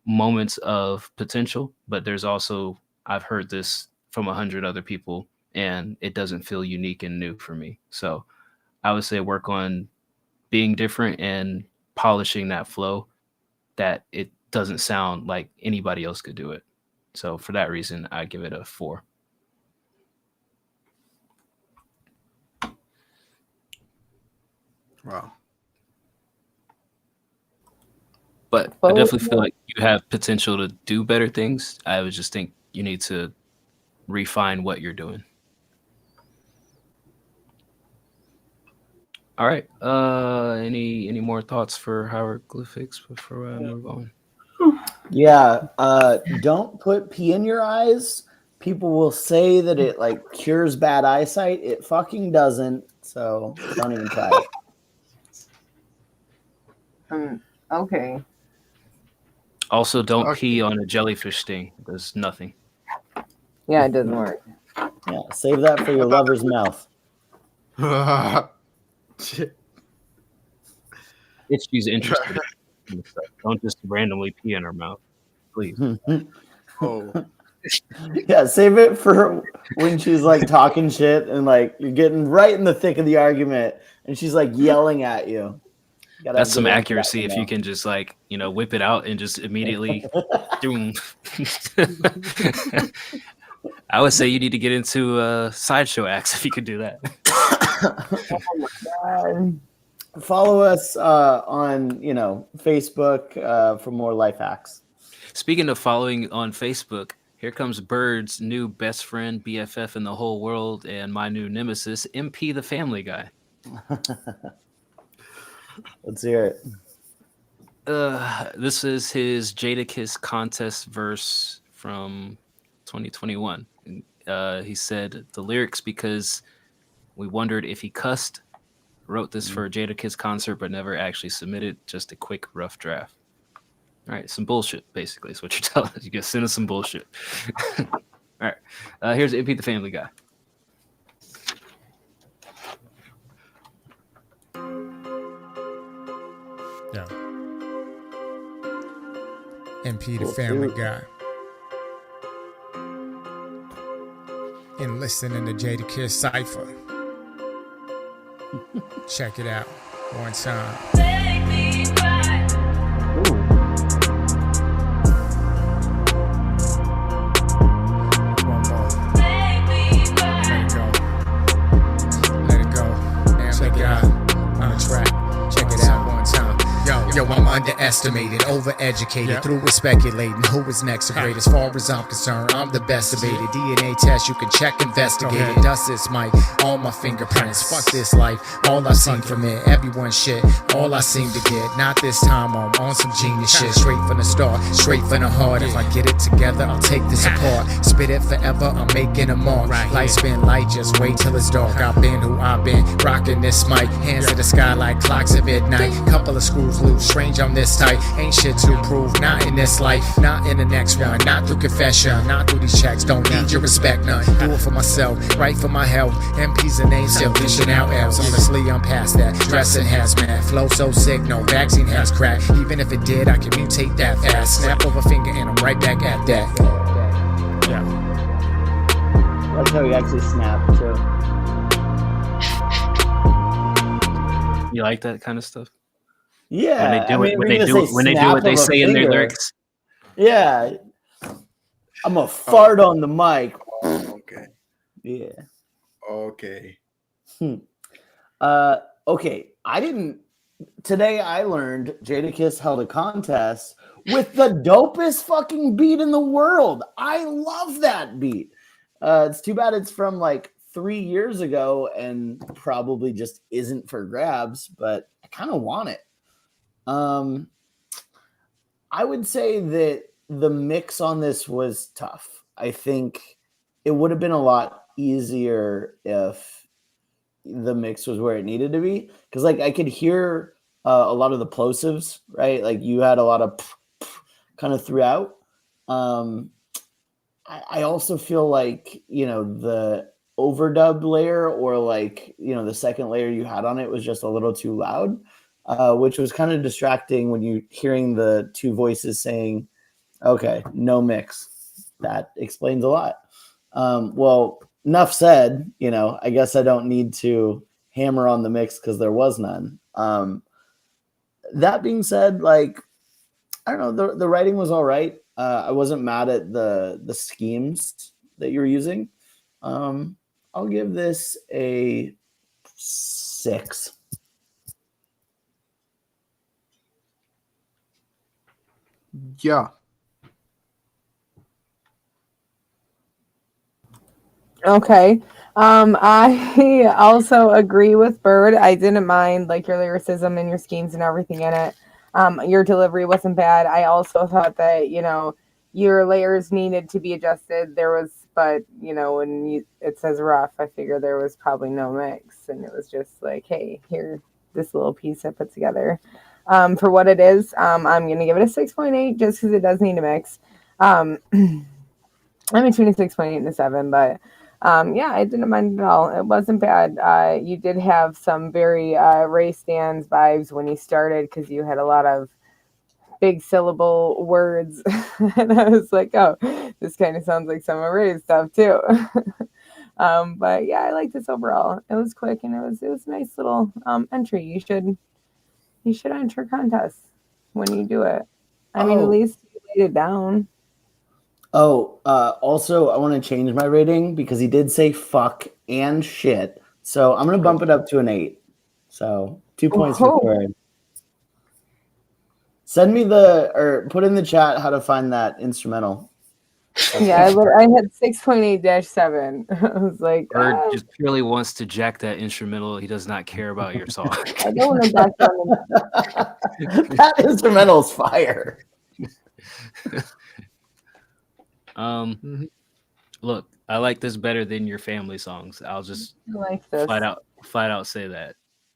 moments of potential, but there's also, I've heard this from 100 other people and it doesn't feel unique and new for me. So I would say work on being different and polishing that flow, that it doesn't sound like anybody else could do it. So for that reason, I give it a 4. Wow. But I definitely feel like you have potential to do better things. I would just think you need to refine what you're doing. All right. Any more thoughts for Hieroglyphics before I move on? Yeah. Don't put pee in your eyes. People will say that it like cures bad eyesight. It fucking doesn't. So don't even try it. Okay. Also, don't pee on a jellyfish sting. It does nothing. Yeah, it doesn't work. Yeah, save that for your lover's mouth. Shit. If she's interested in stuff, don't just randomly pee in her mouth, please. Oh. Yeah, save it for when she's like talking shit and like you're getting right in the thick of the argument and she's like yelling at you. That's some accuracy if you can just like, whip it out and just immediately doom. I would say you need to get into sideshow acts if you could do that. Oh my God. Follow us on, Facebook for more life hacks. Speaking of following on Facebook, here comes Bird's new best friend, BFF in the whole world, and my new nemesis, MP the Family Guy. Let's hear it. This is his Jadakiss contest verse from 2021. He said the lyrics because we wondered if he cussed. Wrote this for a Jadakiss concert, but never actually submitted. Just a quick rough draft. All right, some bullshit, basically, is what you're telling us. You guys send us some bullshit. All right, here's MP the Family Guy. Yeah. MP the Family Guy. And listening to Jadakiss Cypher. Check it out one time. One more. Let it go. Check it out on the track. Check it out one time. Yo, I'm underestimated, overeducated, through with speculating who is next to great. As far as I'm concerned, I'm the best debated. DNA test, you can check, investigate it. Dust this mic, all my fingerprints. Fuck this life, all I've seen from it. Everyone's shit, all I seem to get. Not this time, I'm on some genius shit. Straight from the start, straight from the heart. If I get it together, I'll take this apart. Spit it forever, I'm making a mark. Lights been light, just wait till it's dark. I've been who I've been, rocking this mic. Hands to the sky like clocks at midnight. Couple of screws loose, strange I'm this tight. Ain't shit to prove, not in this life, not in the next one. Not through confession, not through these checks. Don't need your respect, none. Do it for myself, right for my health. MP's a name, still dishing out L's. Honestly, I'm past that. Dressing hazmat, flow so sick, no vaccine has cracked. Even if it did, I can mutate that fast. Snap of a finger and I'm right back at that. Yeah. That's how you actually snap too. You like that kind of stuff? Yeah, when they do what they say in their lyrics. Yeah, I'm gonna fart on the mic. Okay. Yeah. Okay. Okay. Today I learned Jadakiss held a contest with the dopest fucking beat in the world. I love that beat. It's too bad it's from like 3 years ago and probably just isn't for grabs, but I kind of want it. I would say that the mix on this was tough. I think it would have been a lot easier if the mix was where it needed to be. Because like I could hear a lot of the plosives, right? Like you had a lot of kind of throughout. I also feel like, the overdub layer or like, the second layer you had on it was just a little too loud. Which was kind of distracting when you hearing the two voices saying, okay, no mix. That explains a lot. Well, enough said, I guess I don't need to hammer on the mix because there was none. That being said, like, I don't know, the writing was all right. I wasn't mad at the schemes that you were using. I'll give this a 6. Yeah. Okay. I also agree with Bird. I didn't mind like your lyricism and your schemes and everything in it. Your delivery wasn't bad. I also thought that, your layers needed to be adjusted. But when it says rough, I figure there was probably no mix. And it was just like, hey, here, this little piece I put together. For what it is, I'm going to give it a 6.8 just because it does need a mix. I'm between a 6.8 and a 7, but yeah, I didn't mind it at all. It wasn't bad. You did have some very Ray Stans vibes when you started because you had a lot of big syllable words. And I was like, oh, this kind of sounds like some of Ray's stuff too. But yeah, I liked this overall. It was quick and it was a nice little entry. You should enter contests when you do it. I mean, at least you laid it down. Also, I want to change my rating because he did say fuck and shit. So I'm going to bump it up to an 8. So 2 points for Bird. Send me or put in the chat how to find that instrumental. Yeah, I had 6.8-7. I was like, Bird just purely wants to jack that instrumental. He does not care about your song. I don't want to back down. That instrumental is fire. Look, I like this better than your family songs. I'll just I like this. flat out say that.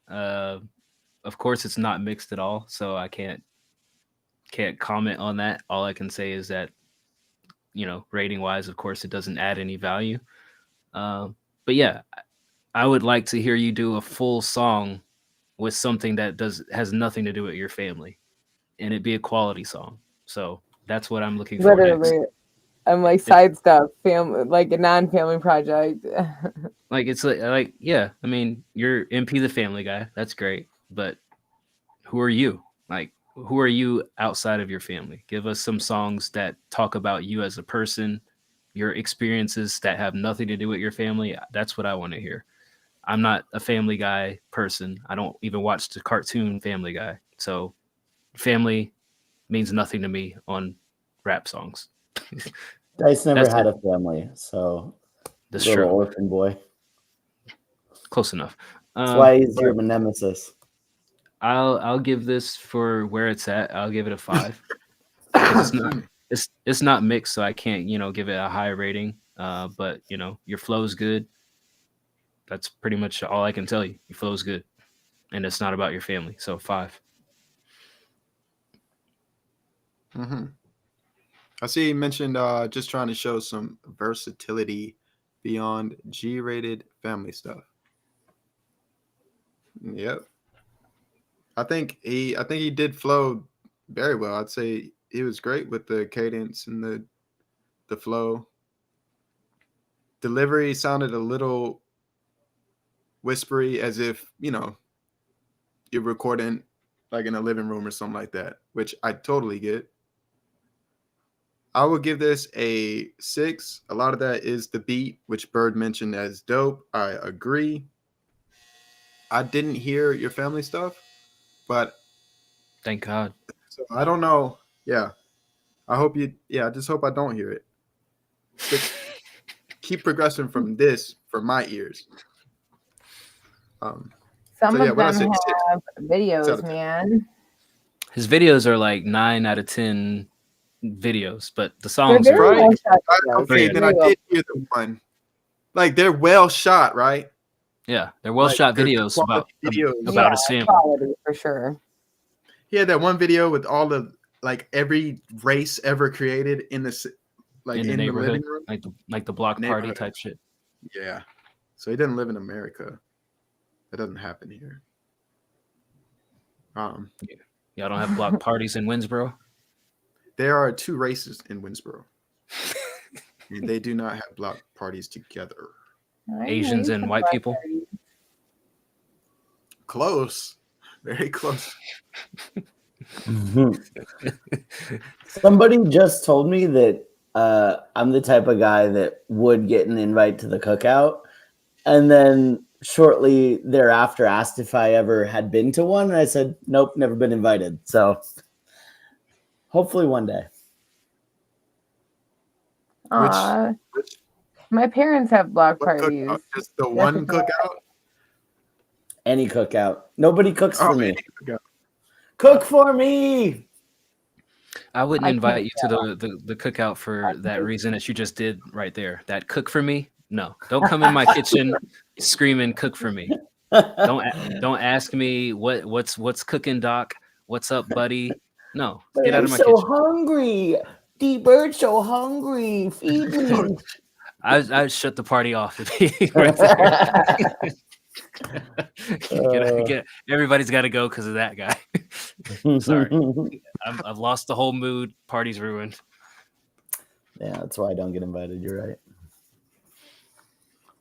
Of course, it's not mixed at all, so I can't comment on that. All I can say is that, you know, rating wise, of course, it doesn't add any value. But yeah, I would like to hear you do a full song with something that has nothing to do with your family, and it be a quality song. So that's what I'm looking for next. Literally, I'm like side stuff, family, like a non-family project. Like it's like yeah, I mean, you're MP the Family Guy. That's great, but who are you? Like, who are you outside of your family? Give us some songs that talk about you as a person, your experiences that have nothing to do with your family. That's what I want to hear. I'm not a Family Guy person. I don't even watch the cartoon Family Guy. So family means nothing to me on rap songs. Dice never had a family, so that's little true. Orphan boy. Close enough. That's why he's your nemesis. I'll give this for where it's at. I'll give it a 5. It's not mixed, so I can't, you know, give it a high rating. But you know, your flow's good. That's pretty much all I can tell you. Your flow's good, and it's not about your family. So 5. I see you mentioned just trying to show some versatility beyond G-rated family stuff. Yep. I think he did flow very well. I'd say he was great with the cadence and the flow. Delivery sounded a little whispery, as if, you know, you're recording like in a living room or something like that, which I totally get. I will give this a 6. A lot of that is the beat, which Bird mentioned as dope. I agree. I didn't hear your family stuff, but thank God. So I don't know. Yeah. I hope you, I just hope I don't hear it. But keep progressing from this for my ears. Some of them have videos, man. His videos are like 9 out of 10 videos, but the songs are right. Okay, then I did hear the one. Like, they're well shot, right? Yeah, they're well shot videos about his family. Quality for sure. He had that one video with all the like every race ever created in the neighborhood, living room, like the block party type shit. Yeah, so he didn't live in America. That doesn't happen here. Y'all don't have block parties in Winsboro? There are 2 races in Winsboro. And they do not have block parties together. Asians and white people? Close. Very close. Somebody just told me that I'm the type of guy that would get an invite to the cookout, and then shortly thereafter asked if I ever had been to one, and I said, nope, never been invited. So hopefully one day. My parents have block parties. Just the one cookout? Any cookout. Nobody cooks for me. Cook for me. I wouldn't invite you to the cookout for that reason that you just did right there. That cook for me? No. Don't come in my kitchen screaming cook for me. Don't ask me what's cooking, Doc. What's up, buddy? No. Get out of my kitchen. I'm so hungry. D-Bird so hungry. Feed me. I shut the party off right there. Everybody's got to go because of that guy. Sorry, I've lost the whole mood. Party's ruined. Yeah, that's why I don't get invited. You're right.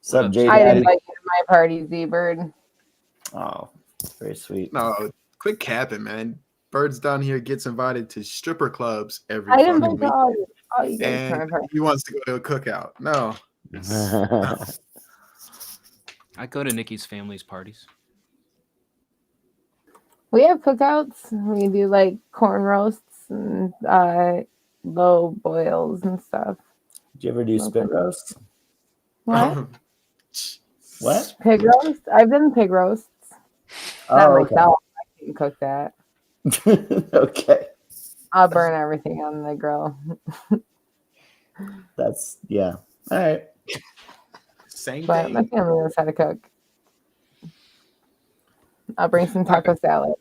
What's up, Jay? I invite you to my party, Z-Bird. Oh, very sweet. No, quit capping, man. Birds down here gets invited to stripper clubs every I fucking invite week. And he wants to go to a cookout. No. I go to Nikki's family's parties. We have cookouts. We do like corn roasts and low boils and stuff. Did you ever do spit roasts? What? What? Pig roast? I've done pig roasts. Not myself. I can cook that. Okay. I'll burn everything on the grill. That's yeah. All right. Same But thing. my family knows how to cook. I'll bring some taco salad.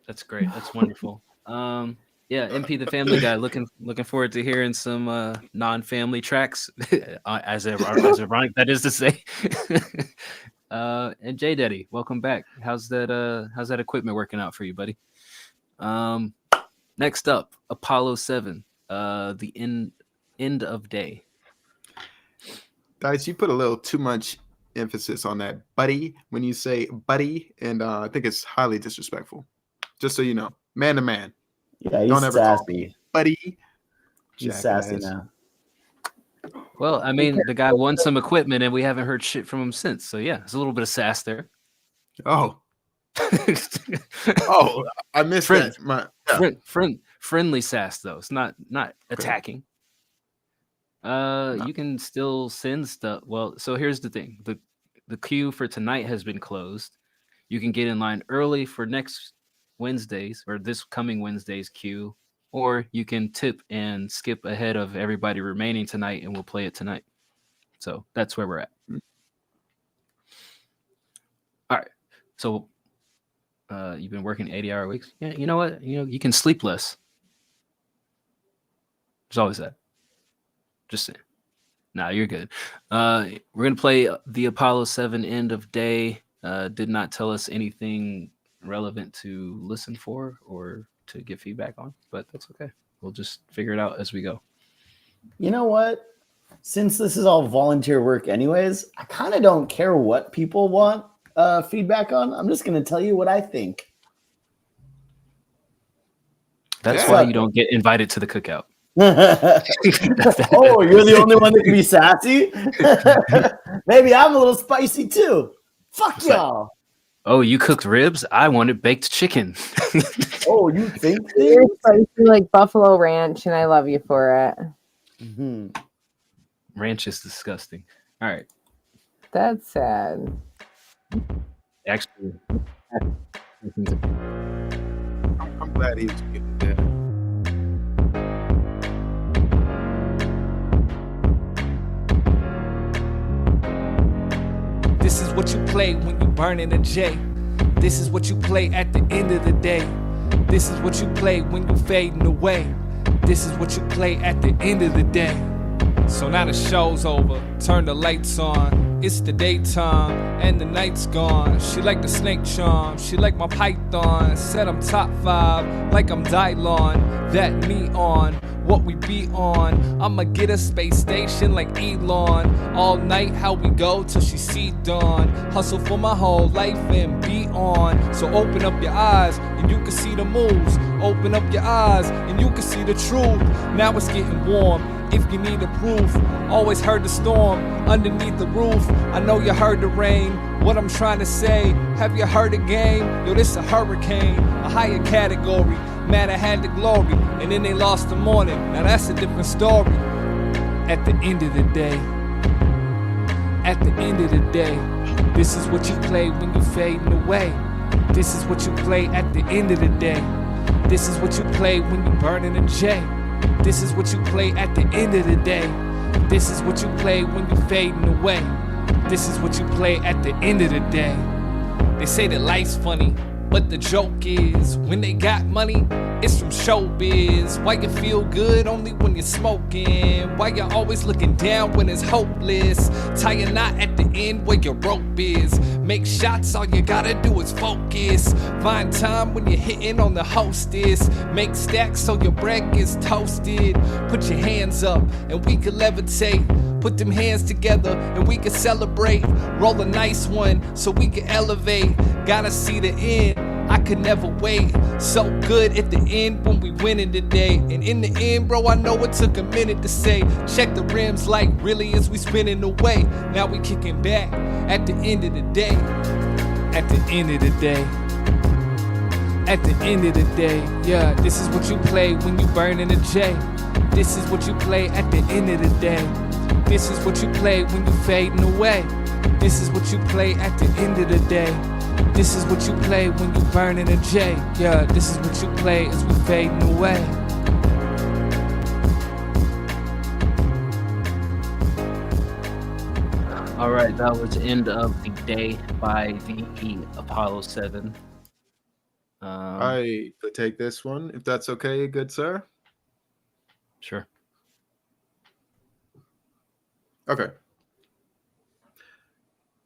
That's great. That's wonderful. Yeah, MP the Family Guy. Looking forward to hearing some non-family tracks, as ironic that is to say. And J Daddy, welcome back. How's that equipment working out for you, buddy? Next up, Apollo 7, the end of day. Dice, you put a little too much emphasis on that buddy when you say buddy, and I think it's highly disrespectful. Just so you know, man to man. Yeah, he's Don't ever call sassy. me buddy. He's sassy now. Well, I mean, the guy won some equipment, and we haven't heard shit from him since. So yeah, there's a little bit of sass there. Oh, oh, I missed that. Friendly sass though. It's not attacking. You can still send stuff. Well, so here's the thing: the queue for tonight has been closed. You can get in line early for next Wednesdays or this coming Wednesday's queue, or you can tip and skip ahead of everybody remaining tonight, and we'll play it tonight. So that's where we're at. All right. So you've been working 80-hour weeks. Yeah. You know what? You can sleep less. There's always that. Just saying. Nah, you're good. We're gonna play the Apollo 7 end of day. Did not tell us anything relevant to listen for or to get feedback on, but that's okay. We'll just figure it out as we go. You know what? Since this is all volunteer work anyways, I kind of don't care what people want feedback on. I'm just going to tell you what I think. That's why you don't get invited to the cookout. Oh, you're the only one that can be sassy? Maybe I'm a little spicy too. Fuck y'all. Oh, you cooked ribs? I wanted baked chicken. Oh, you think you're spicy like Buffalo Ranch, and I love you for it. Mm-hmm. Ranch is disgusting. All right. That's sad. Actually, I'm glad he was getting that. This is what you play when you burning a J. This is what you play at the end of the day. This is what you play when you fading away. This is what you play at the end of the day. So now the show's over, turn the lights on. It's the daytime and the night's gone. She like the snake charm, she like my python. Said I'm top 5 like I'm Dylon. That neon, what we be on. I'ma get a space station like Elon. All night how we go till she see dawn. Hustle for my whole life and be on. So open up your eyes and you can see the moves. Open up your eyes and you can see the truth. Now it's getting warm. If you need a proof, always heard the storm underneath the roof. I know you heard the rain. What I'm trying to say, have you heard the game? Yo, this a hurricane, a higher category. Man, I had the glory, and then they lost the morning. Now that's a different story. At the end of the day, at the end of the day, this is what you play when you fading away. This is what you play at the end of the day. This is what you play when you burning a J. This is what you play at the end of the day. This is what you play when you fading away. This is what you play at the end of the day. They say that life's funny, but the joke is when they got money, it's from showbiz. Why you feel good only when you're smoking? Why you always looking down when it's hopeless? Tie a knot at the end where your rope is. Make shots, all you gotta do is focus. Find time when you're hitting on the hostess. Make stacks so your bread gets toasted. Put your hands up and we can levitate. Put them hands together and we can celebrate. Roll a nice one so we can elevate. Gotta see the end, I could never wait. So good at the end when we winning today. And in the end, bro, I know it took a minute to say. Check the rims like really as we spinning away. Now we kicking back at the end of the day. At the end of the day. at the end of the day. Yeah, this is what you play when you burn in a J. This is what you play at the end of the day. This is what you play when you fading away. This is what you play at the end of the day. This is what you play when you burn in a J. Yeah, this is what you play as we fading away. All right, that was End of the Day by the Apollo 7. I could take this one, if that's okay, good sir. Sure. Okay.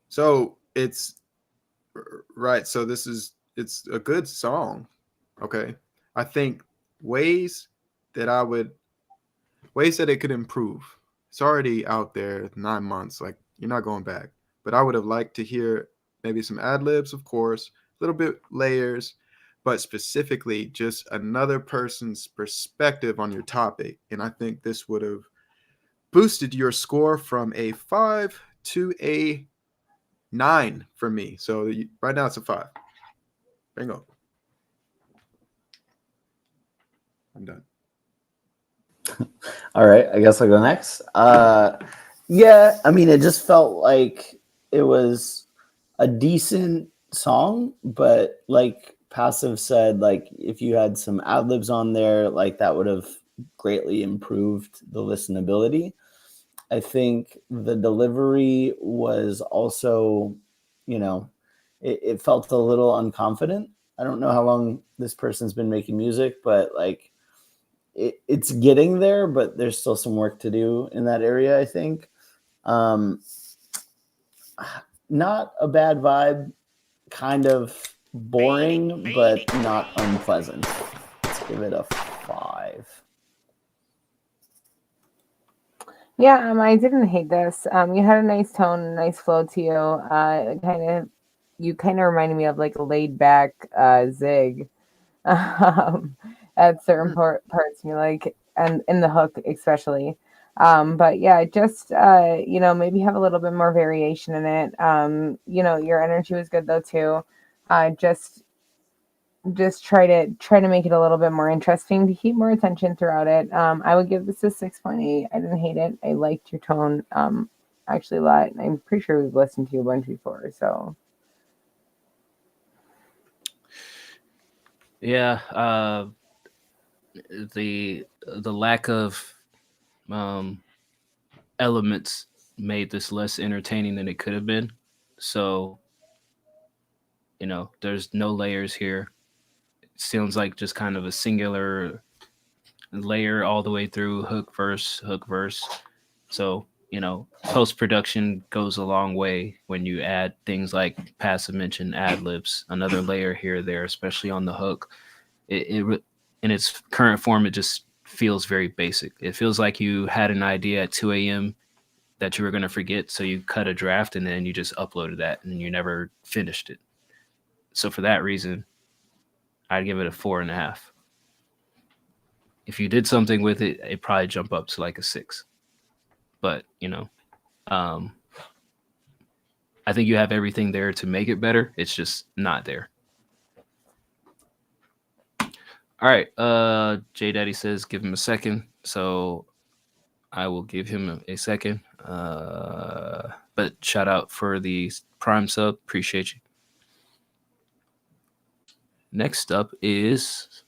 So it's right. So it's a good song. Okay. I think ways that it could improve. It's already out there 9 months. Like, you're not going back. But I would have liked to hear maybe some ad libs, of course, a little bit layers, but specifically just another person's perspective on your topic. And I think this would have boosted your score from a 5 to a 9 for me. So right now it's a 5. Bingo. I'm done. All right, I guess I'll go next. Yeah, I mean, it just felt like it was a decent song, but like Passive said, like if you had some ad libs on there, like that would have greatly improved the listenability. I think the delivery was also, it felt a little unconfident. I don't know how long this person's been making music, but like it's getting there, but there's still some work to do in that area, I think. Not a bad vibe, kind of boring, but not unpleasant. Let's give it a 5. Yeah, I didn't hate this. You had a nice tone, a nice flow to you. You kind of reminded me of like a laid back Zig at certain parts. You like, and in the hook especially. But yeah, just maybe have a little bit more variation in it. Your energy was good though too. Just try to make it a little bit more interesting to keep more attention throughout it. I would give this a 6.8. I didn't hate it. I liked your tone actually a lot. I'm pretty sure we've listened to you a bunch before. So yeah, the lack of elements made this less entertaining than it could have been. So there's no layers here. It sounds like just kind of a singular layer all the way through, hook verse. So post-production goes a long way when you add things like Passive mentioned ad libs, another layer here or there, especially on the hook. It in its current form, it just feels very basic. It feels like you had an idea at 2 a.m. that you were going to forget, so you cut a draft and then you just uploaded that and you never finished it. So for that reason, I'd give it a 4.5. If you did something with it, it'd probably jump up to like a 6. But I think you have everything there to make it better. It's just not there. All right. J Daddy says give him a second. So I will give him a second. But shout out for the Prime sub. Appreciate you. Next up is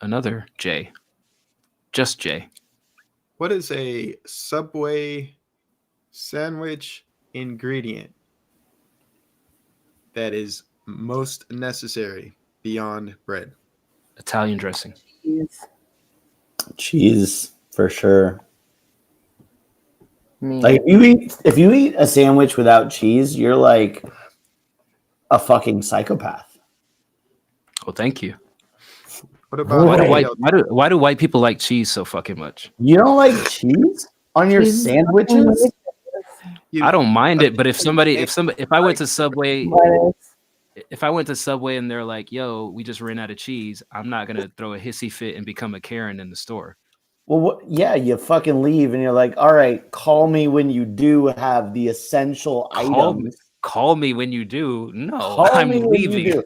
another J. Just J. What is a Subway sandwich ingredient that is most necessary beyond bread? Italian dressing. Cheese for sure. Like if you eat a sandwich without cheese, you're like a fucking psychopath. Well, thank you. What about why do white people like cheese so fucking much? You don't like cheese on your sandwiches? I don't mind it, but if I went to Subway, and they're like, "Yo, we just ran out of cheese," I'm not gonna throw a hissy fit and become a Karen in the store. Well, yeah, you fucking leave and you're like, "All right, call me when you do have the essential items." call me when you do. No, Call I'm me when you leaving. do.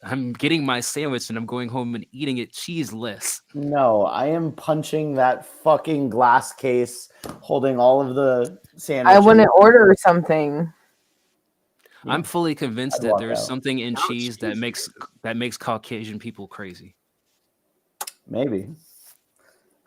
I'm getting my sandwich and I'm going home and eating it cheeseless. No, I am punching that fucking glass case holding all of the sandwiches. I wouldn't order something. I'm fully convinced I'd that walk there's out. something in cheese that makes Caucasian people crazy. Maybe.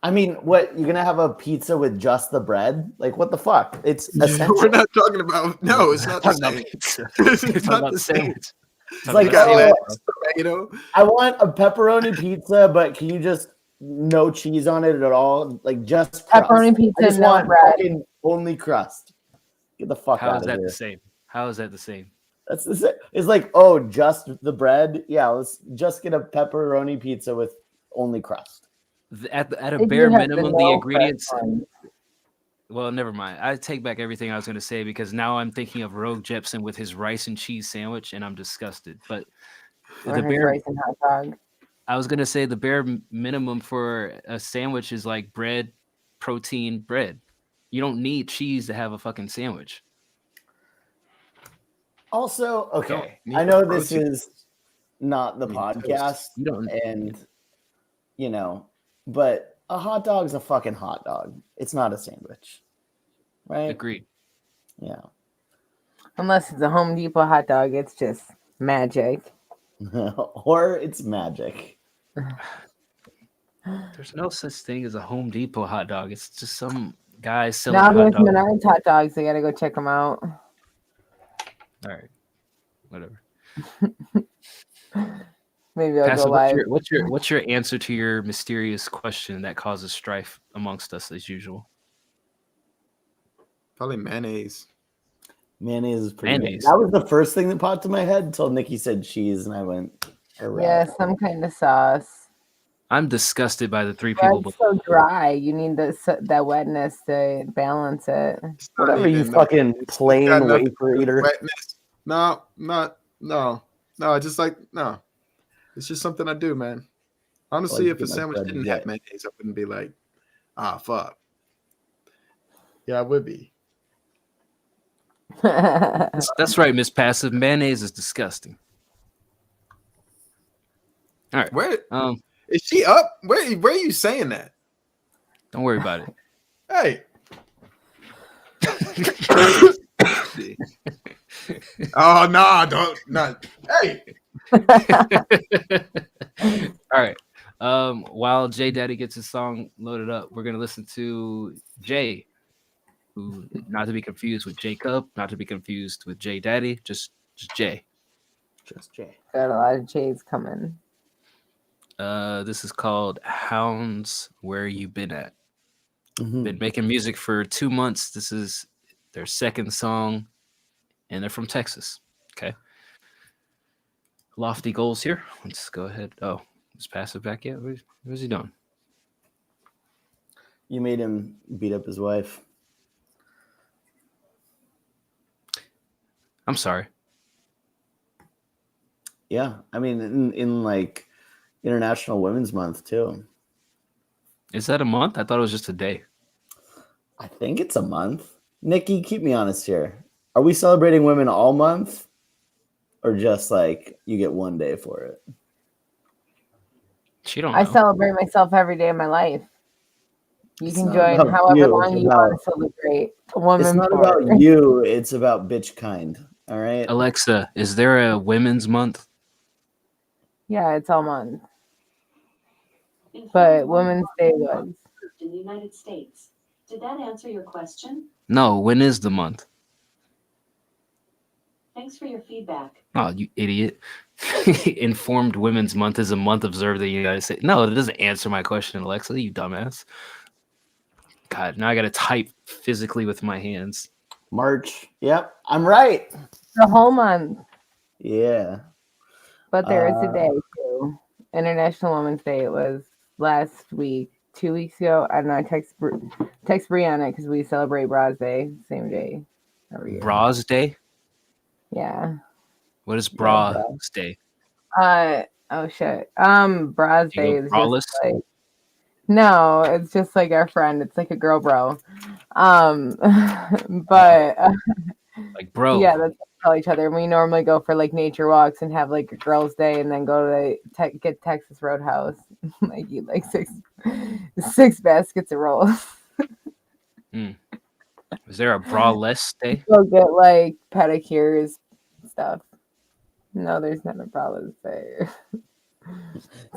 I mean, what, you're gonna have a pizza with just the bread? Like, what the fuck? It's essential. We're not talking about. No, it's not the Talking about same. pizza. It's Talking not about the same. sandwich. It's like, got oh, lettuce, tomato. I want a pepperoni pizza, but can you just no cheese on it at all? Like just crust. Pepperoni I pizza, just no want bread. fucking only crust. Get the fuck How out is of that here. the same? How is that the same? That's the same. It's like, oh, just the bread. Yeah, let's just get a pepperoni pizza with only crust. At a They do bare have the minimum, the no ingredients. crust ones. Well, never mind. I take back everything I was going to say because now I'm thinking of Rogue Jepson with his rice and cheese sandwich, and I'm disgusted. But Or the his bare, rice and hot dog. I was going to say the bare minimum for a sandwich is like bread, protein, bread. You don't need cheese to have a fucking sandwich. Also, okay, need I know the this protein. is not the You need podcast, toast. You don't. and you know, but a hot dog's a fucking hot dog. It's not a sandwich, right? Agreed. Yeah. Unless it's a Home Depot hot dog, it's just magic. Or it's magic. There's no such thing as a Home Depot hot dog. It's just some guy selling Now hot there's dogs. Menards hot dogs. I gotta go check them out. All right, whatever. Maybe I'll Pastor, go live. what's your answer to your mysterious question that causes strife amongst us as usual? Probably mayonnaise. Mayonnaise is pretty Mayonnaise. good. That was the first thing that popped to my head until Nikki said cheese, and I went, hooray. Yeah, some kind of sauce. I'm disgusted by the three people. Bread's so dry. You need that wetness to balance it. It's not Whatever, you even- fucking it's plain got nothing to wafer do with eater. wetness. No. I just like no. It's just something I do, man. Honestly, Like if a getting my sandwich bread didn't wet. have mayonnaise, I wouldn't be like, fuck. Yeah, I would be. That's right, Miss Passive. Mayonnaise is disgusting. All right. Where Um, is she up? Where are you saying that? don't worry about it. Hey. Oh no, don't not. Hey. All right. While J Daddy gets his song loaded up, we're gonna listen to Jay, who not to be confused with Jacob, not to be confused with J Daddy, just Jay. Just Jay. Got a lot of J's coming. This is called Hounds. Where You Been At? Mhm. Been making music for 2 months. This is their second song, and they're from Texas. Okay. Lofty goals here. Let's go ahead. Oh, is Passive back yet? Where's he doing? You made him beat up his wife. I'm sorry. Yeah, I mean, in like International Women's Month too. Is that a month? I thought it was just a day. I think it's a month. Nikki, keep me honest here. Are we celebrating women all month, or just like you get one day for it? She don't I know. celebrate myself every day of my life. You It's can not join about however you, long it's you about- want to celebrate. A woman It's not part. about you. It's about bitch kind. All right. Alexa, is there a women's month? Yeah, it's all month. But Women's Day was. In the United States. Did that answer your question? No, when is the month? Thanks for your feedback. Oh, you idiot. Informed Women's Month is a month observed in the United States. No, it doesn't answer my question, Alexa, you dumbass. God, now I got to type physically with my hands. March. Yep, I'm right. The whole month. Yeah. But there is a day too. International Women's Day. It was last week, 2 weeks ago. I don't know. I text Brianna because we celebrate Bras Day, same day every year. Bras Day? Yeah. What is Yeah, Bras Day? Oh shit. Bras You Day go is braless? just like no, it's just like our friend. It's like a girl bro. But Like Bro. Yeah, that's what we tell each other. We normally go for like nature walks and have like a girls' day, and then go to get Texas Roadhouse, like eat like six baskets of rolls. Is there a braless day? Go get like pedicures and stuff. No, there's not a braless day.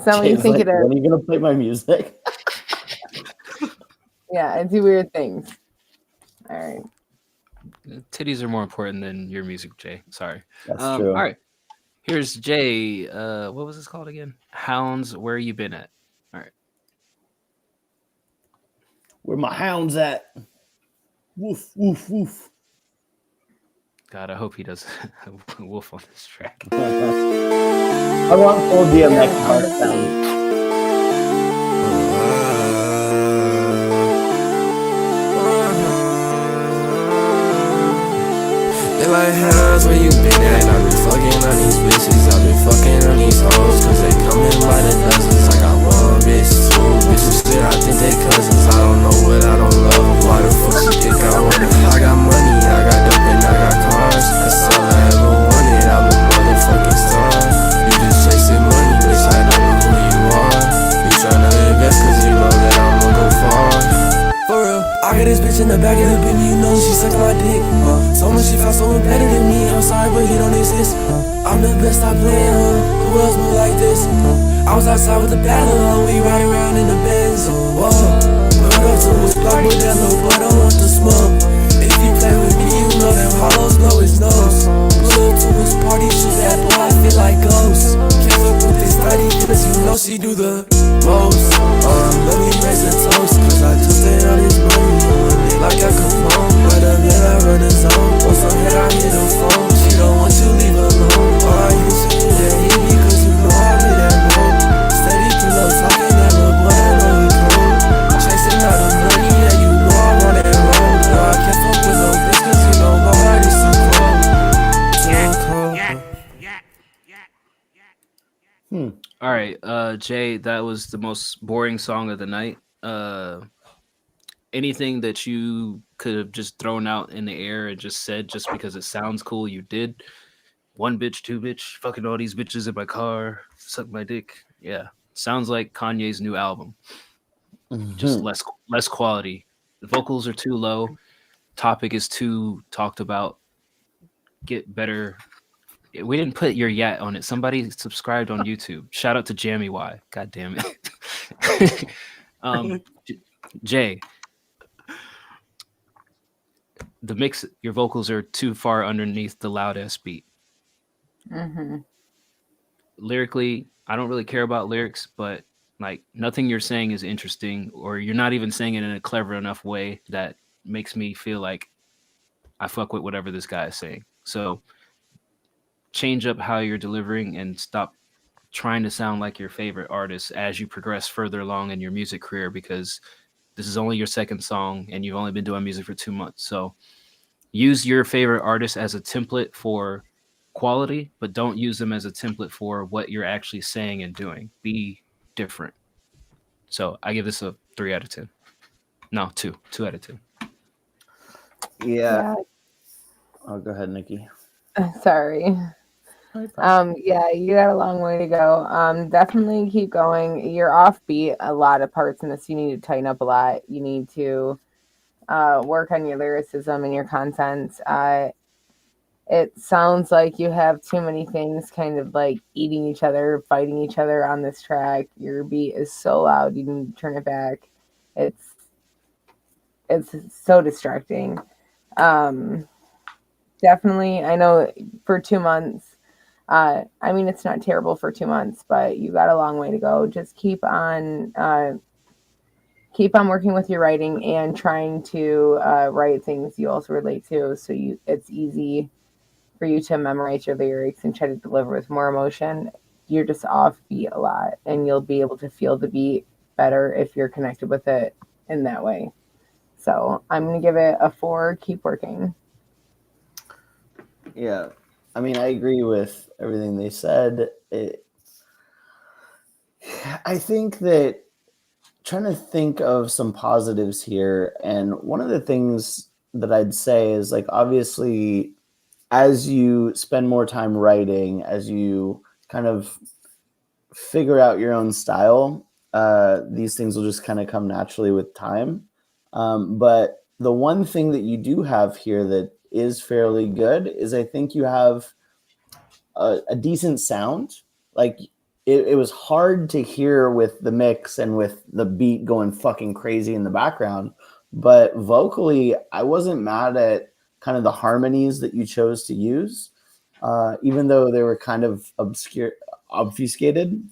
So when you Jay's think like, it is, when are you gonna play my music? yeah, and do weird things. All right. Titties are more important than your music, Jay. Sorry. That's true. All right. Here's Jay. What was this called again? Hounds, where you been at? All right. Where my hounds at? Woof, woof, woof. God, I hope he does a wolf on this track. I want full DMX hard sound. They like hounds where you been at. I been fucking on these bitches. I been fucking on these hoes. Cause they coming by the dozens. I got one bitch, two bitches. Shit, I think they cousins. I don't know what I don't love. Why the fuck she think I want it? I got money, I got dope, and I got cars. That's all I ever wanted. I'm a motherfucking star. You just chasing money, bitch. I don't know who you are. You tryna invest cause you know that I'ma go far. For real, I got this bitch in the back of the Bentley, you know she suck my dick. So much she found so better than me. I'm sorry, but he don't exist. I'm the best I play, who else move like this? I was outside with the battle, we riding around in the Benz. Whoa, put up to his block, but that little boy don't want the smoke. If you play with me, you know that Hollows blow his nose. Pull up to his party, shoot that boy, I feel like ghosts. Can't fuck with this study, cause you know she do the most. Let me raise a toast, cause I just stayed on his money. Like I could phone, but a bit I run the zone. Once I hit, I hit the phone. She don't want to leave alone. Why you say that he because you know I be that low. Steady pillow talking, that little boy, I know he cold. Chasing out the money, yeah, you know I'm on that road. No, I can't fuck with no bitch, cause you know my heart is too cold. Too cold. All right, Jay, that was the most boring song of the night. Anything that you could have just thrown out in the air and just said just because it sounds cool, you did. One bitch, two bitch, fucking all these bitches in my car, suck my dick. Yeah, sounds like Kanye's new album. Just less quality. The vocals are too low. Topic is too talked about. Get better. We didn't put your yet on it. Somebody subscribed on YouTube. Shout out to Jammy Y. God damn it. Jay, the mix, your vocals are too far underneath the loud ass beat. Lyrically, I don't really care about lyrics, but like nothing you're saying is interesting, or you're not even saying it in a clever enough way that makes me feel like I fuck with whatever this guy is saying. So change up how you're delivering and stop trying to sound like your favorite artist as you progress further along in your music career, because this is only your second song and you've only been doing music for 2 months. So use your favorite artist as a template for quality, but don't use them as a template for what you're actually saying and doing. Be different. So I give this a 3 out of 10. No, 2 out of 10. Yeah. Oh, go ahead, Nikki. Sorry. Yeah, you got a long way to go. Definitely keep going. You're offbeat a lot of parts in this. You need to tighten up a lot. You need to work on your lyricism and your content. It sounds like you have too many things kind of like eating each other, fighting each other on this track. Your beat is so loud, you need to turn it back. It's so distracting. Definitely, I know for 2 months, I mean, it's not terrible for 2 months, but you got a long way to go. Just keep on working with your writing and trying to write things you also relate to, so it's easy for you to memorize your lyrics and try to deliver with more emotion. You're just offbeat a lot, and you'll be able to feel the beat better if you're connected with it in that way. So I'm going to give it a 4. Keep working. Yeah. I mean, I agree with everything they said. I think that trying to think of some positives here, and one of the things that I'd say is, like, obviously as you spend more time writing, as you kind of figure out your own style, these things will just kind of come naturally with time. But the one thing that you do have here that is fairly good is I think you have a decent sound. Like it was hard to hear with the mix and with the beat going fucking crazy in the background, but vocally I wasn't mad at kind of the harmonies that you chose to use, even though they were kind of obfuscated.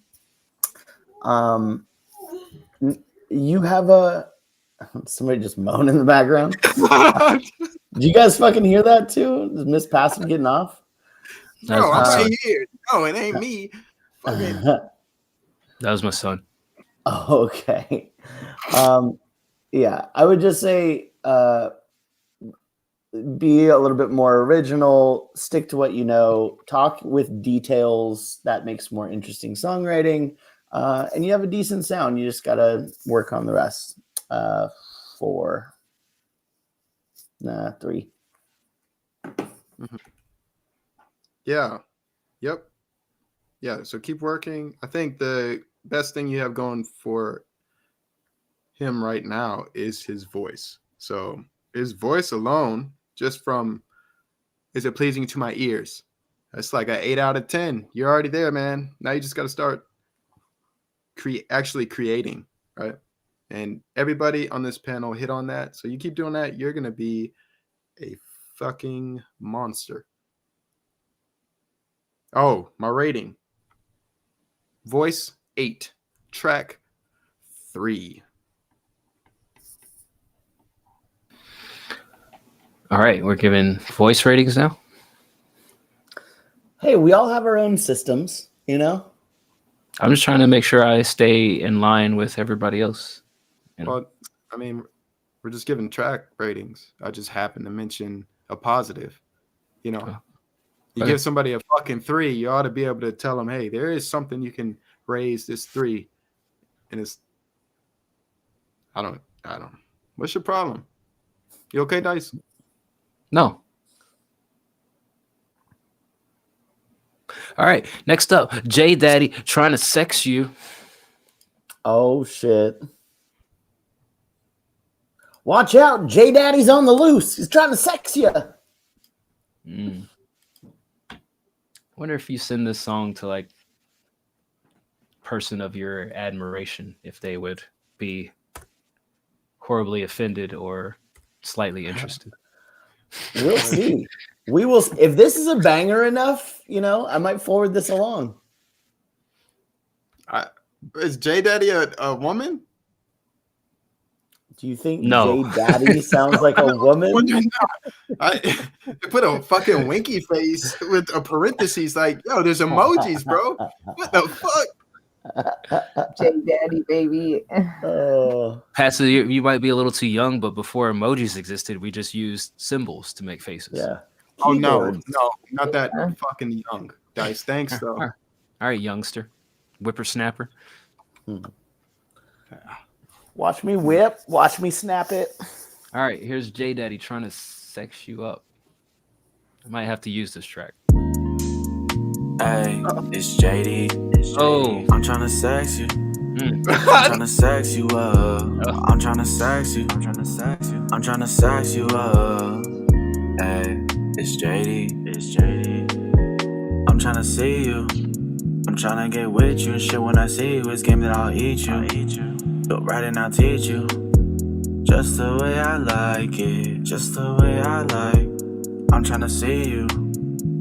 You have somebody just moan in the background. Did you guys fucking hear that too? Is Miss Passive getting off? No, I'm right here. No, it ain't me. Fucking. That was my son. Oh, okay. Yeah, I would just say be a little bit more original, stick to what you know, talk with details. That makes more interesting songwriting. And you have a decent sound. You just got to work on the rest. 4. 3. Mm-hmm. Yeah. Yep. Yeah. So keep working. I think the best thing you have going for him right now is his voice. So his voice alone, just from, is it pleasing to my ears? That's like an 8 out of 10. You're already there, man. Now you just got to start actually creating, right? And everybody on this panel hit on that. So you keep doing that, you're going to be a fucking monster. Oh, my rating. Voice 8. Track 3. All right, we're giving voice ratings now. Hey, we all have our own systems, you know? I'm just trying to make sure I stay in line with everybody else. You know? Well, I mean, we're just giving track ratings. I just happen to mention a positive. You know, you give somebody a fucking 3, you ought to be able to tell them, hey, there is something you can raise this 3. And it's, I don't. What's your problem? You okay, Dice? No. All right. Next up, J Daddy trying to sex you. Oh shit! Watch out, J Daddy's on the loose. He's trying to sex you. Wonder if you send this song to like person of your admiration, if they would be horribly offended or slightly interested. We'll see. We will. If this is a banger enough, you know, I might forward this along. Is J Daddy a woman? Do you think no. J Daddy sounds like a woman? They put a fucking winky face with a parentheses like, yo, there's emojis, bro. What the fuck? J Daddy, baby. Passive, you might be a little too young, but before emojis existed, we just used symbols to make faces. Yeah. Oh no, not that fucking young. Dice, thanks though. All right, youngster, whippersnapper. Watch me whip. Watch me snap it. All right, here's J Daddy trying to sex you up. I might have to use this track. Hey, it's JD. Oh, I'm trying to sex you. I'm trying to sex you up. I'm trying to sex you. I'm trying to sex you. I'm trying to sex you up. Hey, it's JD. It's JD. I'm trying to see you. I'm trying to get with you and shit. When I see you, it's game that I'll eat you. Go right and I'll teach you. Just the way I like it. Just the way I like. I'm trying to see you.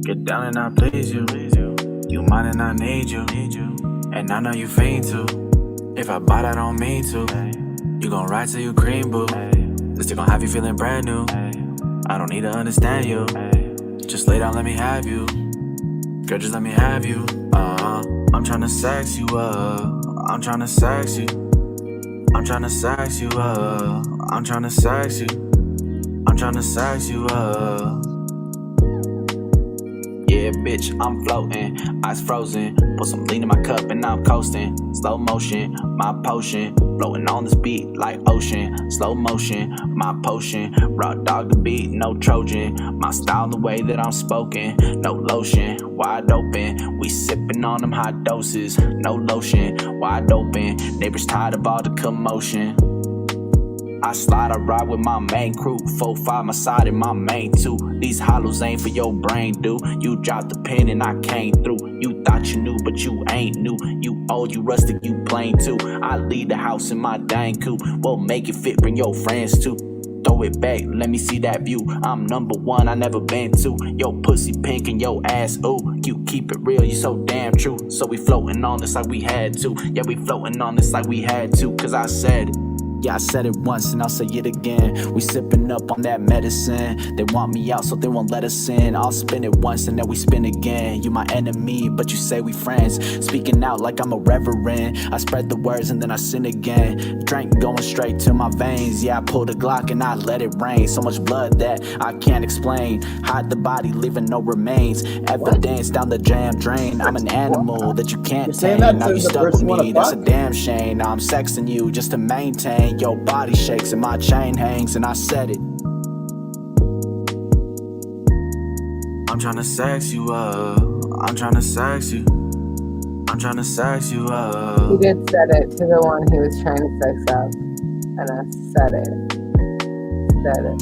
Get down and I please you. You mine and I need you. And I know you fiend too. If I bite, I don't mean to. You gon' ride till you cream, boo. This still gon' have you feeling brand new. I don't need to understand you. Just lay down, let me have you. Girl, just let me have you. I'm tryna sex you up. I'm tryna sex you. I'm tryna sex you up. I'm tryna sex you. I'm tryna sex you up. Yeah. Yeah, bitch, I'm floating, eyes frozen. Put some lean in my cup and I'm coasting. Slow motion, my potion. Floating on this beat like ocean. Slow motion, my potion. Raw dog the beat, no Trojan. My style, the way that I'm spoken. No lotion, wide open. We sipping on them hot doses. No lotion, wide open. Neighbors tired of all the commotion. I slide, I ride with my main crew. 4-5 my side and my main two. These hollows ain't for your brain, dude. You dropped the pen and I came through. You thought you knew, but you ain't new. You old, you rustic, you plain too. I leave the house in my dang coupe. We'll make it fit, bring your friends too. Throw it back, let me see that view. I'm number one, I never been to. Yo pussy pink and yo ass, ooh. You keep it real, you so damn true. So we floating on this like we had to. Yeah, we floating on this like we had to. Cause I said it. Yeah, I said it once and I'll say it again. We sipping up on that medicine. They want me out so they won't let us in. I'll spin it once and then we spin again. You my enemy, but you say we friends. Speaking out like I'm a reverend. I spread the words and then I sin again. Drink going straight to my veins. Yeah, I pulled a Glock and I let it rain. So much blood that I can't explain. Hide the body, leaving no remains. Evidence down the jam drain. I'm an animal that you can't tame. Now you stuck with me, that's a damn shame. Now I'm sexing you just to maintain. Your body shakes and my chain hangs and I said it. I'm tryna sex you up. I'm tryna sex you. I'm tryna sex you up. He did set it to the one he was trying to sex up. And I said it. Said it.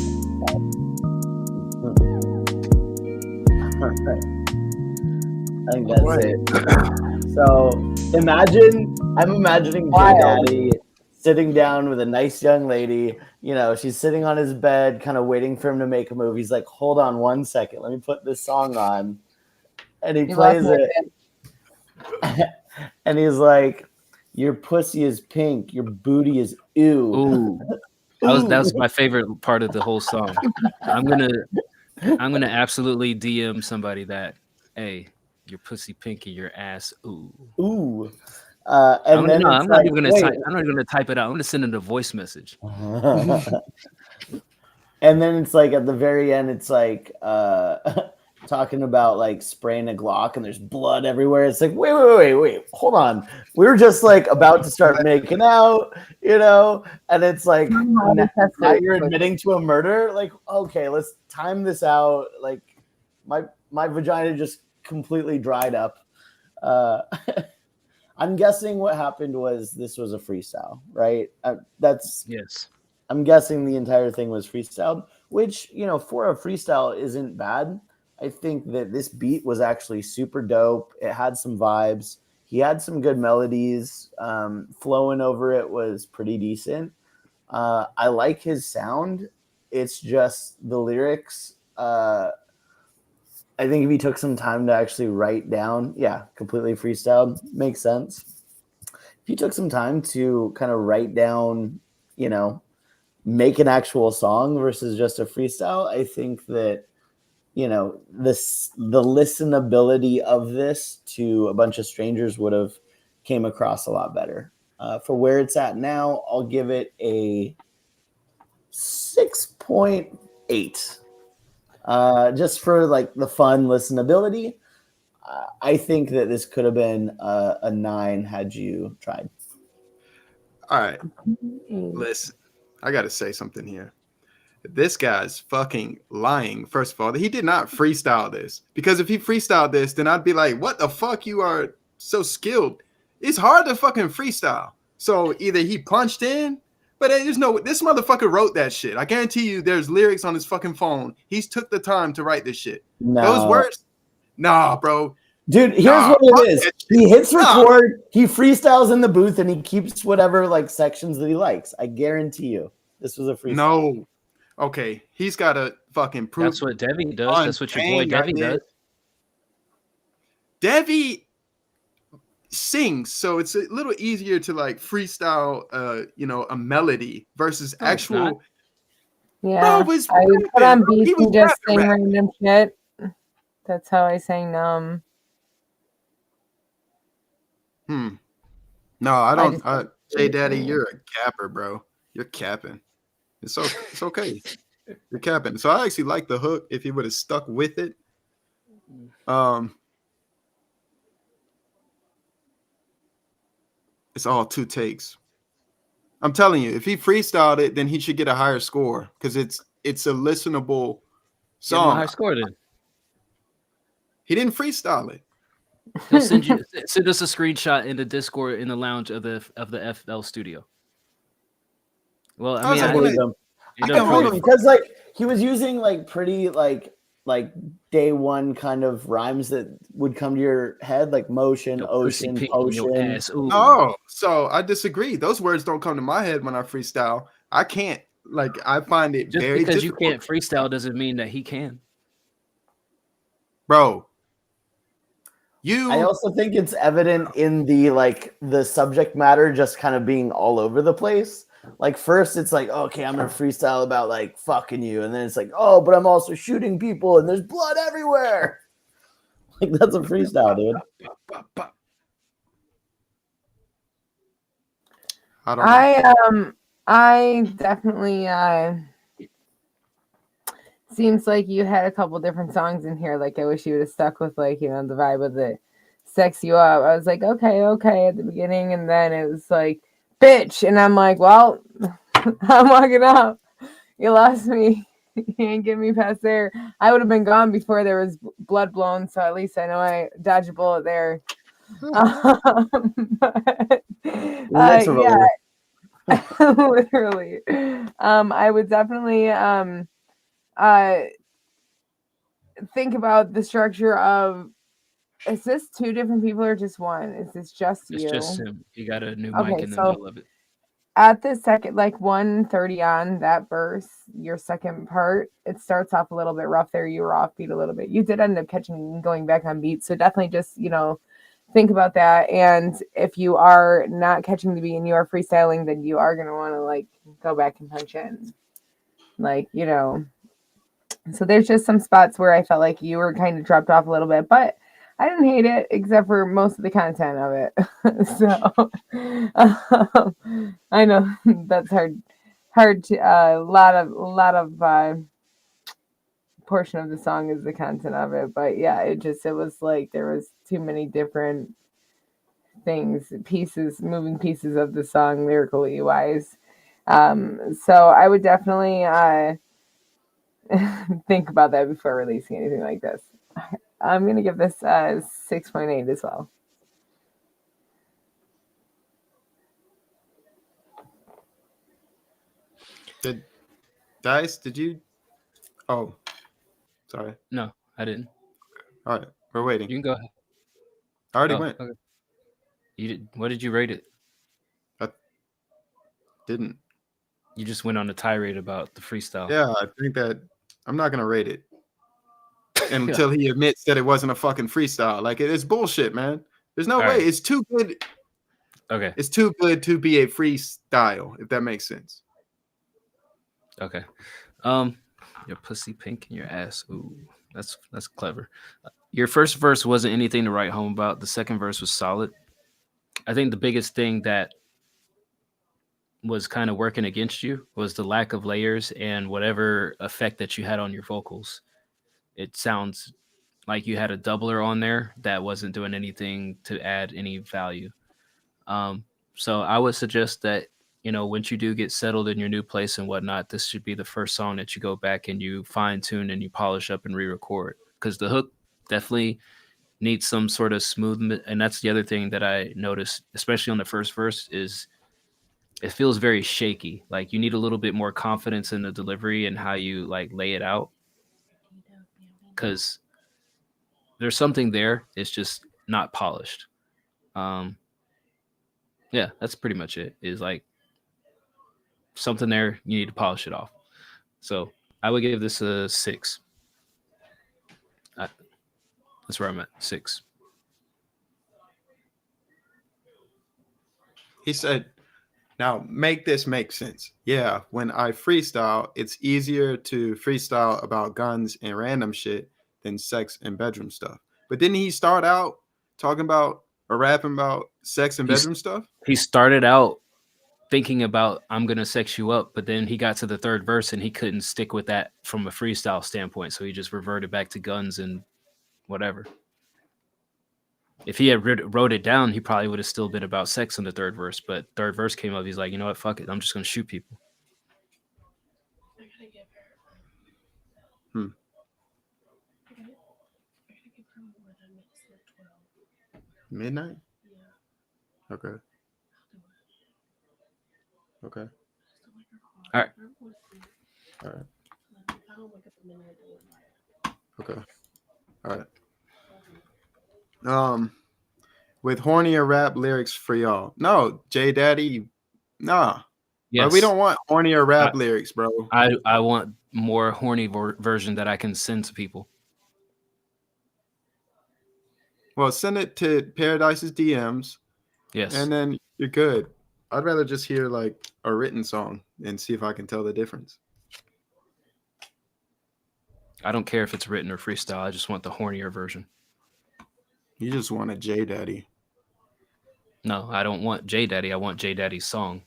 I think that's it. So I'm imagining J Daddy sitting down with a nice young lady. You know, she's sitting on his bed, kind of waiting for him to make a move. He's like, hold on 1 second, let me put this song on. And he plays it. And he's like, your pussy is pink, your booty is ew. Ooh. That was my favorite part of the whole song. I'm gonna absolutely DM somebody that, hey, your pussy pink and your ass ooh. Ooh. I'm not even gonna type it out. I'm gonna send it a voice message. And then it's like at the very end, it's like talking about like spraying a Glock and there's blood everywhere. It's like, wait, hold on. We were just like about to start making out, you know, and it's like now you're admitting to a murder. Like, okay, let's time this out. Like my vagina just completely dried up. I'm guessing what happened was this was a freestyle, right? Yes. I'm guessing the entire thing was freestyled, which, you know, for a freestyle isn't bad. I think that this beat was actually super dope. It had some vibes. He had some good melodies. Flowing over it was pretty decent. I like his sound. It's just the lyrics. I think if he took some time to actually write down, completely freestyled, makes sense. If he took some time to kind of write down, you know, make an actual song versus just a freestyle, I think that, you know, the listenability of this to a bunch of strangers would have came across a lot better. For where it's at now, I'll give it a 6.8. Just for like the fun listenability, I think that this could have been a 9 had you tried. All right, listen, I got to say something here. This guy's fucking lying. First of all, he did not freestyle this, because if he freestyled this, then I'd be like, what the fuck? You are so skilled. It's hard to fucking freestyle. So either he punched in, but there's no, this motherfucker wrote that shit. I guarantee you there's lyrics on his fucking phone. He's took the time to write this shit. No. Those words, nah, bro. Dude, here's what it is. He hits record, he freestyles in the booth, and he keeps whatever like sections that he likes. I guarantee you this was a freestyle. No. Okay, he's got to fucking prove. That's what Devi does. That's what your boy Devi does. Devi sings, so it's a little easier to like freestyle, you know, a melody versus actual. Yeah, bro, I would put on beats and just sing random shit. That's how I sang Numb. No, I don't. J Daddy, you're a capper, bro. You're capping. It's okay. You're capping. So I actually like the hook. If he would have stuck with it, It's all 2 takes. I'm telling you, if he freestyled it, then he should get a higher score because it's a listenable Give him a song. high score then. He didn't freestyle it. He'll send us a screenshot in the Discord in the lounge of the FL studio. Well, I mean, I believe him. Because like he was using like pretty like day one kind of rhymes that would come to your head, like motion, ocean, potion. Oh, so I disagree. Those words don't come to my head when I freestyle. I can't. Like, I find it just very because difficult. you can't freestyle doesn't mean that he can. Bro. I also think it's evident in the subject matter just kind of being all over the place. Like first it's like, okay, I'm gonna freestyle about like fucking you, and then it's like, oh, but I'm also shooting people and there's blood everywhere. Like that's a freestyle, dude. I definitely seems like you had a couple different songs in here. Like I wish you would have stuck with like, you know, the vibe of the sex you up. I was like, okay at the beginning, and then it was like bitch, and I'm like, well, I'm walking out. You lost me. You ain't get me past there. I would have been gone before there was blood blown, so at least I know I dodged a bullet there. Yeah. Literally. I would definitely think about the structure of, is this 2 different people or just one? Is this just you? It's just him. He got a new mic in the middle of it. At the second, like 1:30 on that verse, your second part, it starts off a little bit rough there. You were offbeat a little bit. You did end up catching going back on beat. So definitely just, you know, think about that. And if you are not catching the beat and you are freestyling, then you are going to want to like go back and punch in. Like, you know, so there's just some spots where I felt like you were kind of dropped off a little bit, but I didn't hate it except for most of the content of it. So I know that's hard to a lot of portion of the song is the content of it, but yeah, it was like there was too many different moving pieces of the song lyrically wise. So I would definitely think about that before releasing anything like this. I'm going to give this 6.8 as well. Did you? Oh, sorry. No, I didn't. All right, we're waiting. You can go ahead. I already went. Okay. You did. What did you rate it? I didn't. You just went on a tirade about the freestyle. Yeah, I think that I'm not going to rate it until he admits that it wasn't a fucking freestyle. Like, it's bullshit, man. There's no way. It's too good. Okay. It's too good to be a freestyle, if that makes sense. Okay. Your pussy pink and your ass. Ooh, that's clever. Your first verse wasn't anything to write home about. The second verse was solid. I think the biggest thing that was kind of working against you was the lack of layers and whatever effect that you had on your vocals. It sounds like you had a doubler on there that wasn't doing anything to add any value. So I would suggest that, you know, once you do get settled in your new place and whatnot, this should be the first song that you go back and you fine tune and you polish up and re-record, because the hook definitely needs some sort of smooth. And that's the other thing that I noticed, especially on the first verse, is it feels very shaky. Like you need a little bit more confidence in the delivery and how you like lay it out. Because there's something there. It's just not polished. Yeah, that's pretty much it. Is like something there. You need to polish it off. So I would give this a 6. That's where I'm at. 6. He said, now make this make sense. Yeah, when I freestyle, it's easier to freestyle about guns and random shit than sex and bedroom stuff. But didn't he start out talking about or rapping about sex and bedroom stuff? He started out thinking about, I'm going to sex you up, but then he got to the third verse and he couldn't stick with that from a freestyle standpoint. So he just reverted back to guns and whatever. If he had wrote it down, he probably would have still been about sex in the third verse. But third verse came up, he's like, you know what, fuck it, I'm just gonna shoot people. Midnight? Okay. Okay. All right. All right. Okay. All right. With hornier rap lyrics for y'all. No, J Daddy. Nah. Yes. Bro, we don't want hornier rap lyrics, bro. I want more horny version that I can send to people. Well, send it to Paradise's DMs. Yes. And then you're good. I'd rather just hear like a written song and see if I can tell the difference. I don't care if it's written or freestyle. I just want the hornier version. You just want a J Daddy. No, I don't want J Daddy. I want J Daddy's song.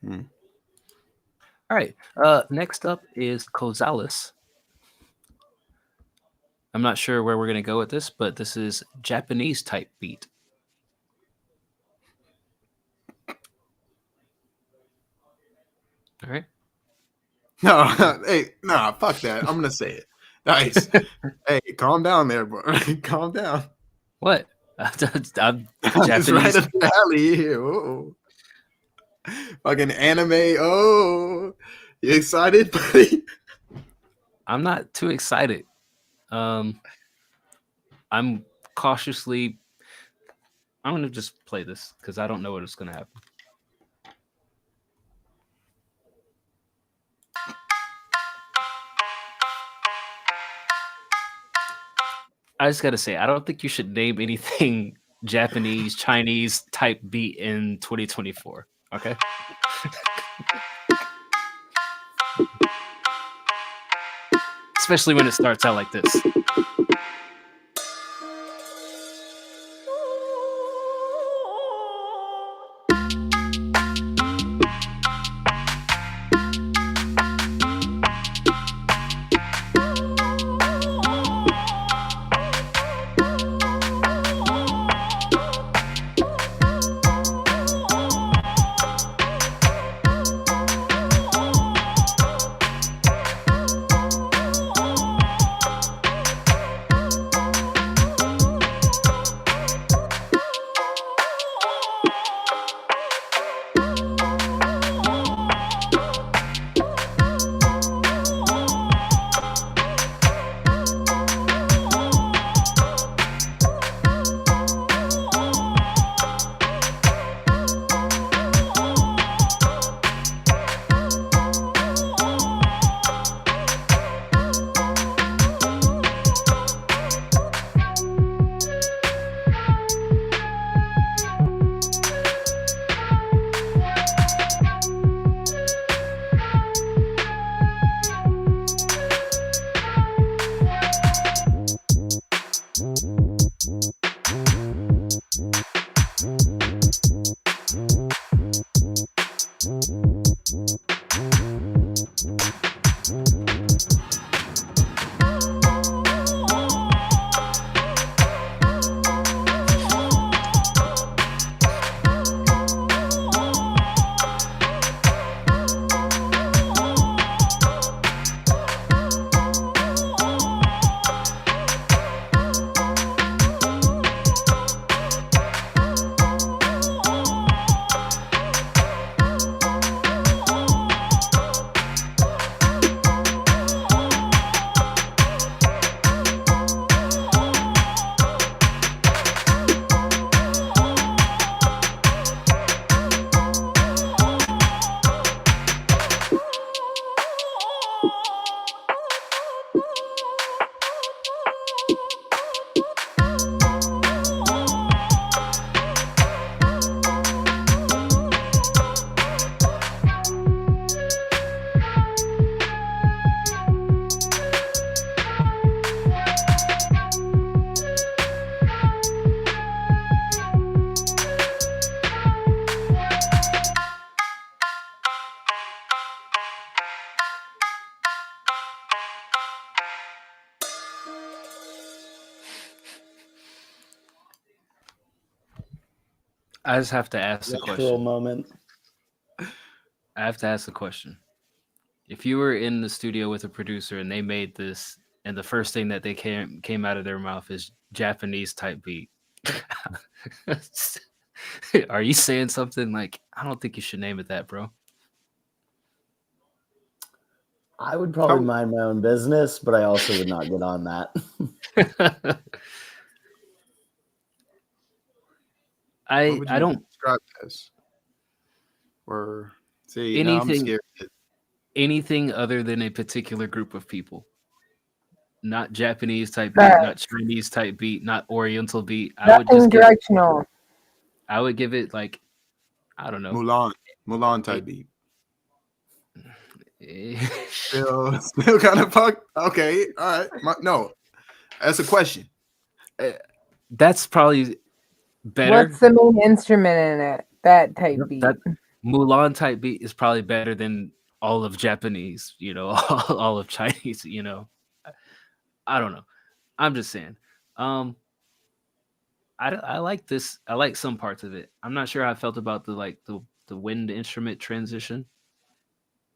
All right. Next up is Kozales. I'm not sure where we're going to go with this, but this is Japanese type beat. All right. No, hey, nah, fuck that. I'm gonna say it. Nice. Hey, calm down there, bro. Calm down. What? I'm It's Japanese. right up the alley here. Whoa. Fucking anime. Oh, you excited, buddy? I'm not too excited. I'm cautiously. I'm gonna just play this because I don't know what is gonna happen. I just gotta say, I don't think you should name anything Japanese, Chinese type beat in 2024. Okay. Especially when it starts out like this. I just have to ask the Natural question. moment. I have to ask the question. If you were in the studio with a producer and they made this, and the first thing that they came out of their mouth is Japanese type beat, are you saying something like, I don't think you should name it that, bro? I would probably mind my own business, but I also would not get on that. I don't describe it as. Or see, now I'm scared. Anything other than a particular group of people. Not Japanese type beat, not Chinese type beat, not Oriental beat. Nothing directional. I would give it like, I don't know. Mulan type beat. still kind of fuck. Okay, all right. No, that's a question. That's probably better. What's the main instrument in it? That type beat. That Mulan type beat is probably better than all of Japanese, all of Chinese, I don't know. I'm just saying. I like this. I like some parts of it. I'm not sure how I felt about the wind instrument transition.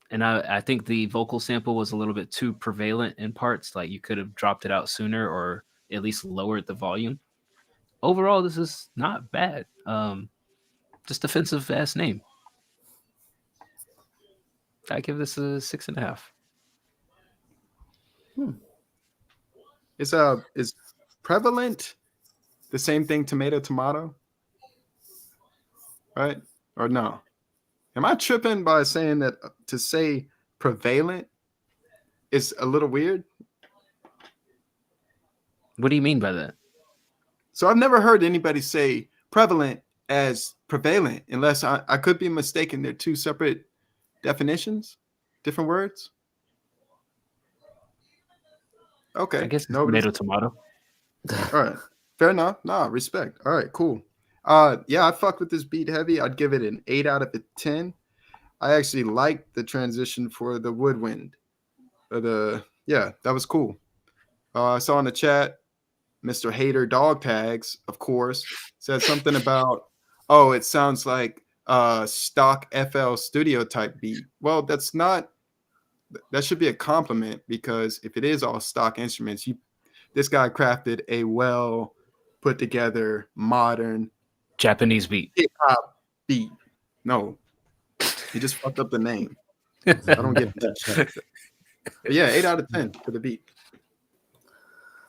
And I think the vocal sample was a little bit too prevalent in parts. Like you could have dropped it out sooner or at least lowered the volume. Overall, this is not bad. Just offensive ass name. I give this a 6.5. Is prevalent the same thing tomato? Right? Or no? Am I tripping by saying that to say prevalent is a little weird? What do you mean by that? So I've never heard anybody say prevalent as prevalent, unless I could be mistaken. They're two separate definitions, different words. Okay. I guess tomato. All right. Fair enough. Nah, respect. All right, cool. Yeah, I fucked with this beat heavy. I'd give it an 8 out of 10. I actually liked the transition for the woodwind. Yeah, that was cool. I saw in the chat, Mr. Hater Dog Tags, of course, said something about, oh, it sounds like stock FL Studio type beat. Well, that should be a compliment, because if it is all stock instruments, this guy crafted a well put together modern Japanese beat. Hip hop beat. No, he just fucked up the name. I don't get it. Yeah, 8 out of 10 for the beat.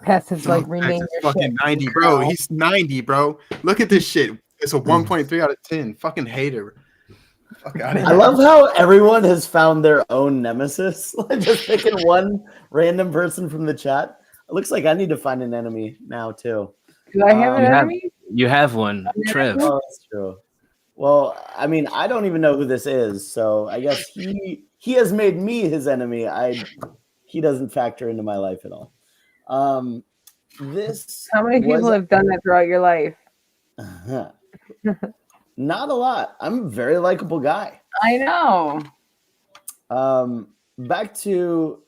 Pest is like rename your fucking shit. 90, bro. He's 90, bro. Look at this shit. It's a 1.3 out of 10. Fucking hater. Fuck out of here. I love how everyone has found their own nemesis. Just picking one random person from the chat. It looks like I need to find an enemy now too. Do I have an enemy? You have one, Trev. Oh, that's true. Well, I mean, I don't even know who this is, so I guess he has made me his enemy. He doesn't factor into my life at all. How many people have done that throughout your life? Not a lot. I'm a very likable guy. I know. Back to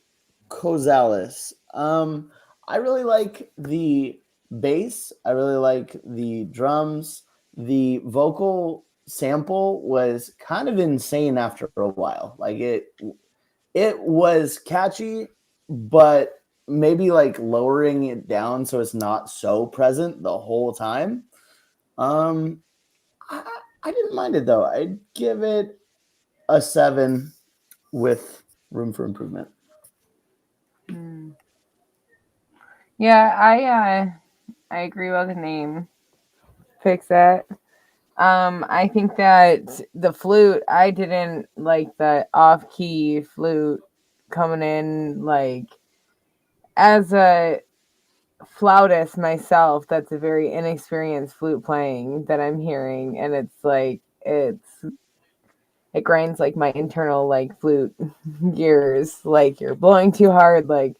Kozales. I really like the bass. I really like the drums. The vocal sample was kind of insane after a while. Like it was catchy, but maybe like lowering it down so it's not so present the whole time. I didn't mind it though. I'd give it a 7 with room for improvement. Yeah, I agree with the name. Fix that. I think that the flute, I didn't like the off-key flute coming in. Like, as a flautist myself, that's a very inexperienced flute playing that I'm hearing, and it's like it grinds like my internal like flute gears. Like you're blowing too hard, like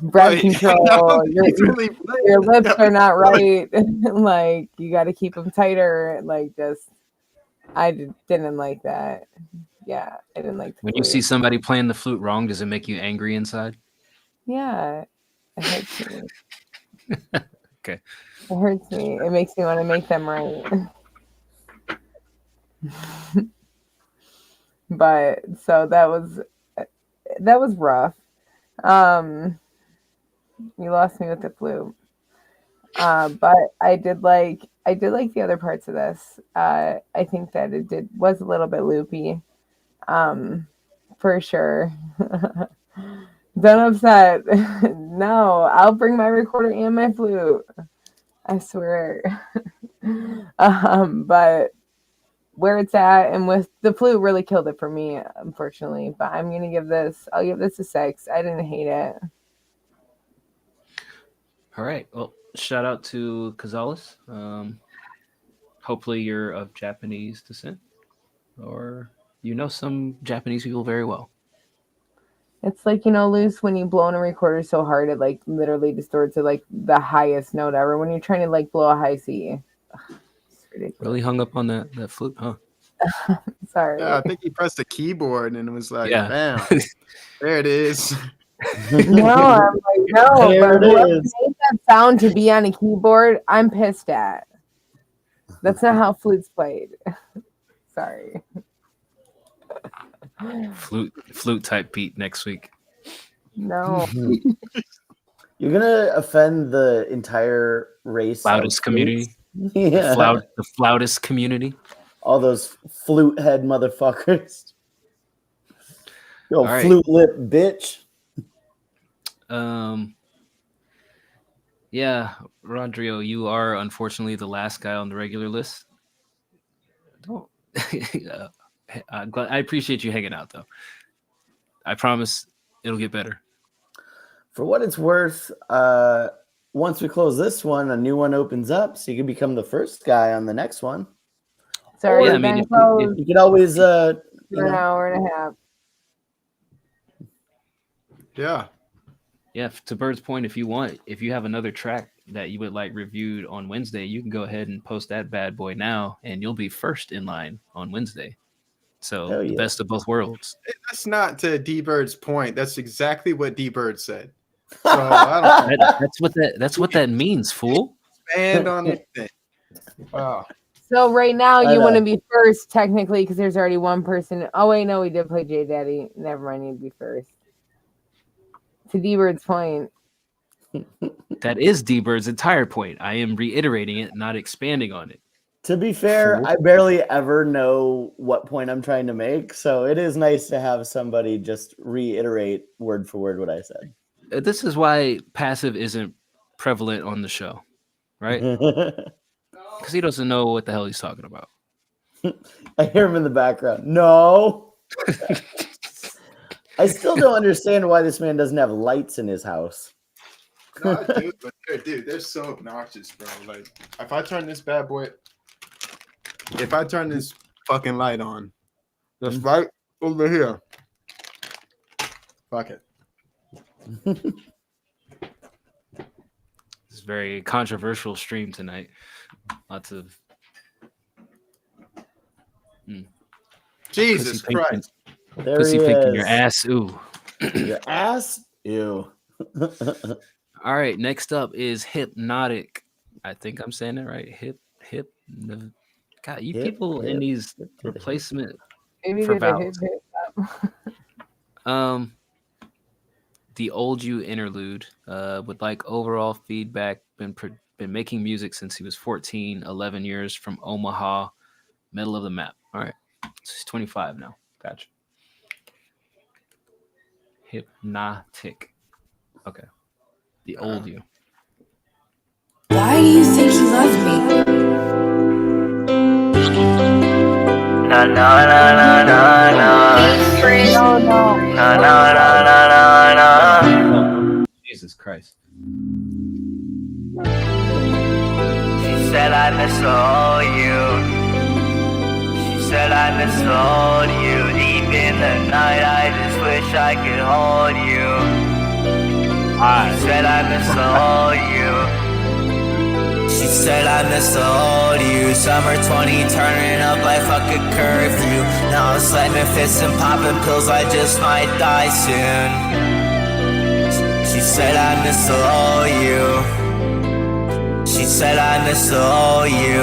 breath control. Your lips are not right. Like you got to keep them tighter. Like just, I didn't like that. Yeah, I didn't like. When you see somebody playing the flute wrong, does it make you angry inside? Yeah, it hurts me. Okay. It hurts me. It makes me want to make them right. But so that was rough. You lost me with the flute. But I did like the other parts of this. I think that it was a little bit loopy. For sure. Don't upset. No, I'll bring my recorder and my flute. I swear. But where it's at and with the flute really killed it for me, unfortunately. But I'll give this a 6. I didn't hate it. All right. Well, shout out to Kazales. Hopefully you're of Japanese descent, or you know some Japanese people very well. It's like, Luce, when you blow in a recorder so hard, it like literally distorts to like the highest note ever when you're trying to like blow a high C. It's ridiculous. Really hung up on that flute, huh? Sorry. Yeah, I think he pressed the keyboard and it was like, Yeah. bam, there it is. No, I'm like, no, but whoever made that sound to be on a keyboard, I'm pissed at. That's not how flutes played. Sorry. Flute type beat next week. No. You're gonna offend the entire race. Flautist community. Yeah. The flautist community. All those flute head motherfuckers. Yo, All right. flute lip bitch. Yeah, Rodrigo, you are unfortunately the last guy on the regular list. Don't. I appreciate you hanging out, though. I promise it'll get better. For what it's worth, once we close this one, a new one opens up, so you can become the first guy on the next one. Sorry, Yeah, I mean, You could always an hour and a half. Yeah. Yeah, to Bird's point, if you have another track that you would like reviewed on Wednesday, you can go ahead and post that bad boy now, and you'll be first in line on Wednesday. So the best of both worlds. That's not to D Bird's point. That's exactly what D Bird said. So I don't That's what that means, fool. expand on anything. Wow. So right now you want to be first technically because there's already one person. Oh wait, no, we did play J Daddy. Never mind, you'd be first. To D Bird's point. That is D Bird's entire point. I am reiterating it, not expanding on it. To be fair, I barely ever know what point I'm trying to make, so it is nice to have somebody just reiterate word for word what I said. This is why passive isn't prevalent on the show, right? Because he doesn't know what the hell he's talking about. I hear him in the background. No. I still don't understand why this man doesn't have lights in his house. No, I do, but dude, they're so obnoxious, bro. Like, if I turn this fucking light on, that's right over here. Fuck it. It's a very controversial stream tonight. Lots of Jesus Christ. There pussy he picking is. your ass. Ooh. Your ass? Ew. All right, next up is Hypnotic. I think I'm saying it right. God, you people in these replacement for vowels. The Old You interlude would like overall feedback. Been making music since he was 14, 11 years from Omaha, middle of the map. All right, so he's 25 now. Gotcha. Hypnotic. Okay. The Old You. Why do you think he loved me? Na na na na na na. Na na na na na. Jesus Christ. She said I miss all you. She said I miss all you. Deep in the night, I just wish I could hold you. She said I miss all you. She said I miss all you. Summer 20 turning up like fucking curfew. Now I'm slamming fists and popping pills. I just might die soon. She said I miss all you. She said I miss all you.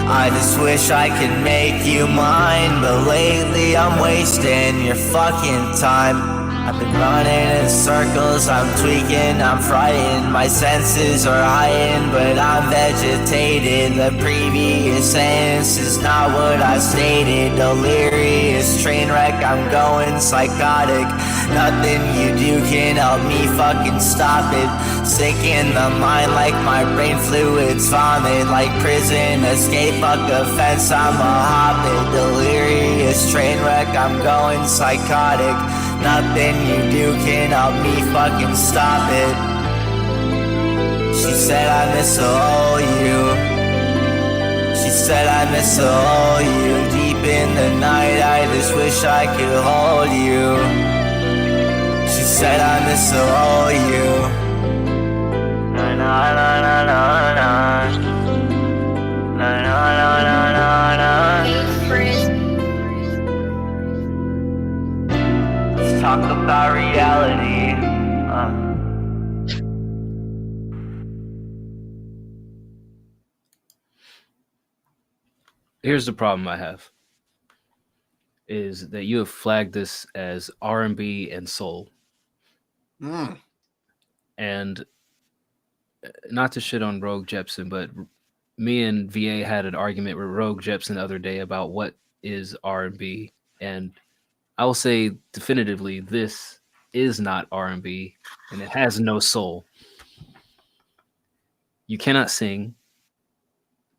I just wish I could make you mine, but lately I'm wasting your fucking time. I've been running in circles, I'm tweaking, I'm frightened. My senses are heightened, but I'm vegetated. The previous sentence is not what I stated. Delirious train wreck, I'm going psychotic. Nothing you do can help me fucking stop it. Sick in the mind like my brain fluids vomit. Like prison escape, fuck offense, I'm a hobbit. Delirious train wreck, I'm going psychotic. Nothing you do can help me fucking stop it. She said I miss all you. She said I miss all you. Deep in the night I just wish I could hold you. She said I miss all you. Na na na na na na. Na na na na na na. Talk about reality. Here's the problem I have is that you have flagged this as R&B and soul. And not to shit on Rogue Jepson, but me and VA had an argument with Rogue Jepson the other day about what is R&B, and I will say definitively this is not R&B, and it has no soul. You cannot sing.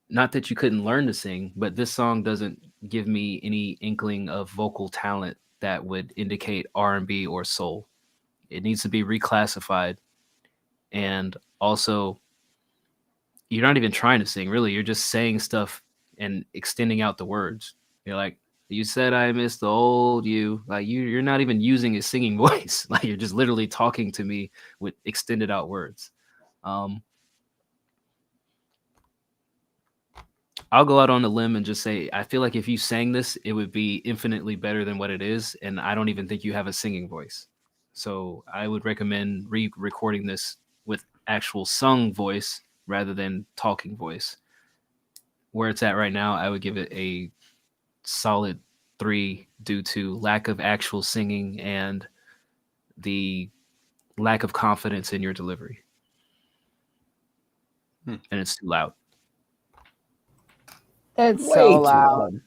Not that you couldn't learn to sing, but this song doesn't give me any inkling of vocal talent that would indicate R&B or soul. It needs to be reclassified. And also, you're not even trying to sing, really. You're just saying stuff and extending out the words. You're like, you said I miss the old you. Like you're not even using a singing voice. Like you're just literally talking to me with extended out words. I'll go out on a limb and just say I feel like if you sang this, it would be infinitely better than what it is, and I don't even think you have a singing voice. So I would recommend re-recording this with actual sung voice rather than talking voice. Where it's at right now, I would give it a solid 3 due to lack of actual singing and the lack of confidence in your delivery. And it's too loud. It's Way so too loud.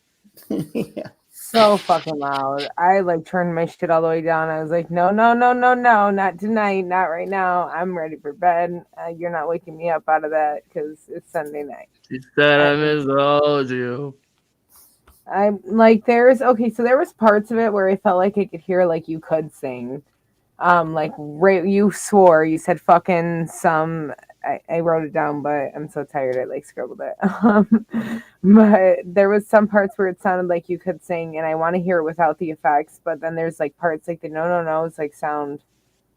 Yeah. So fucking loud. I like turned my shit all the way down. I was like, no, not tonight, not right now. I'm ready for bed. You're not waking me up out of that because it's Sunday night. She said I miss all you. I'm like, so there was parts of it where I felt like I could hear like you could sing. Like you swore, you said fucking some. I wrote it down, but I'm so tired I like scribbled it. But there was some parts where it sounded like you could sing, and I want to hear it without the effects. But then there's like parts like the no's like sound.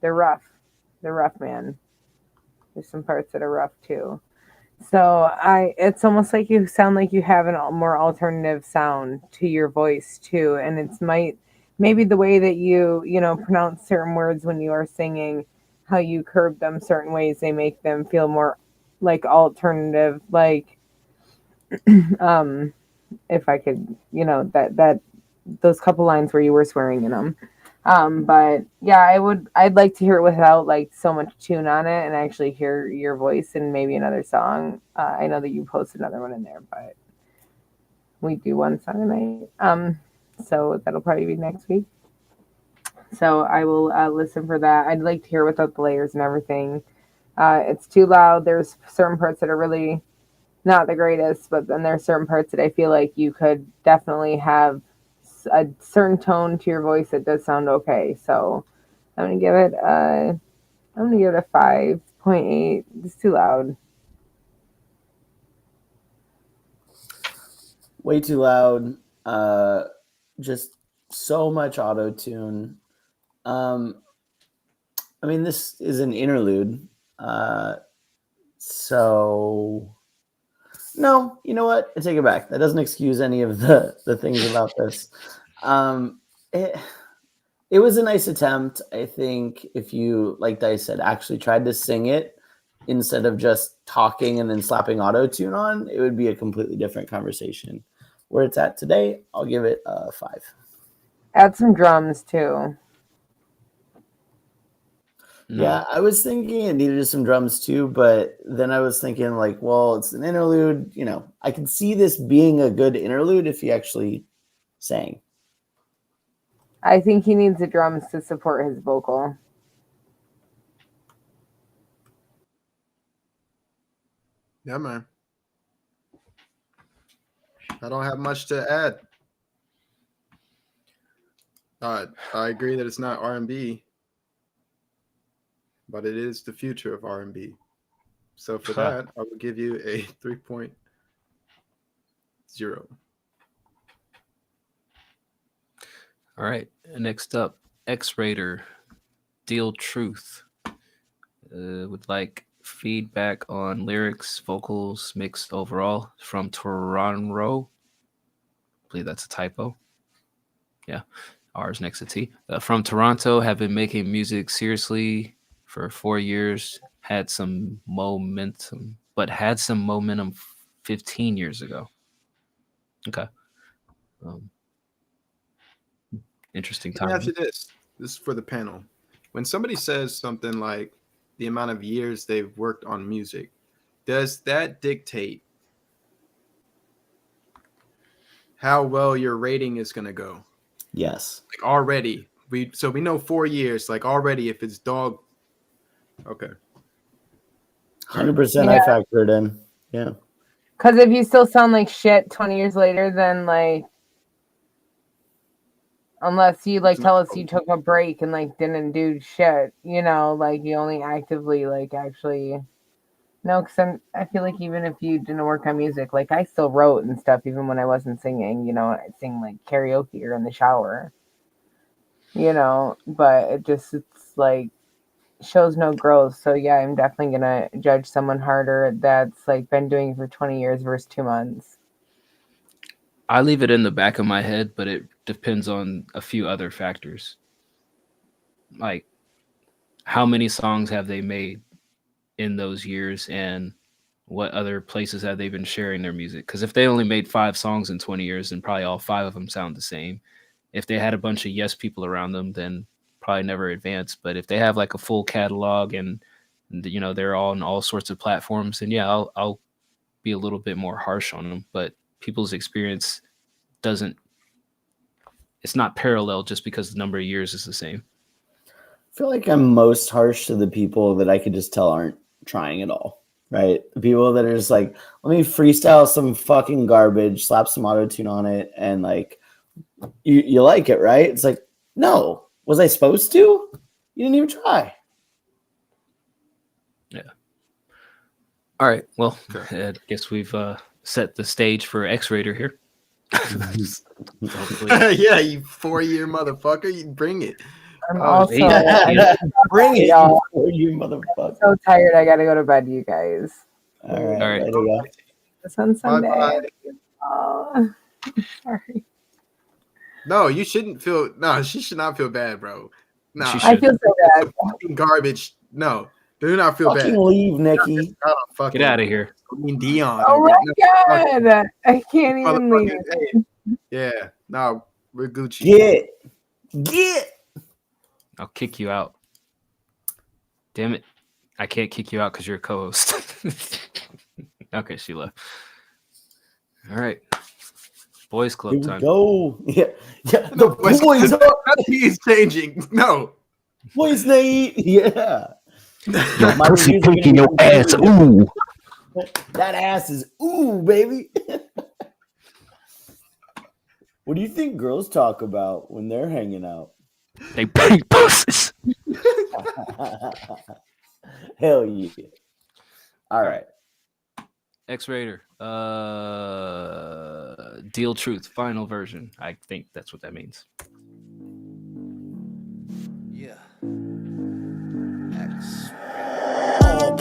They're rough, man. There's some parts that are rough too. So it's almost like you sound like you have a more alternative sound to your voice too, and it's maybe the way that you pronounce certain words when you are singing, how you curb them certain ways, they make them feel more like alternative. Like, if I could, that those couple lines where you were swearing in them. But yeah, I'd like to hear it without like so much tune on it and actually hear your voice in maybe another song. I know that you posted another one in there, but we do one song a night. So that'll probably be next week. So I will listen for that. I'd like to hear without the layers and everything. It's too loud. There's certain parts that are really not the greatest, but then there's certain parts that I feel like you could definitely have a certain tone to your voice that does sound okay. So I'm gonna give it a 5.8. It's too loud. Way too loud. Just so much auto tune. I mean, this is an interlude. So no, you know what? I take it back. That doesn't excuse any of the things about this. It was a nice attempt. I think if you, like Dice said, actually tried to sing it instead of just talking and then slapping auto-tune on, it would be a completely different conversation. Where it's at today, I'll give it a 5. Add some drums too. Yeah, I was thinking it needed some drums too, but then I was thinking like, well, it's an interlude. You know, I could see this being a good interlude if he actually sang. I think he needs the drums to support his vocal. Yeah, man. I don't have much to add. I agree that it's not R&B, but it is the future of R&B. So for that, I will give you a 3.0. All right. Next up, X-Raider, Deal Truth. Would like feedback on lyrics, vocals, mix overall from Toronto. I believe that's a typo. Yeah. R's next to T. From Toronto, have been making music seriously for 4 years. Had some momentum 15 years ago. Okay. Interesting time. Let me ask you this. This is for the panel. When somebody says something like the amount of years they've worked on music, does that dictate how well your rating is going to go? Yes. Like already, we know 4 years. Like already, if it's dog, okay, 100%. I factored in. Yeah. Because if you still sound like shit 20 years later, then like, unless you like tell us you took a break and like didn't do shit, you know, like you only actively like actually. No, because I feel like even if you didn't work on music, like I still wrote and stuff, even when I wasn't singing, you know, I'd sing like karaoke or in the shower, you know, but it's like shows no growth. So yeah, I'm definitely going to judge someone harder that's like been doing it for 20 years versus 2 months. I leave it in the back of my head, but it depends on a few other factors. Like how many songs have they made in those years, and what other places have they been sharing their music? Because if they only made 5 songs in 20 years, then probably all 5 of them sound the same. If they had a bunch of yes people around them, then probably never advanced. But if they have like a full catalog and you know they're all on all sorts of platforms, then yeah, I'll be a little bit more harsh on them. But people's experience it's not parallel just because the number of years is the same. I feel like I'm most harsh to the people that I could just tell aren't trying at all, right? The people that are just like, let me freestyle some fucking garbage, slap some auto-tune on it, and like, you like it, right? It's like, no, was I supposed to? You didn't even try. Yeah. All right. Well, I guess we've set the stage for X-Raider here. Yeah, you 4-year motherfucker, you bring it. I'm also bring it, y'all. You motherfucker. I'm so tired. I gotta go to bed, you guys. All right. All right. It's on Sunday. Bye-bye. Oh, sorry. No, you shouldn't feel. No, she should not feel bad, bro. No, I feel so bad. Fucking garbage. No, do not feel fucking bad. Leave, Nikki. Get out of here. Dion. Oh my god, I can't even leave. Hey, yeah, no, we're Gucci. Get. I'll kick you out. Damn it. I can't kick you out because you're a co-host. Okay, she left. All right. Boys Club Here we time. go. Yeah. The Boys boys Club. up. Nothing is changing. No. Boys night. Yeah. Your pussy taking your ass. Ooh. That ass is ooh, baby. What do you think girls talk about when they're hanging out? They paint pussies. Hell yeah. All right. X-Raider. Deal Truth, final version. I think that's what that means. Yeah.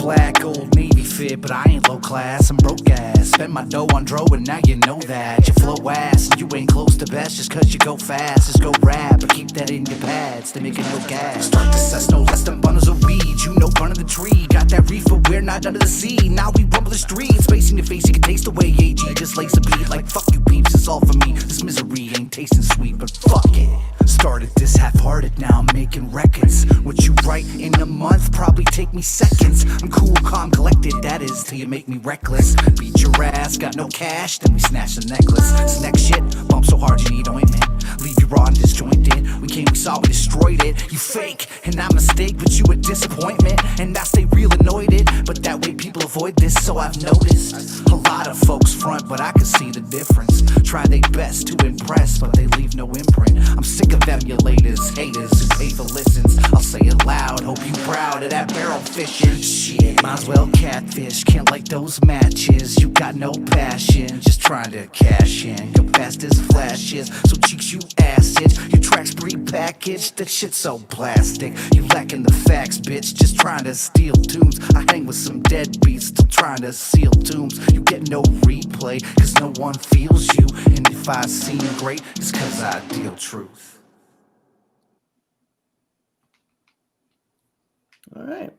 black, old Navy fit, but I ain't low class, I'm broke ass. Spent my dough on dro and now you know that. You flow ass and you ain't close to best just cause you go fast. Just go rap, but keep that in your pads to make it no gas. Start to cess no less than bundles of weed. You know burn of the tree, got that reefer, we're not under the sea. Now we rumble the streets, facing your face, you can taste the way AG just lays a beat. Like fuck you peeps, it's all for me. This misery ain't tasting sweet, but fuck it. Started this half-hearted, now I'm making records. What you write in a month probably take me seconds. I'm cool, calm, collected, that is till you make me reckless. Beat your ass, got no cash, then we snatch the necklace. This next shit, bump so hard you need ointment. Leave you raw and disjointed. We came, we saw, we destroyed it. You fake, and I mistake, but you a disappointment. And I stay real annoyed, but that way people avoid this, so I've noticed. A lot of folks front, but I can see the difference. Try their best to impress, but they leave no imprint. I'm sick of emulators, haters who pay for listens. I'll say it loud, hope you proud of that barrel fishing. Shit, might as well catfish, can't like those matches. You got no passion, just trying to cash in. Go fast as flashes, so cheeks you acid. Your tracks pre-packaged, that shit's so plastic. You lacking the facts, bitch, just trying to steal tunes. I hang with some deadbeats, still trying to seal tombs. You get no replay, cause no one feels you. And if I seem great, it's cause I deal truth. All right.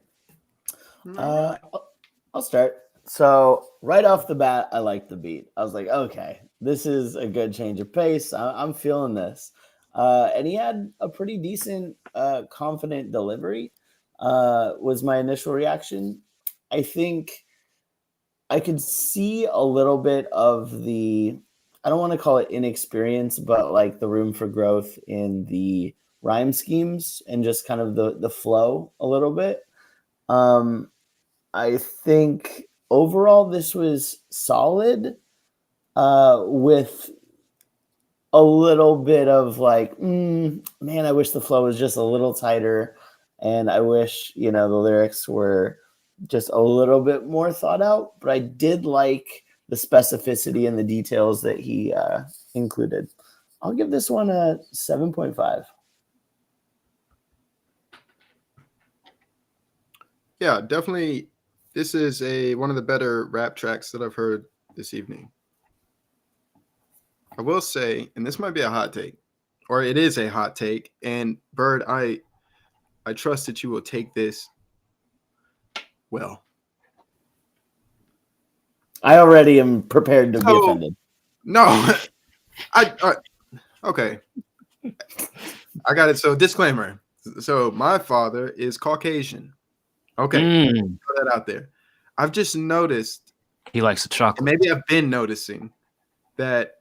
I'll start. So right off the bat, I like the beat. I was like, okay, this is a good change of pace. I'm feeling this. And he had a pretty decent, confident delivery, was my initial reaction. I think I could see a little bit of the, I don't want to call it inexperience, but like the room for growth in the rhyme schemes and just kind of the flow a little bit. I think overall this was solid, with a little bit of like, man, I wish the flow was just a little tighter, and I wish, the lyrics were just a little bit more thought out, but I did like the specificity and the details that he included. I'll give this one a 7.5. Yeah, definitely. This is one of the better rap tracks that I've heard this evening. I will say, and this might be a hot take, or it is a hot take, and Bird, I trust that you will take this well. I already am prepared to be offended. No, okay. I got it. So disclaimer. So my father is Caucasian. Okay, throw that out there. I've just noticed he likes the chocolate. Maybe I've been noticing that.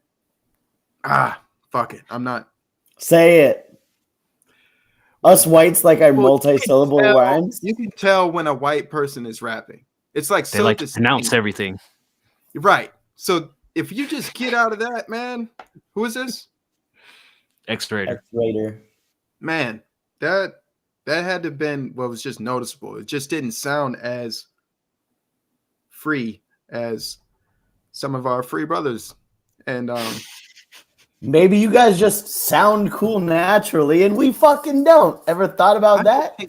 Fuck it. I'm not. Say it. Us whites like our multi-syllable rhymes. You can tell when a white person is rapping. It's like they like to pronounce everything. Right. So if you just get out of that, man. Who is this? X-Raider. Man, that had to have been what was just noticeable. It just didn't sound as free as some of our free brothers. And maybe you guys just sound cool naturally and we fucking don't. Ever thought about that?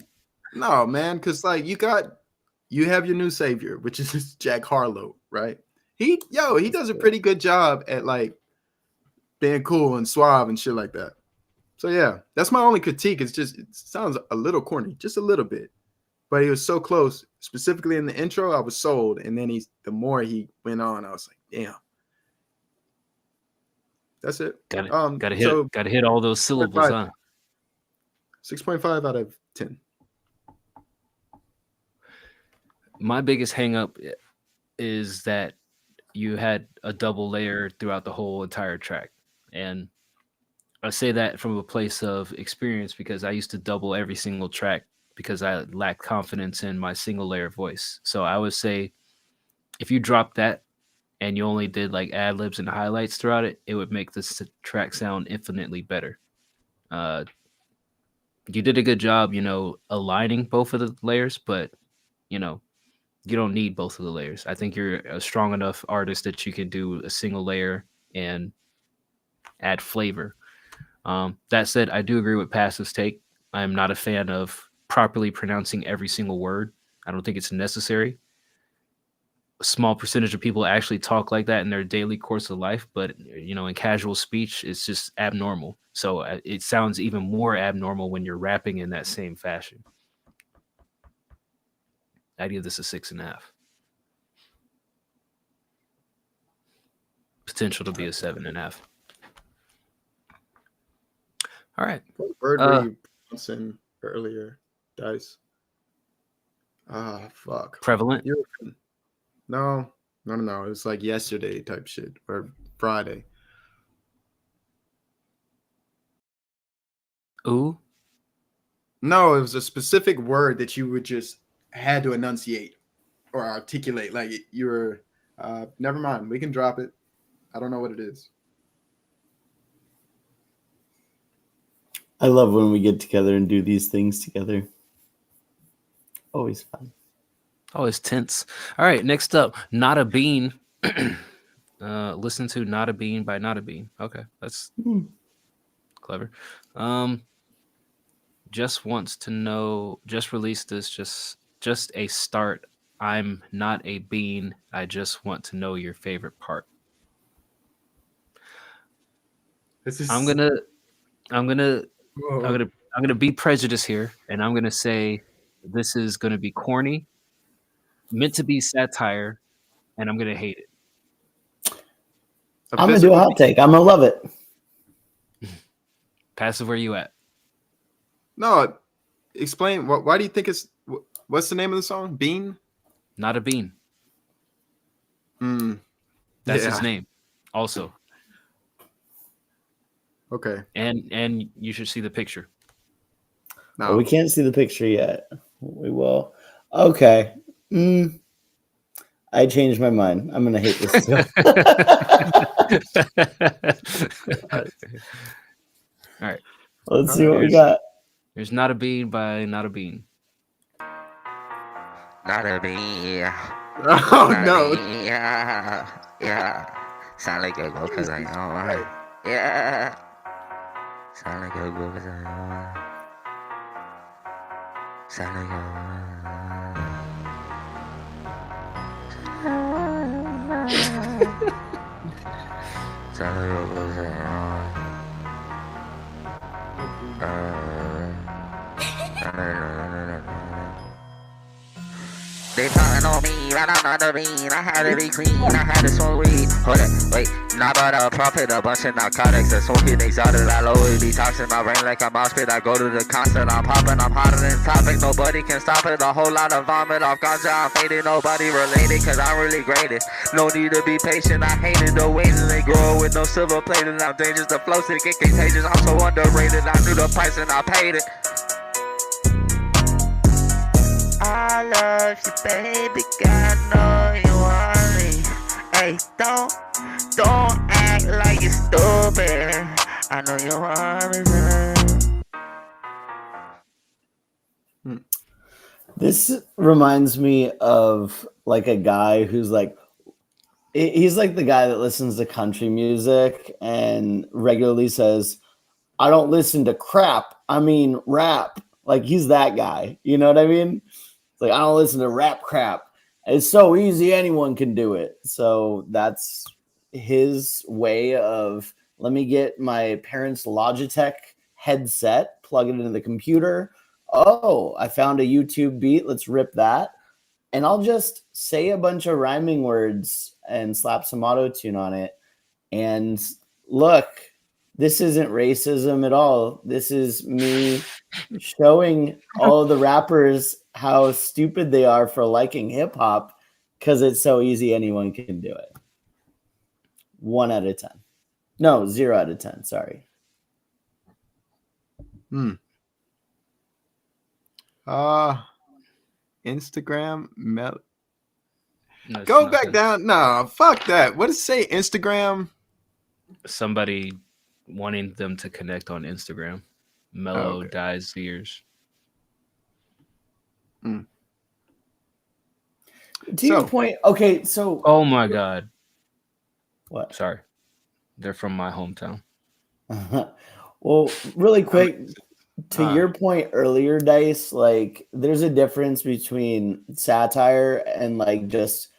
No, man, because like you have your new savior, which is Jack Harlow, right? He does a pretty good job at like being cool and suave and shit like that. So yeah, that's my only critique. It's just, it sounds a little corny, just a little bit. But he was so close, specifically in the intro, I was sold. And then the more he went on, I was like, damn. That's it. Gotta hit all those syllables, huh? 6.5 out of 10. My biggest hang up is that you had a double layer throughout the whole entire track. And I say that from a place of experience because I used to double every single track because I lacked confidence in my single layer voice. So I would say if you drop that and you only did like ad libs and highlights throughout it, it would make this track sound infinitely better. You did a good job, aligning both of the layers, but you don't need both of the layers. I think you're a strong enough artist that you can do a single layer and add flavor. That said, I do agree with Passive's take. I'm not a fan of properly pronouncing every single word. I don't think it's necessary. A small percentage of people actually talk like that in their daily course of life, but in casual speech, it's just abnormal. So it sounds even more abnormal when you're rapping in that same fashion. I give this a 6.5. Potential to be a 7.5. All right. What word were you pronouncing earlier, Dice? Fuck. Prevalent? No. It was like yesterday type shit or Friday. Ooh? No, it was a specific word that you would just had to enunciate or articulate. Like you were, never mind. We can drop it. I don't know what it is. I love when we get together and do these things together. Always fun. Always tense. All right, next up, Not a Bean. Listen to Not a Bean by Not a Bean. Okay, that's clever. Just wants to know, just released this, just a start. I'm not a bean. I just want to know your favorite part. I'm gonna be prejudiced here, and I'm gonna say this is gonna be corny, meant to be satire, and I'm gonna hate it. I'm gonna do a hot take. I'm gonna love it. Passive, where you at? No, explain. Why do you think it's? What's the name of the song? Bean? Not a Bean. That's his name. Also. Okay. And you should see the picture. No, well, we can't see the picture yet. We will. Okay. I changed my mind. I'm gonna hate this too. All right. Let's see what we got. There's Not a Bean by Not a Bean. Not a bean. Oh no. Yeah. Sound like a go because I know. Yeah. Sound like a go because I know. Sound like a Sound like a go because I know. They talking on me, but I'm not a bean. I had to be clean, I had to smoke weed. Hold it, wait, not about a profit, a bunch of narcotics. And smoking exotic, I'll always be toxic. My brain like a mouse pit, I go to the concert. I'm popping, I'm hotter than topic. Nobody can stop it, a whole lot of vomit off ganja. I'm faded, nobody related, cause I'm really graded. No need to be patient, I hated the ways that they grow with no silver plated. I'm dangerous, the flow sick, get contagious. I'm so underrated, I knew the price and I paid it. I love you, baby, God, know you want me. Hey, don't act like you're stupid. I know you want me. This reminds me of like a guy who's like, he's like the guy that listens to country music and regularly says, I don't listen to crap, I mean rap. Like he's that guy, you know what I mean? Like, I don't listen to rap crap. It's so easy, anyone can do it. So that's his way of, let me get my parents' Logitech headset, plug it into the computer. Oh, I found a YouTube beat. Let's rip that. And I'll just say a bunch of rhyming words and slap some auto-tune on it. And look, this isn't racism at all. This is me showing all the rappers how stupid they are for liking hip hop because it's so easy, anyone can do it. 1 out of 10. No, 0 out of 10. Sorry. Instagram. Go back down. No, fuck that. What does it say? Instagram? Somebody wanting them to connect on Instagram. Mellow Dyes Ears. To your point, okay, so oh my god, what? Sorry, they're from my hometown. Well, really quick, To your point earlier, Dice, like there's a difference between satire and like just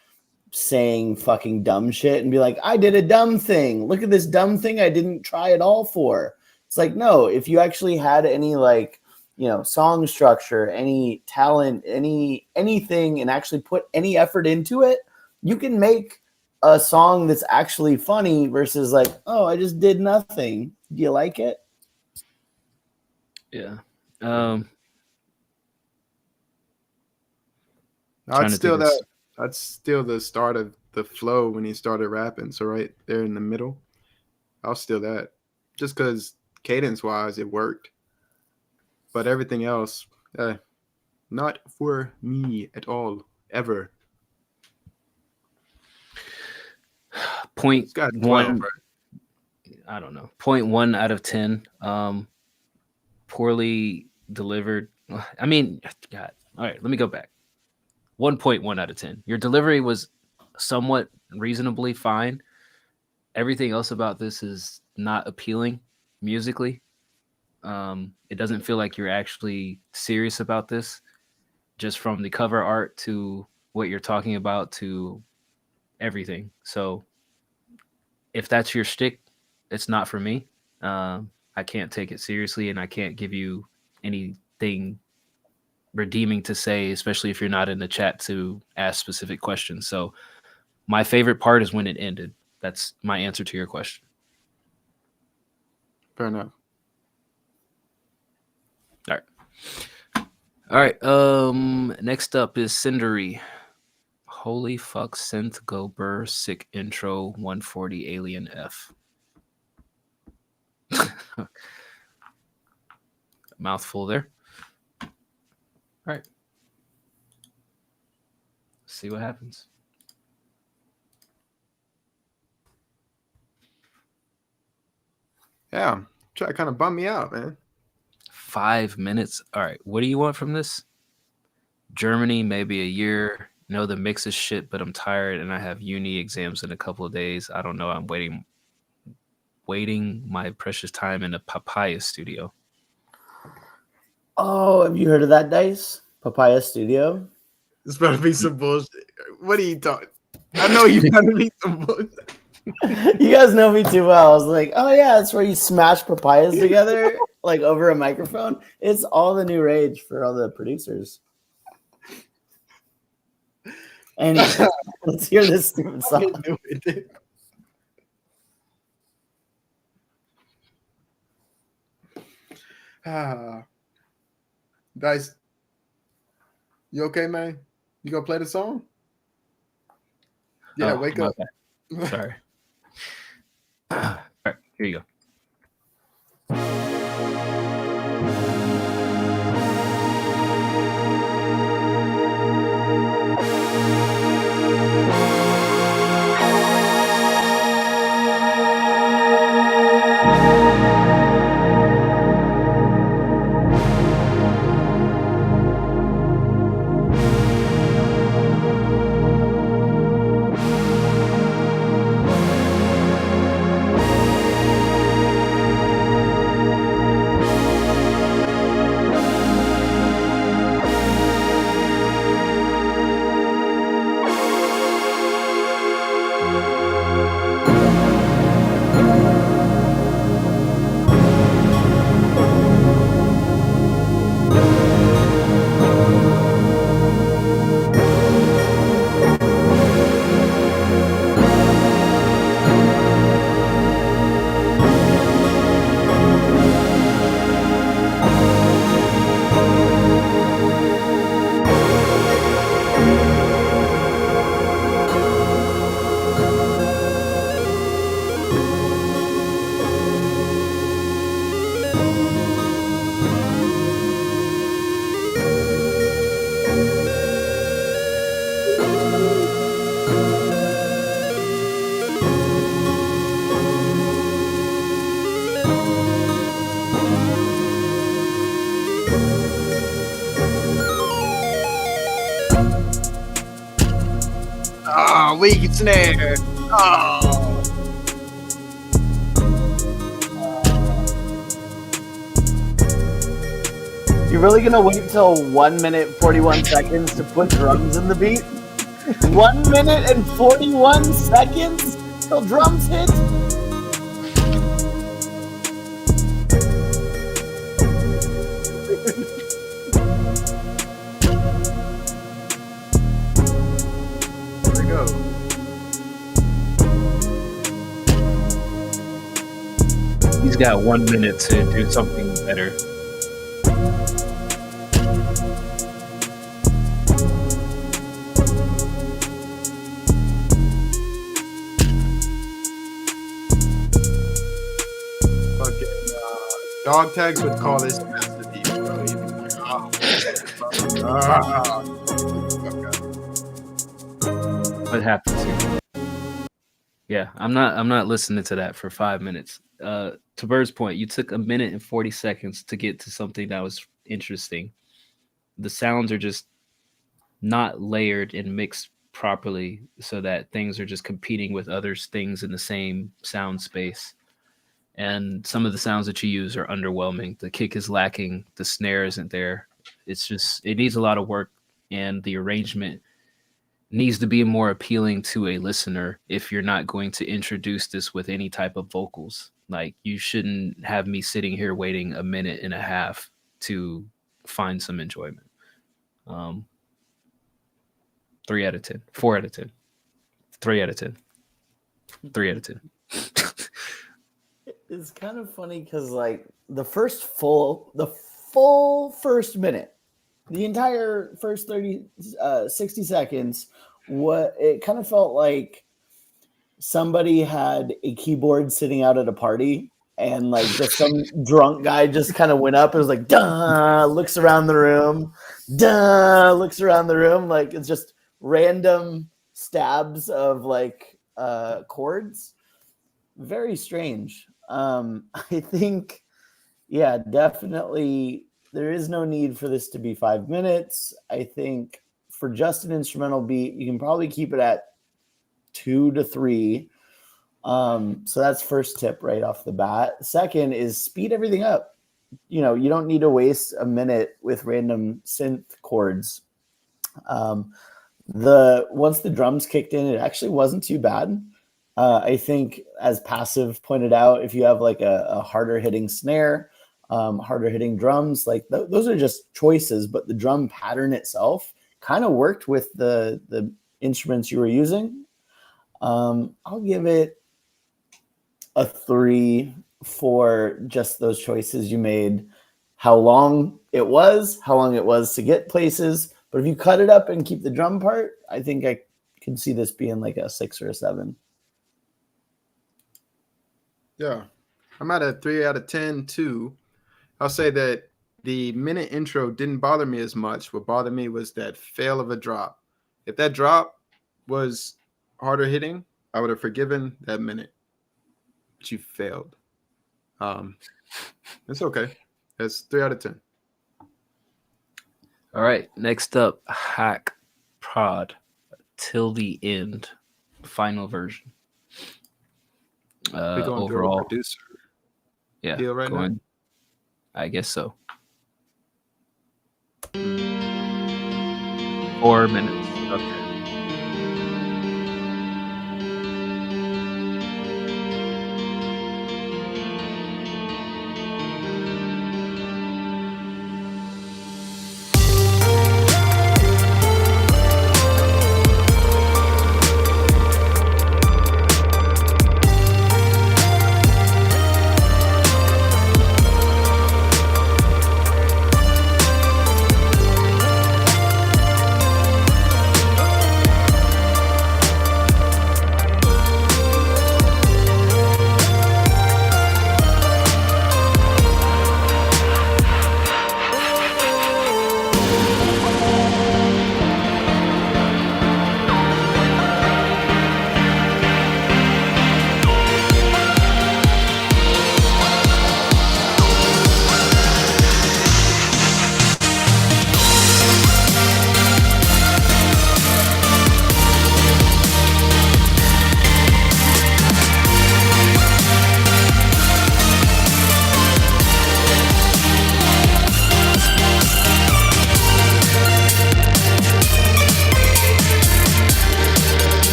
saying fucking dumb shit and be like, I did a dumb thing. Look at this dumb thing I didn't try at all for. It's like, no, if you actually had any like, you know, song structure, any talent, anything, and actually put any effort into it, you can make a song that's actually funny versus like, oh, I just did nothing. Do you like it? Yeah. That's still the start of the flow when he started rapping. So right there in the middle, I'll steal that. Just because cadence wise it worked. But everything else, not for me at all, ever. Point one. I don't know. 0.1 out of 10. Poorly delivered. I mean, God. All right, let me go back. 1.1 out of 10. Your delivery was somewhat reasonably fine. Everything else about this is not appealing musically. It doesn't feel like you're actually serious about this, just from the cover art to what you're talking about to everything. So if that's your shtick, it's not for me. I can't take it seriously, and I can't give you anything redeeming to say, especially if you're not in the chat to ask specific questions. So my favorite part is when it ended. That's my answer to your question. Fair enough. All right. Next up is Cindery. Holy fuck, synth go burr, sick intro, 140 alien F. Mouthful there. All right. See what happens. Yeah, try to kind of bum me out, man. 5 minutes. All right. What do you want from this? Germany, maybe a year. No, the mix is shit, but I'm tired and I have uni exams in a couple of days. I don't know. I'm waiting my precious time in a Papaya studio. Oh, have you heard of that, Dice? Papaya Studio? It's about to be some bullshit. What are you talking? I know you're about to be some bullshit. You guys know me too well. I was like, oh yeah, it's where you smash papayas together, like over a microphone. It's all the new rage for all the producers. And let's hear this stupid song. Dice, you okay, man? You gonna play the song? Yeah, wake up. Sorry. All right, here you go. Oh, weak snare. Oh. You're really gonna wait till 1 minute 41 seconds to put drums in the beat? 1 minute and 41 seconds till drums hit? Here we go. He's got 1 minute to do something better. Dog tags would call this masterpiece, bro. He'd be like, What happens here? Yeah, I'm not listening to that for 5 minutes. To Bird's point, you took 1 minute and 40 seconds to get to something that was interesting. The sounds are just not layered and mixed properly so that things are just competing with other things in the same sound space. And some of the sounds that you use are underwhelming. The kick is lacking. The snare isn't there. It's just, it needs a lot of work, and the arrangement needs to be more appealing to a listener if you're not going to introduce this with any type of vocals. Like, you shouldn't have me sitting here waiting 1.5 minutes to find some enjoyment. 3 out of 10, 4 out of 10, 3 out of 10, 3 out of 10. It's kind of funny because like the full first minute, the entire first 60 seconds, it kind of felt like somebody had a keyboard sitting out at a party and like just some drunk guy just kind of went up and was like, duh, looks around the room, like it's just random stabs of like chords. Very strange. I think, yeah, definitely there is no need for this to be 5 minutes. I think for just an instrumental beat, you can probably keep it at 2 to 3. So that's first tip right off the bat. Second is speed everything up. You know, you don't need to waste a minute with random synth chords. Once the drums kicked in, it actually wasn't too bad. I think, as Passive pointed out, if you have like a harder hitting snare, harder hitting drums, like those are just choices, but the drum pattern itself kind of worked with the instruments you were using. I'll give it a 3 for just those choices you made, how long it was to get places. But if you cut it up and keep the drum part, I think I can see this being like a 6 or a 7. Yeah, I'm at a 3 out of 10 too. I'll say that the minute intro didn't bother me as much. What bothered me was that fail of a drop. If that drop was harder hitting, I would have forgiven that minute. But you failed. It's okay. That's 3 out of 10. All right, next up, Hack Prod, Till the End, final version. We're going Overall, to a producer. Yeah, deal right now? I guess so. 4 minutes. Okay.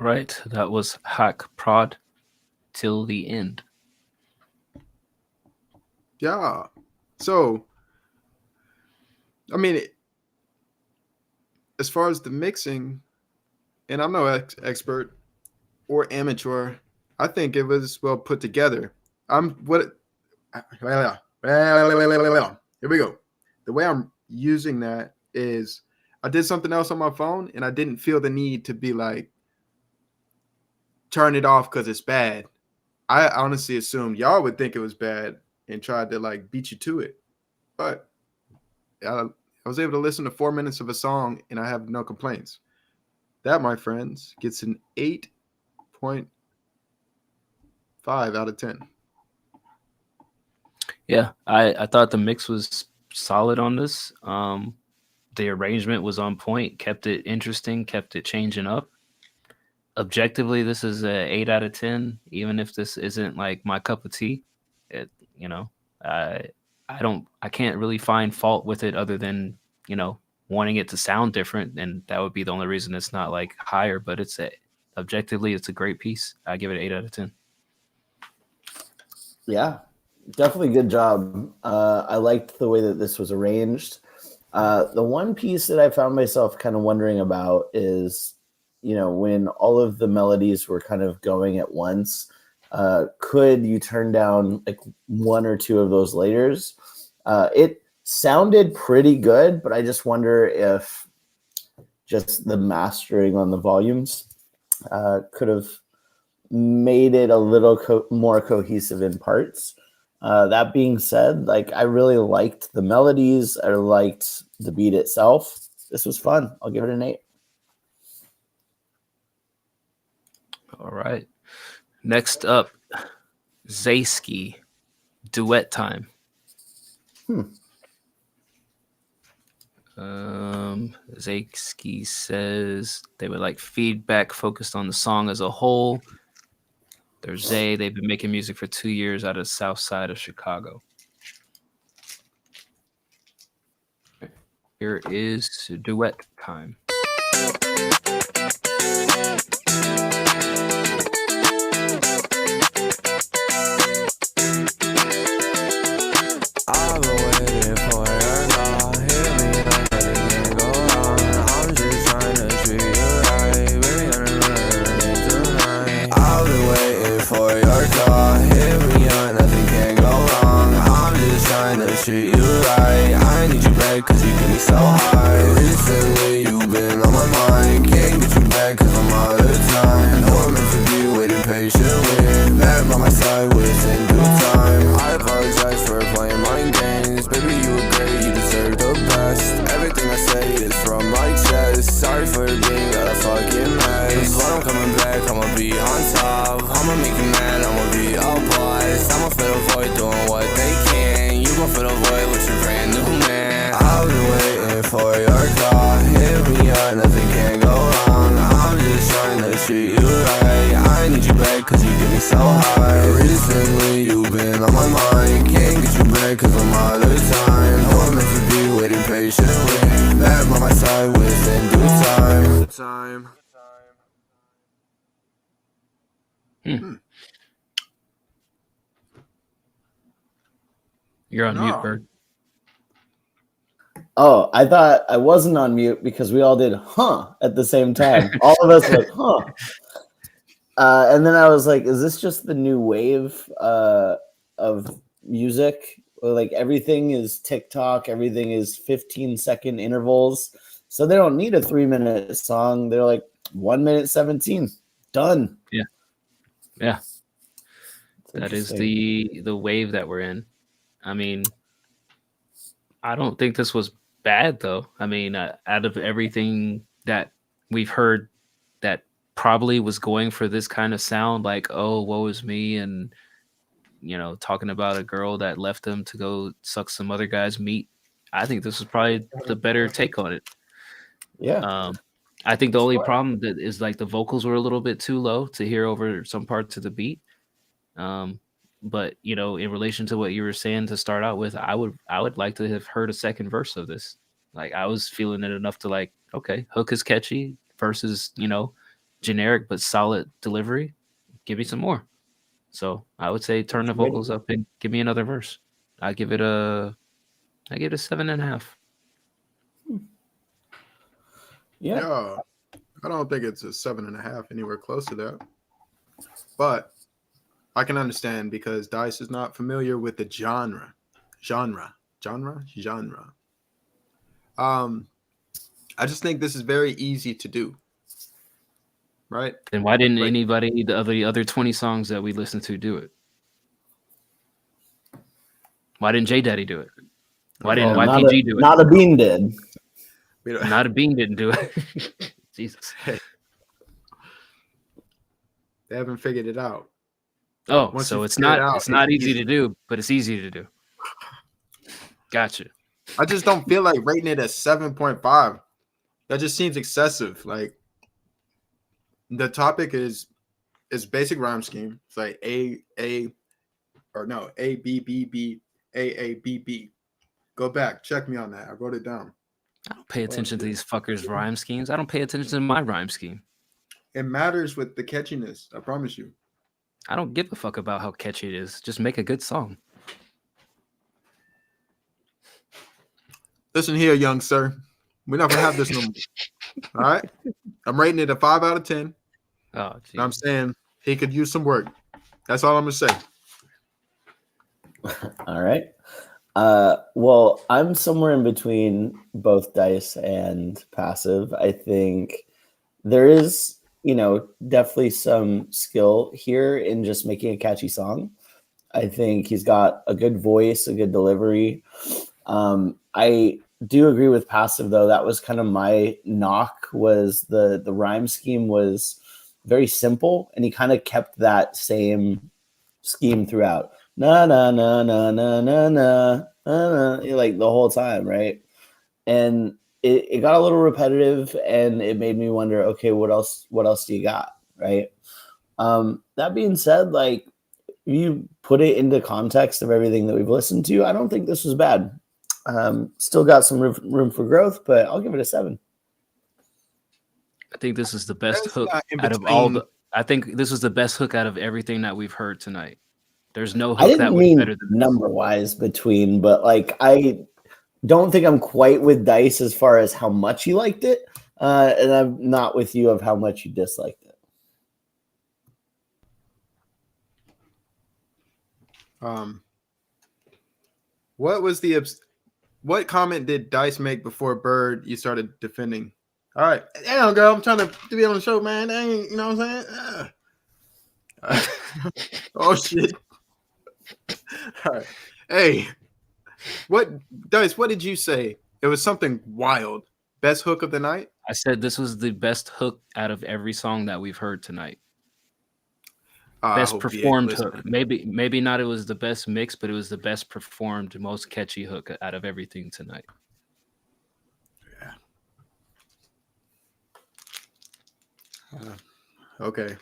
right, that was Hack Prod Till the End. Yeah. So, I mean, as far as the mixing, and I'm no expert or amateur, I think it was well put together. Here we go. The way I'm using that is I did something else on my phone and I didn't feel the need to be like, turn it off because it's bad. I honestly assumed y'all would think it was bad and tried to like beat you to it. But I was able to listen to 4 minutes of a song and I have no complaints. That, my friends, gets an 8.5 out of 10. Yeah, I thought the mix was solid on this. The arrangement was on point, kept it interesting, kept it changing up. Objectively, this is a 8 out of 10, even if this isn't like my cup of tea. I can't really find fault with it other than, wanting it to sound different, and that would be the only reason it's not like higher, but objectively it's a great piece. I give it an 8 out of 10. Yeah, definitely good job. I liked the way that this was arranged. The one piece that I found myself kind of wondering about is, when all of the melodies were kind of going at once, could you turn down like one or two of those layers? It sounded pretty good, but I just wonder if just the mastering on the volumes could have made it a little more cohesive in parts. That being said, like I really liked the melodies. I liked the beat itself. This was fun. I'll give it an 8. All right. Next up, Zayski, Duet Time. Zayski says they would like feedback focused on the song as a whole. They're Zay. They've been making music for 2 years out of the south side of Chicago. Here is Duet Time. I've been waiting for your call. Hit me up, but it can't go wrong. I'm just trying to treat you right. Baby, I'm running tonight. I've been waiting for your call. Hit me up, nothing can go wrong. I'm just trying to treat you right. I need you back cause you get me so high. Recently you've been on my mind. Can't get you back cause I'm out of time. Know I'm meant to be waiting patiently. Back by my side within due time. I apologize for playing mind games. Baby, you were great, you deserve the best. Everything I say is from my chest. Sorry for being a fucking mess. But I'm coming back, I'ma be on top. I'ma make you mad, I'ma be all boss. I'ma fill the void doing what they can. You gon' fill the void with your brand new man. I've been waiting for your call. Hit me up, nothing can go wrong. I'm just trying to treat you right. I need you back cause you get me so high. Recently you've been on my mind. Can't get you back cause I'm out of time. Know I'm meant to be waiting patiently. Back by my side within due time. You're on mute, Bird. Oh, I thought I wasn't on mute because we all did at the same time. All of us went and then I was like, is this just the new wave of music? Like everything is TikTok, everything is 15-second intervals. So they don't need a 3-minute song. They're like 1 minute 17. Done. Yeah. That is the wave that we're in. I mean, I don't think this was bad though. I mean, out of everything that we've heard that probably was going for this kind of sound, like, oh, woe is me, and talking about a girl that left him to go suck some other guy's meat, I think this was probably the better take on it. Yeah. I think the only problem that is like the vocals were a little bit too low to hear over some parts of the beat. But in relation to what you were saying to start out with, I would like to have heard a second verse of this. Like I was feeling it enough to like, okay, hook is catchy, verse is, generic but solid delivery, give me some more. So I would say turn the vocals up and give me another verse. I give it a 7.5. Yeah. I don't think it's a 7.5 anywhere close to that. But I can understand because Dice is not familiar with the genre. I just think this is very easy to do. Right? Then why didn't anybody, the other 20 songs that we listened to, do it? Why didn't J Daddy do it? Why didn't YPG do it? Not a Bean did. Not a Bean didn't do it. Jesus. They haven't figured it out. Oh, Once so you it's figure it not out, it's not it's easy to do, but it's easy to do. Gotcha. I just don't feel like rating it at 7.5. That just seems excessive. Like the topic is basic rhyme scheme. It's like A B B B A B B. Go back, check me on that. I wrote it down. I don't pay attention to these fuckers' rhyme schemes. I don't pay attention to my rhyme scheme. It matters with the catchiness. I promise you. I don't give a fuck about how catchy it is. Just make a good song. Listen here, young sir. We're not gonna have this no more. All right. I'm rating it a 5 out of 10. Oh, geez. I'm saying he could use some work. That's all I'm gonna say. All right. Well, I'm somewhere in between both Dice and Passive. I think there is, definitely some skill here in just making a catchy song. I think he's got a good voice, a good delivery. I do agree with Passive, though. That was kind of my knock, was the rhyme scheme was very simple, and he kind of kept that same scheme throughout. Na na na na na na na na, like the whole time, right? And it got a little repetitive, and it made me wonder, okay, what else do you got, right? That being said, like, you put it into context of everything that we've listened to, I don't think this was bad. Still got some room for growth, but I'll give it a 7. I think this is the best hook out of all the. I think this was the best hook out of everything that we've heard tonight. There's no hook that was better than number wise between, but like I don't think I'm quite with Dice as far as how much you liked it, and I'm not with you of how much you disliked it. What comment did Dice make before Bird you started defending? All right, damn girl, I'm trying to be on the show, man. Dang, you know what I'm saying? Oh shit. All right. Hey, Dice, what did you say? It was something wild. Best hook of the night? I said this was the best hook out of every song that we've heard tonight. Best performed hook. Maybe not it was the best mix, but it was the best performed, most catchy hook out of everything tonight. Yeah. Okay.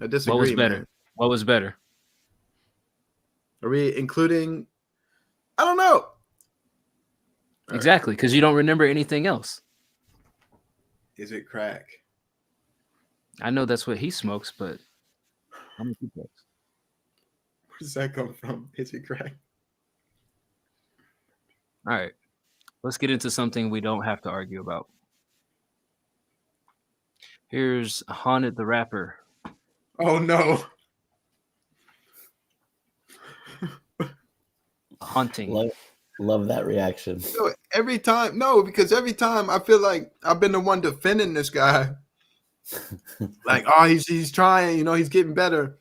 I disagree. What was better? Man. What was better? Are we including? I don't know. Exactly, because you don't remember anything else. Is it crack? I know that's what he smokes, but how many people? Where does that come from? Is it crack? All right, let's get into something we don't have to argue about. Here's Haunted the Rapper. Oh no. Haunting. Love that reaction. So every time I feel like I've been the one defending this guy. Like, oh, he's trying, he's getting better.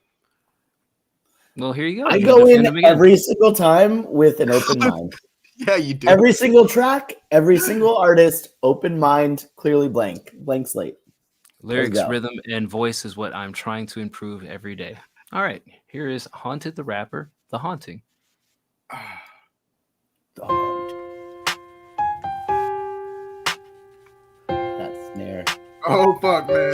Well, here you go. I go in every single time with an open mind. Yeah, you do. Every single track, every single artist, open mind, clearly blank slate. Lyrics, rhythm, and voice is what I'm trying to improve every day. All right, here is Haunted the Rapper, The Haunting. That snare. Oh, fuck, man.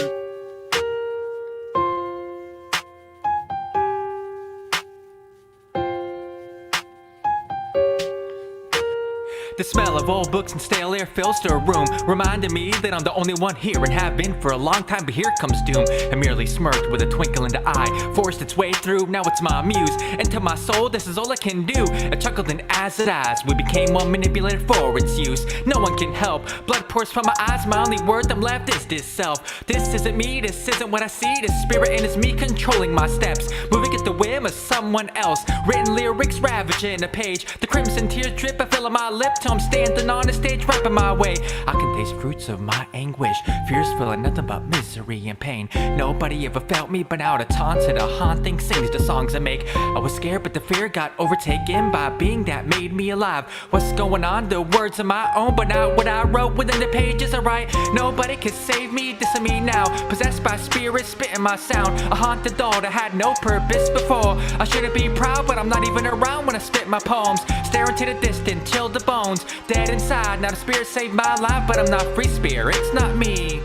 The smell of old books and stale air fills the room, reminding me that I'm the only one here and have been for a long time, but here comes doom. I merely smirked with a twinkle in the eye, forced its way through, now it's my muse. And to my soul, this is all I can do. I chuckled and as it eyes, we became one manipulated for its use. No one can help, blood pours from my eyes, my only word I'm left is this self. This isn't me, this isn't what I see, this spirit and it's me controlling my steps, moving at the whim of someone else. Written lyrics ravaging a page, the crimson tears drip, I feel on my lip till I'm standing on the stage rapping my way. I can taste fruits of my anguish, fears feeling nothing but misery and pain. Nobody ever felt me, but now the taunted, a haunting sings the songs I make. I was scared, but the fear got overtaken by a being that made me alive. What's going on? The words of my own, but not what I wrote within the pages I write. Nobody can save me, this is me now, possessed by spirit, spitting my sound. A haunted doll that had no purpose before. I shouldn't be proud, but I'm not even around when I spit my poems. Staring to the distance, chill the bones, dead inside. Now the spirit saved my life, but I'm not free spirit, it's not me.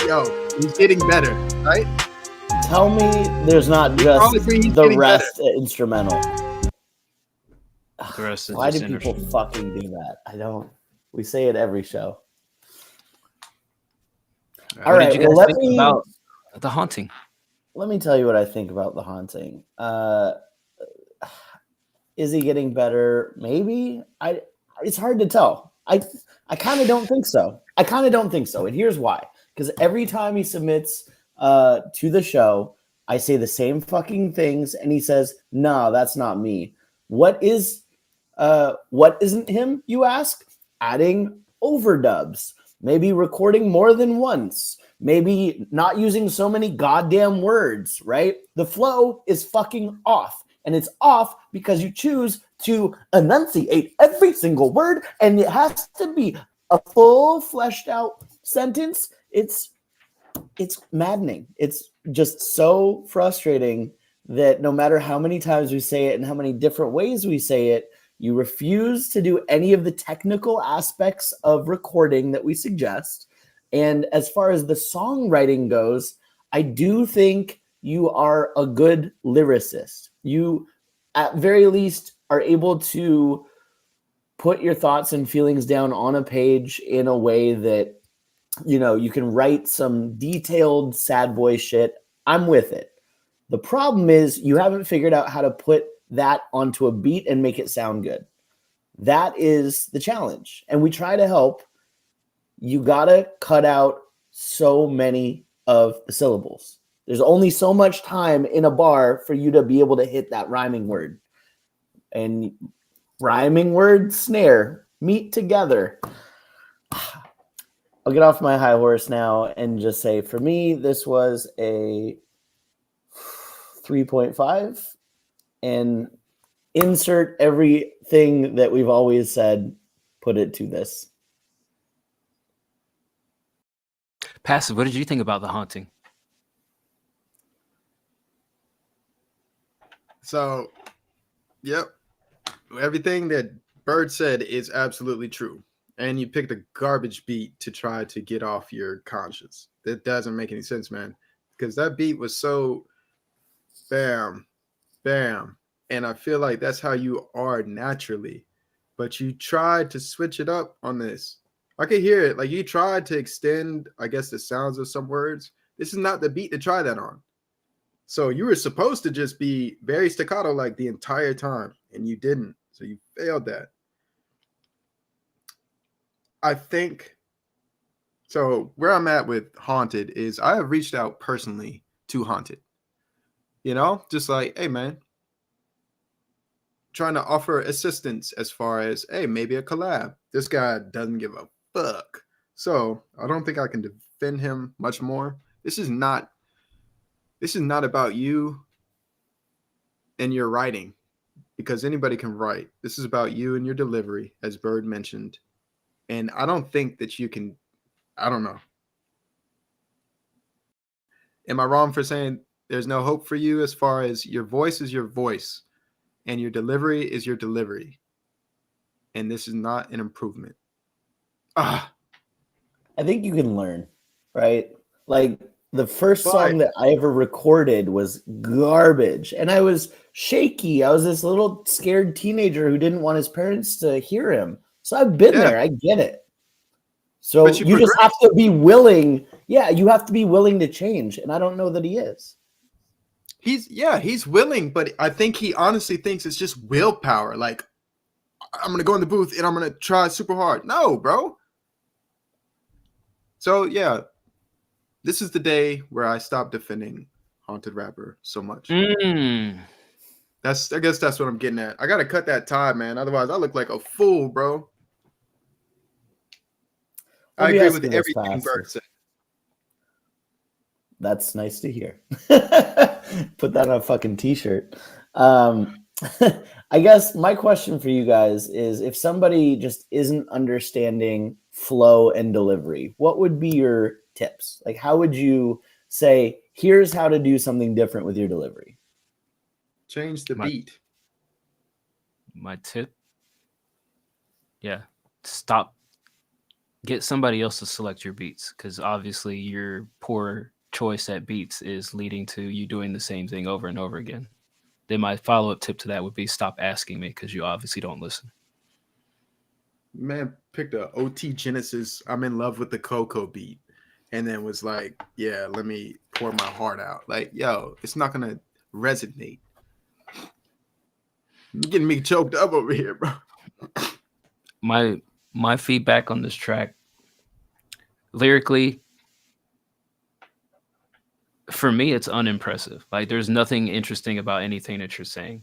Yo, he's getting better, right? Tell me there's not just the rest instrumental. The rest is Why do just people fucking do that? I don't. We say it every show. All right, What did you guys think about The Haunting? Let me tell you what I think about The Haunting. Is he getting better? Maybe. It's hard to tell. I kind of don't think so. And here's why. Because every time he submits to the show, I say the same fucking things, and he says, "No, that's not me." What isn't him, you ask? Adding overdubs, maybe recording more than once, maybe not using so many goddamn words, right? The flow is fucking off, and it's off because you choose to enunciate every single word, and it has to be a full fleshed out sentence. It's maddening. It's just so frustrating that no matter how many times we say it and how many different ways we say it, you refuse to do any of the technical aspects of recording that we suggest. And as far as the songwriting goes, I do think you are a good lyricist. You, at very least, are able to put your thoughts and feelings down on a page in a way that, you know, you can write some detailed sad boy shit. I'm with it. The problem is you haven't figured out how to put that onto a beat and make it sound good. That is the challenge. And we try to help. You got to cut out so many of the syllables. There's only so much time in a bar for you to be able to hit that rhyming word. And rhyming word, snare, meet together. I'll get off my high horse now and just say, for me, this was a 3.5. And insert everything that we've always said, put it to this. Passive, what did you think about The Haunting? So, yep. Everything that Bird said is absolutely true. And you picked a garbage beat to try to get off your conscience. That doesn't make any sense, man. Because that beat was so bam, bam. And I feel like that's how you are naturally. But you tried to switch it up on this. I could hear it. Like you tried to extend, I guess, the sounds of some words. This is not the beat to try that on. So you were supposed to just be very staccato like the entire time. And you didn't. So you failed that. I think, so where I'm at with Haunted is I have reached out personally to Haunted. You know, just like, hey, man, trying to offer assistance as far as, hey, maybe a collab. This guy doesn't give a fuck. So I don't think I can defend him much more. This is not about you and your writing, because anybody can write. This is about you and your delivery, as Bird mentioned. And I don't think that you can, I don't know. Am I wrong for saying there's no hope for you as far as your voice is your voice and your delivery is your delivery? And this is not an improvement. I think you can learn, right? Like The first song that I ever recorded was garbage, and I was shaky. I was this little scared teenager who didn't want his parents to hear him. So I've been there. I get it. So you just have to be willing. Yeah, you have to be willing to change, and I don't know that he is. He's willing, but I think he honestly thinks it's just willpower. Like, I'm gonna go in the booth and I'm gonna try super hard. No, bro. So yeah. This is the day where I stopped defending Haunted Rapper so much. I guess that's what I'm getting at. I gotta cut that tie, man. Otherwise, I look like a fool, bro. I agree with everything Bert said. That's nice to hear. Put that on a fucking t-shirt. I guess my question for you guys is, if somebody just isn't understanding flow and delivery, what would be your tips? Like, how would you say, here's how to do something different with your delivery? Change the beat. My tip? Yeah. Get somebody else to select your beats, because obviously your poor choice at beats is leading to you doing the same thing over and over again. Then my follow-up tip to that would be stop asking me, because you obviously don't listen. Man picked a OT Genesis I'm in love with the Coco beat, and then was like, yeah, let me pour my heart out. Like, yo, it's not gonna resonate. You're getting me choked up over here, bro. My feedback on this track, lyrically, for me, it's unimpressive. Like, there's nothing interesting about anything that you're saying.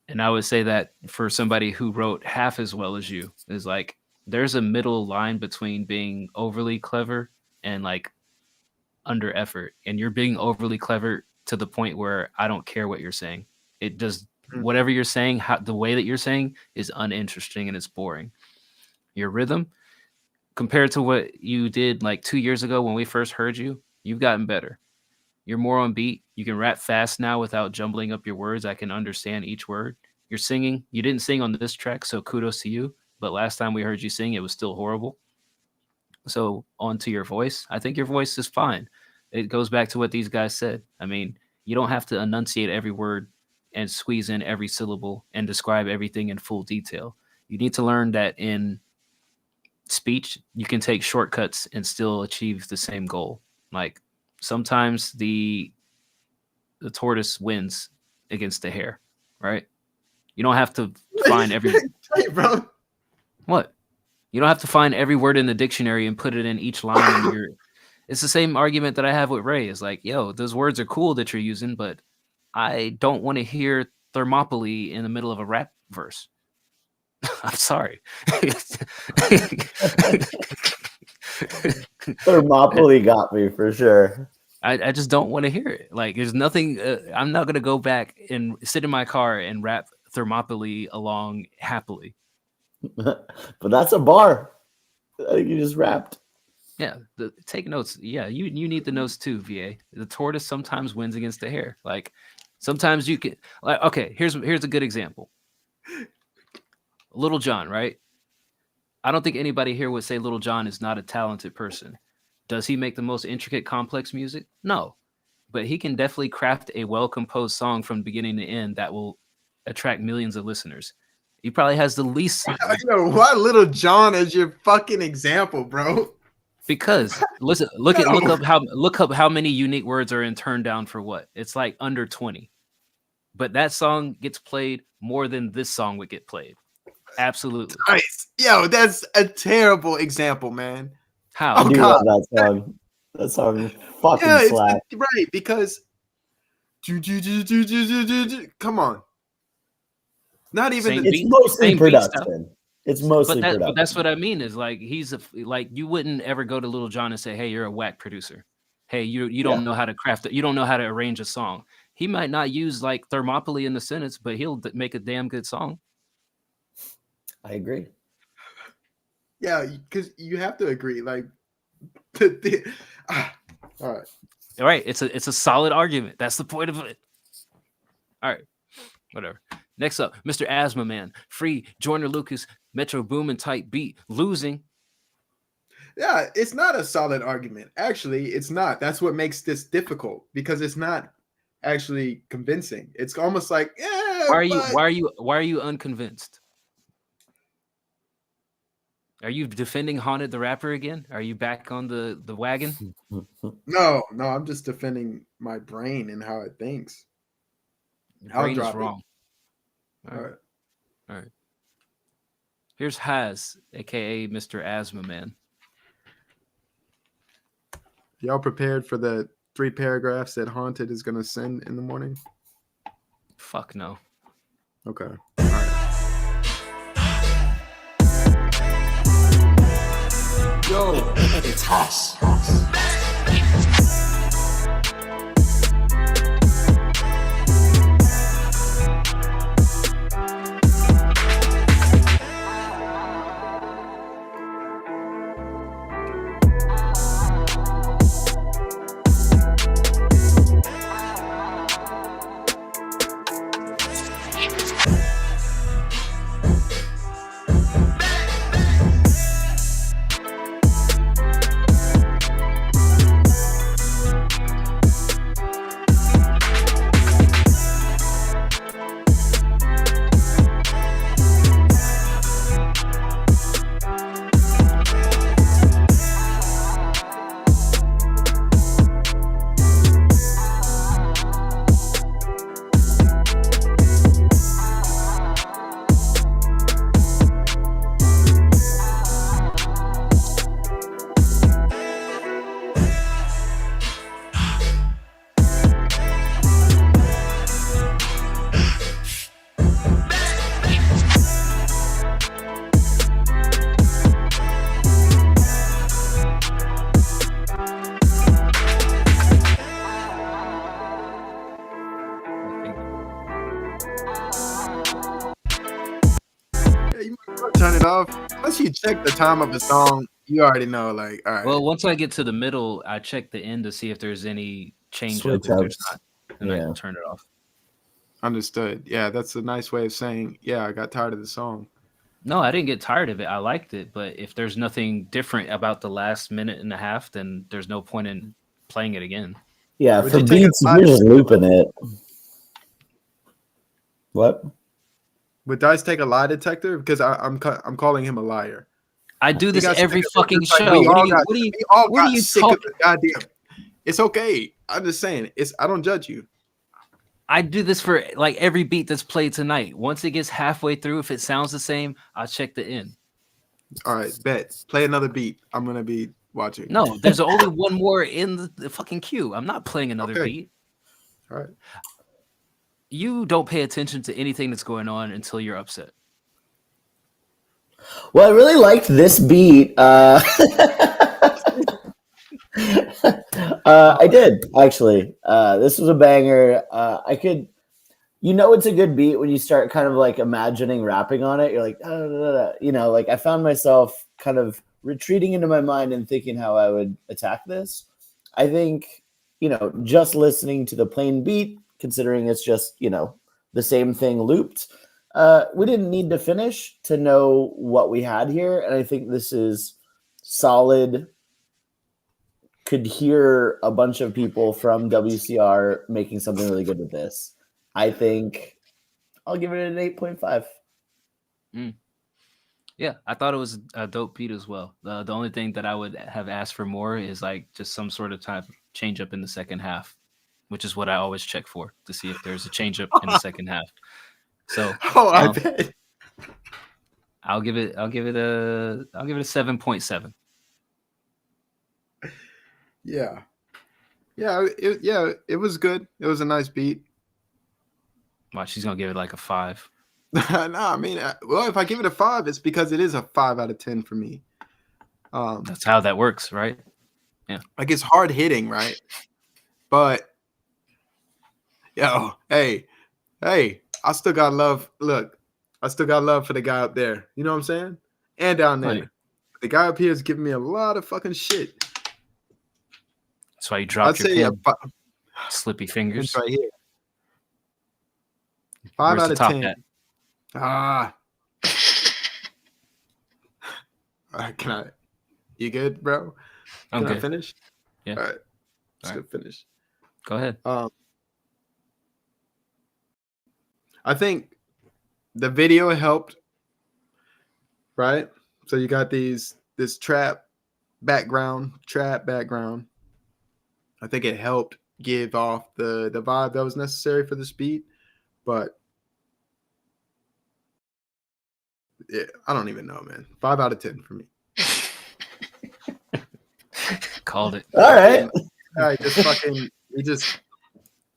And I would say that for somebody who wrote half as well as you, is like, there's a middle line between being overly clever and like under effort. And you're being overly clever to the point where I don't care what you're saying. It does whatever you're saying, the way that you're saying is uninteresting and it's boring. Your rhythm, compared to what you did like 2 years ago when we first heard you, you've gotten better. You're more on beat. You can rap fast now without jumbling up your words. I can understand each word. You're singing. You didn't sing on this track, so kudos to you. But last time we heard you sing, it was still horrible. So on to your voice. I think your voice is fine. It goes back to what these guys said. I mean, you don't have to enunciate every word and squeeze in every syllable and describe everything in full detail. You need to learn that in speech, you can take shortcuts and still achieve the same goal. Like, sometimes the tortoise wins against the hare, right? You don't have to find every hey, bro. What? You don't have to find every word in the dictionary and put it in each line. It's the same argument that I have with Ray. Is like, yo, those words are cool that you're using, but I don't want to hear Thermopylae in the middle of a rap verse. I'm sorry. Thermopylae got me for sure. I just don't want to hear it. Like, there's nothing. I'm not going to go back and sit in my car and rap Thermopylae along happily. But that's a bar. I think you just rapped. Yeah, take notes. Yeah, you need the notes too, VA. The tortoise sometimes wins against the hare. Like, sometimes you can. Like, okay, here's a good example. Little John, right? I don't think anybody here would say Little John is not a talented person. Does he make the most intricate, complex music? No. But he can definitely craft a well-composed song from beginning to end that will attract millions of listeners. He probably has the least... Yo, why Little John as your fucking example, bro? Because listen, look up how many unique words are in Turn Down for What. It's like under 20. But that song gets played more than this song would get played. Absolutely. Nice. Yo, that's a terrible example, man. How? I do love that song. That song fucking slaps. Right, because come on. Not even it's mostly production. It's mostly production. But that's what I mean is like like you wouldn't ever go to Little John and say, "Hey, you're a whack producer. Hey, you don't know how to craft it. You don't know how to arrange a song." He might not use like Thermopylae in the sentence, but he'll make a damn good song. I agree. Yeah, because you have to agree. Like, all right. It's a solid argument. That's the point of it. All right, whatever. Next up, Mr. Asthma Man, Free, Joyner Lucas, Metro Boomin type beat, Losing. Yeah, it's not a solid argument. Actually, it's not. That's what makes this difficult because it's not actually convincing. It's almost like, yeah. Why are you unconvinced? Are you defending Haunted the Rapper again? Are you back on the wagon? No, I'm just defending my brain and how it thinks. Brain is wrong. All right. Here's Haz, aka Mr. Asthma Man. Y'all prepared for the 3 paragraphs that Haunted is gonna send in the morning? Fuck no. Okay. Yo, it's Haas. Turn it off. Once you check the time of the song, you already know. Like, all right. Well, once I get to the middle, I check the end to see if there's any change up. Switch If there's ups. not, then I can turn it off. Understood. Yeah, that's a nice way of saying, yeah, I got tired of the song. No, I didn't get tired of it. I liked it, but if there's nothing different about the last minute and a half, then there's no point in playing it again. Yeah, Would for you take a beats, you're just looping it. What? Would Dice take a lie detector? Because I'm calling him a liar. I do He this got every sick of it. fucking It's like show. we What all are you? got- What are you? we all What are got you sick of talking? the goddamn. It's okay. I'm just saying. I don't judge you. I do this for like every beat that's played tonight. Once it gets halfway through, if it sounds the same, I'll check the end. All right, bet. Play another beat. I'm gonna be watching. No, there's only one more in the fucking queue. I'm not playing another Okay. beat. All right. You don't pay attention to anything that's going on until you're upset. Well, I really liked this beat. I did actually. This was a banger. I could, it's a good beat when you start kind of like imagining rapping on it. You're like, like I found myself kind of retreating into my mind and thinking how I would attack this. I think, just listening to the plain beat, considering it's just, the same thing looped. We didn't need to finish to know what we had here. And I think this is solid. Could hear a bunch of people from WCR making something really good with this. I think I'll give it an 8.5. Yeah, I thought it was a dope beat as well. The only thing that I would have asked for more is like just some sort of type of change up in the second half, which is what I always check for to see if there's a change up in the second half. So I bet. I'll give it a 7.7. Yeah. It was good. It was a nice beat. Wow, she's gonna give it like a 5. No, I mean, well, if I give it a 5, it's because it is a 5 out of 10 for me. That's how that works, right? Yeah. Like it's hard hitting, right? But hey, I still got love. Look, I still got love for the guy up there. You know what I'm saying? And down there. Right. The guy up here is giving me a lot of fucking shit. That's why you dropped I'd your say pen. Slippy fingers. It's right here. 5 Where's out the of top 10. at? Can I? You good, bro? I'm Can I good. finish? Yeah. All right. Let's All go right. finish. Go ahead. I think the video helped, right? So you got this trap background. I think it helped give off the vibe that was necessary for this beat, but yeah, I don't even know, man. 5 out of 10 for me. Called it. All right. He just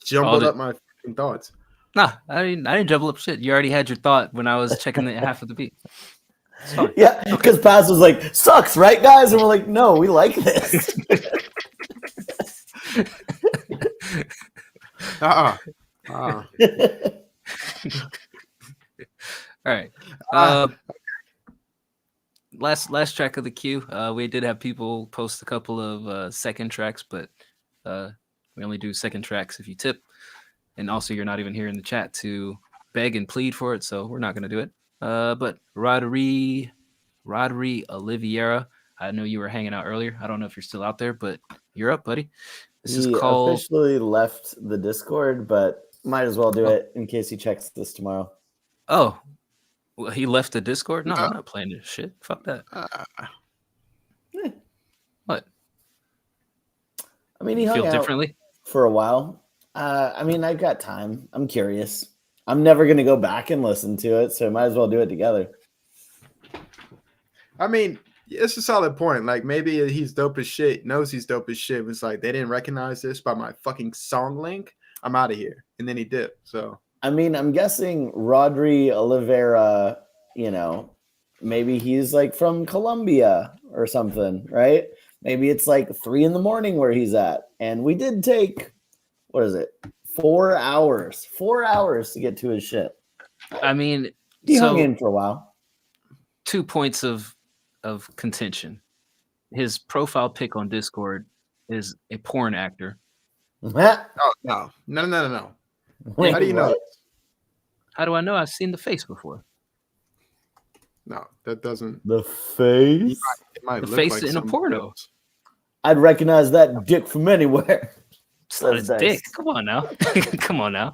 jumbled up my fucking thoughts. Nah, I didn't jumble up shit. You already had your thought when I was checking the half of the beat. It's fine. Yeah, because Paz was like, sucks, right, guys? And we're like, no, we like this. All right. Last track of the queue. We did have people post a couple of second tracks, but we only do second tracks if you tip. And also, you're not even here in the chat to beg and plead for it, so we're not going to do it. But Rodri Oliveira, I know you were hanging out earlier. I don't know if you're still out there, but you're up, buddy. This is called. Officially left the Discord, but might as well do it in case he checks this tomorrow. Oh, well, he left the Discord? No, I'm not playing this shit. Fuck that. What? I mean, he You hung feel out differently? for a while. I mean, I've got time. I'm curious. I'm never going to go back and listen to it, so might as well do it together. I mean, it's a solid point. Like, maybe he's dope as shit, knows he's dope as shit. It's like, they didn't recognize this by my fucking song link. I'm out of here. And then he dipped. So, I mean, I'm guessing Rodri Oliveira, you know, maybe he's like from Colombia or something, right? Maybe it's like 3 a.m. where he's at. And we did take, what is it? 4 hours. 4 hours to get to his shit. I mean, He hung in for a while. 2 points of contention. His profile pic on Discord is a porn actor. oh, no. Wait, How do you know? what? How do I know? I've seen the face before. No, that doesn't. The face? It might The look face like in a something porno. else. I'd recognize that dick from anywhere. It's not his Says dick. Dice. Come on now. Come on now.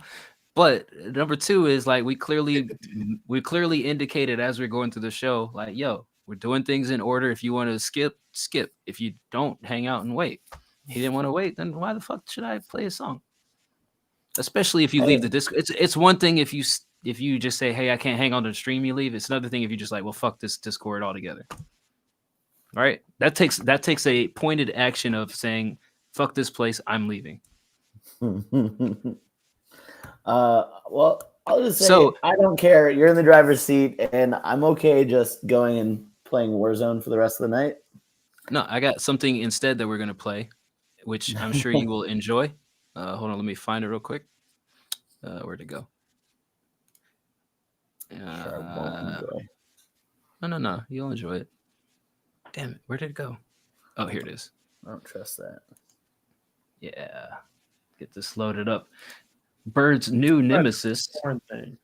But number 2 is like we clearly indicated as we're going through the show, like, yo, we're doing things in order. If you want to skip. If you don't, hang out and wait. He didn't want to wait, then why the fuck should I play a song? Especially if you leave the Discord. It's one thing if you just say, hey, I can't hang on to the stream, you leave. It's another thing if you just like, well, fuck this Discord altogether. All right. That takes a pointed action of saying, fuck this place, I'm leaving. Well, I'll just say I don't care. You're in the driver's seat, and I'm okay just going and playing Warzone for the rest of the night. No, I got something instead that we're gonna play, which I'm sure you will enjoy. Hold on, let me find it real quick. Where'd it go? No, you'll enjoy it. Damn it, where did it go? Oh, here it is. I don't trust that. Yeah, get this loaded up. Bird's new nemesis. Porn thing.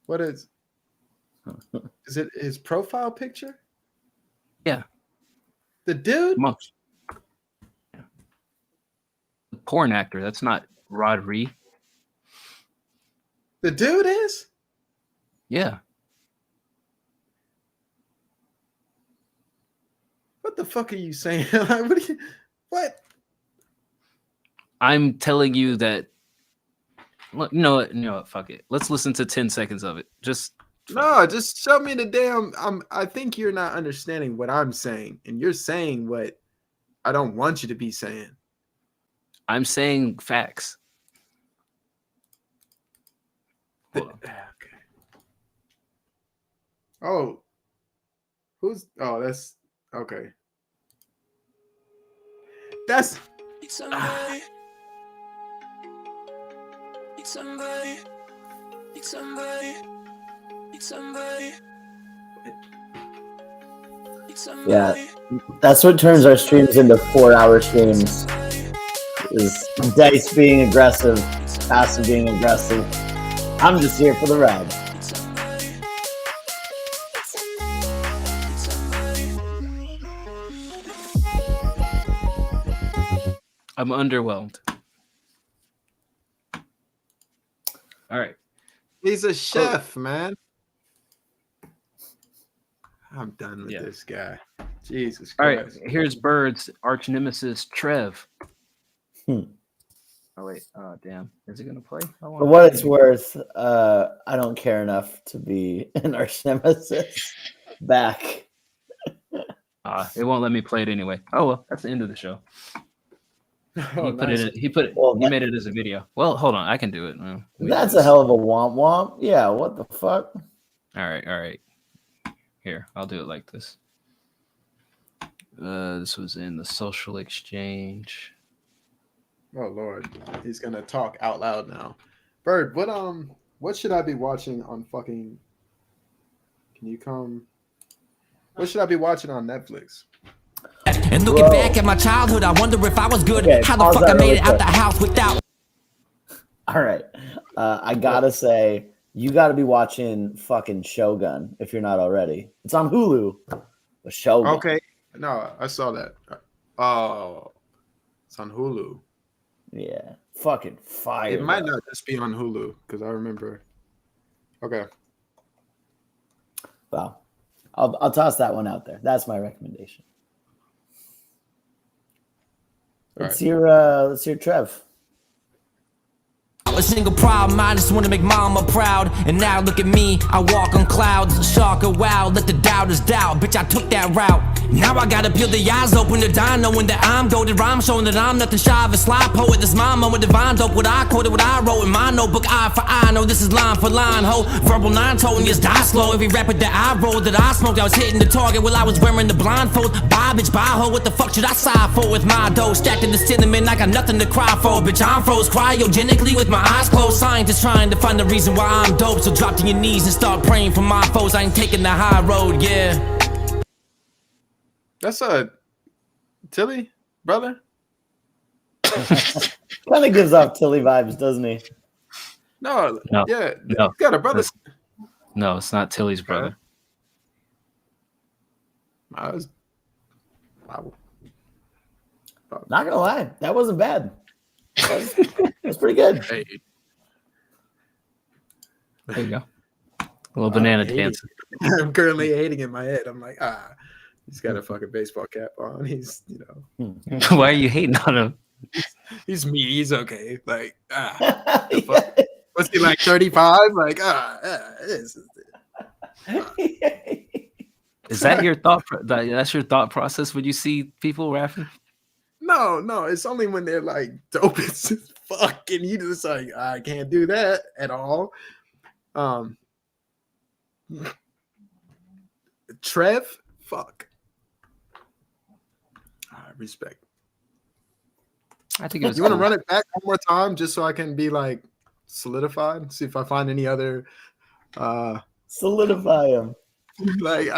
What is? Is it his profile picture? Yeah. The dude? Monks. Yeah. The porn actor. That's not Rodri. The dude is? Yeah. What the fuck are you saying? Like, what? I'm telling you that. Look, you know what? Fuck it. Let's listen to 10 seconds of it. Just show me the damn. I think you're not understanding what I'm saying, and you're saying what I don't want you to be saying. I'm saying facts. Okay. Oh, that's okay. That's. Somebody. Somebody. Yeah, that's what turns our streams into 4-hour streams. Is Dice being aggressive, Passive being aggressive. I'm just here for the ride. I'm underwhelmed. All right. He's a chef, man. I'm done with this guy. Jesus All Christ. right. Here's Bird's arch nemesis, Trev. Oh, wait. Oh, damn. Is it going to play? For what it's worth, I don't care enough to be an arch nemesis back. It won't let me play it anyway. Oh, well, that's the end of the show. Oh, nice. He made it as a video. Well, hold on. I can do it. That's a hell of a womp womp. Yeah, what the fuck? All right. Here, I'll do it like this. This was in the social exchange. Oh Lord, he's gonna talk out loud now. Bird, what should I be watching on fucking? Can you come? What should I be watching on Netflix? And looking back at my childhood, I wonder if I was good. Okay, How the fuck I made it out the house without. All right, I gotta say, you gotta be watching fucking Shogun if you're not already. It's on Hulu. The Shogun. Okay, no, I saw that. Oh, it's on Hulu. Yeah, fucking fire. It might not just be on Hulu because I remember. Okay. Well, I'll toss that one out there. That's my recommendation. Let's hear Trev. A single problem, I just want to make mama proud. And now look at me, I walk on clouds. Shark a wow, let the doubters doubt. Bitch, I took that route. Now I gotta peel the eyes open to die, knowing that I'm golded rhyme, showing that I'm nothing shy of a sly poet. This mama with divine dope, what I quoted, what I wrote in my notebook, eye for eye. Know this is line for line, ho. Verbal nine toting, just die slow. Every rapper that I rolled, that I smoked, I was hitting the target while I was wearing the blindfold. Bye, bitch, bye, ho. What the fuck should I sigh for with my dough? Stacked in the cinnamon, I got nothing to cry for. Bitch, I'm froze cryogenically with my eyes closed. Scientists trying to find the reason why I'm dope. So drop to your knees and start praying for my foes. I ain't taking the high road, yeah. That's a Tilly, brother. Kind of gives off Tilly vibes, doesn't he? No. Yeah. No. Got a brother. No, it's not Tilly's brother. Not gonna lie, that wasn't bad. That's pretty good. Hey. There you go. A little banana dance. I'm currently hating in my head. I'm like, he's got a fucking baseball cap on. He's, Why are you hating on him? He's me. He's okay. Like, what's he like? 35? Like, this is Is that your thought? That's your thought process when you see people rapping? No, it's only when they're like dope as fuck, and you just like, I can't do that at all. Trev, fuck. Respect. I think it was you want to run it back one more time just so I can be like solidified. See if I find any other solidify him. Like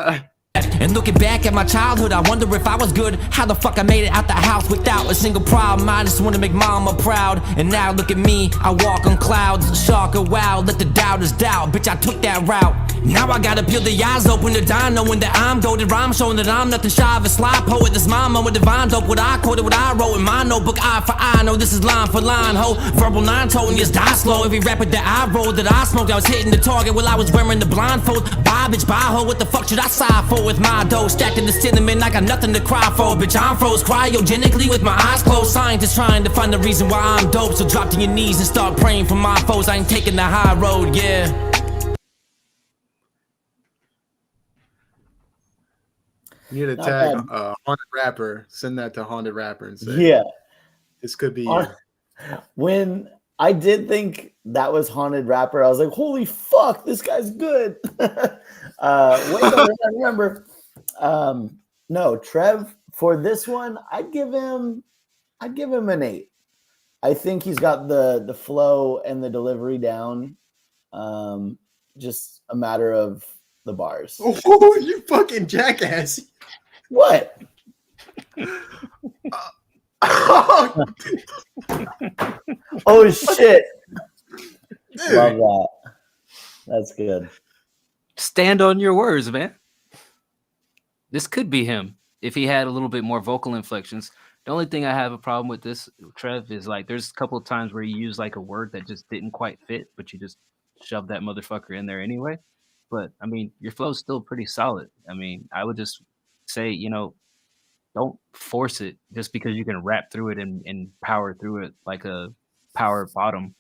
And looking back at my childhood, I wonder if I was good. How the fuck I made it out the house without a single problem. I just want to make mama proud. And now look at me, I walk on clouds. Shark a wow, let the doubters doubt. Bitch, I took that route. Now I gotta peel the eyes open to die, knowing that I'm golded rhyme, showing that I'm nothing shy of a sly poet. This mama with divine dope, what I quoted, what I wrote in my notebook, eye for eye. Know this is line for line, ho. Verbal nine toting, just die slow. Every rapper that I rolled, that I smoked, I was hitting the target while I was wearing the blindfold. Bye, bitch, bye, ho. What the fuck should I sigh for with my dough? Stacked in the cinnamon, I got nothing to cry for. Bitch, I'm froze cryogenically with my eyes closed. Scientists trying to find the reason why I'm dope. So drop to your knees and start praying for my foes. I ain't taking the high road, yeah. You need to tag Haunted Rapper. Send that to Haunted Rapper and say, yeah, this could be. When I did think that was Haunted Rapper, I was like, holy fuck, this guy's good. Wait, I remember. No, Trev, for this one, I'd give him an 8. I think he's got the flow and the delivery down. Just a matter of the bars. Oh, you fucking jackass. What? Oh shit. Dude. Love that. That's good. Stand on your words, man. This could be him if he had a little bit more vocal inflections. The only thing I have a problem with this, Trev, is like there's a couple of times where you use like a word that just didn't quite fit, but you just shove that motherfucker in there anyway. But I mean, your flow's still pretty solid. I mean, I would just say, you know, don't force it just because you can rap through it and power through it like a power bottom.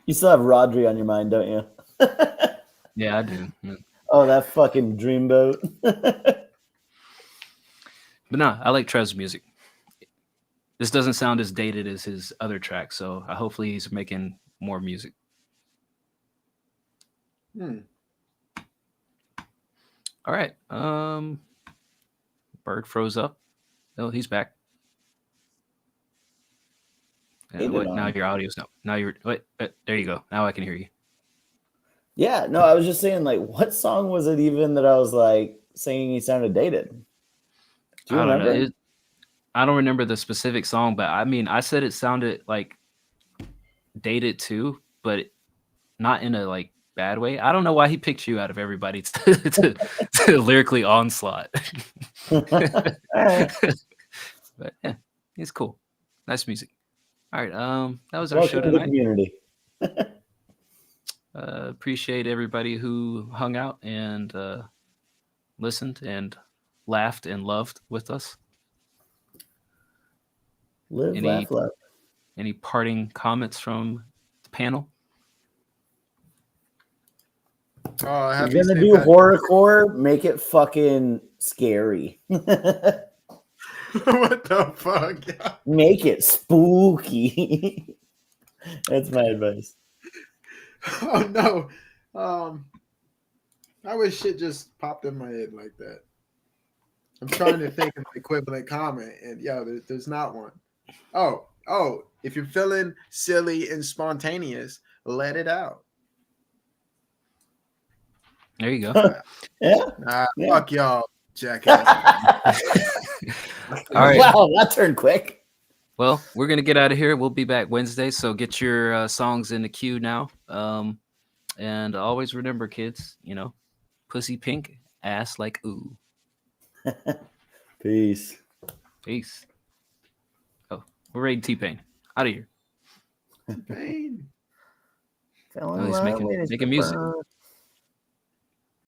You still have Rodri on your mind, don't you? Yeah, I do. Yeah. Oh, that fucking dreamboat. But no, I like Trev's music. This doesn't sound as dated as his other tracks, so hopefully he's making more music. All right. Bird froze up. Oh, he's back. Now your audio's no. Now you're there you go. Now I can hear you. Yeah, no, I was just saying, like, what song was it even that I was like singing he sounded dated? Do you remember? I don't remember the specific song, but I mean, I said it sounded like dated too, but not in a like bad way. I don't know why he picked you out of everybody to lyrically onslaught. But yeah, he's cool. Nice music. All right, that was our Welcome show to the tonight. community. Appreciate everybody who hung out and listened and laughed and loved with us. Laugh. Any parting comments from the panel? You're gonna do horrorcore, make it fucking scary. What the fuck? Make it spooky. That's my advice. Oh no. I wish shit just popped in my head like that. I'm trying to think of an equivalent comment, and there's not one. Oh, if you're feeling silly and spontaneous, let it out. There you go. Yeah. Fuck y'all, jackass. All right. Wow, that turned quick. Well, we're gonna get out of here. We'll be back Wednesday, so get your songs in the queue now. And always remember, kids, you know, pussy pink, ass like ooh. Peace. Oh, we're raiding T-Pain. Out of here. Pain. Oh, he's making music.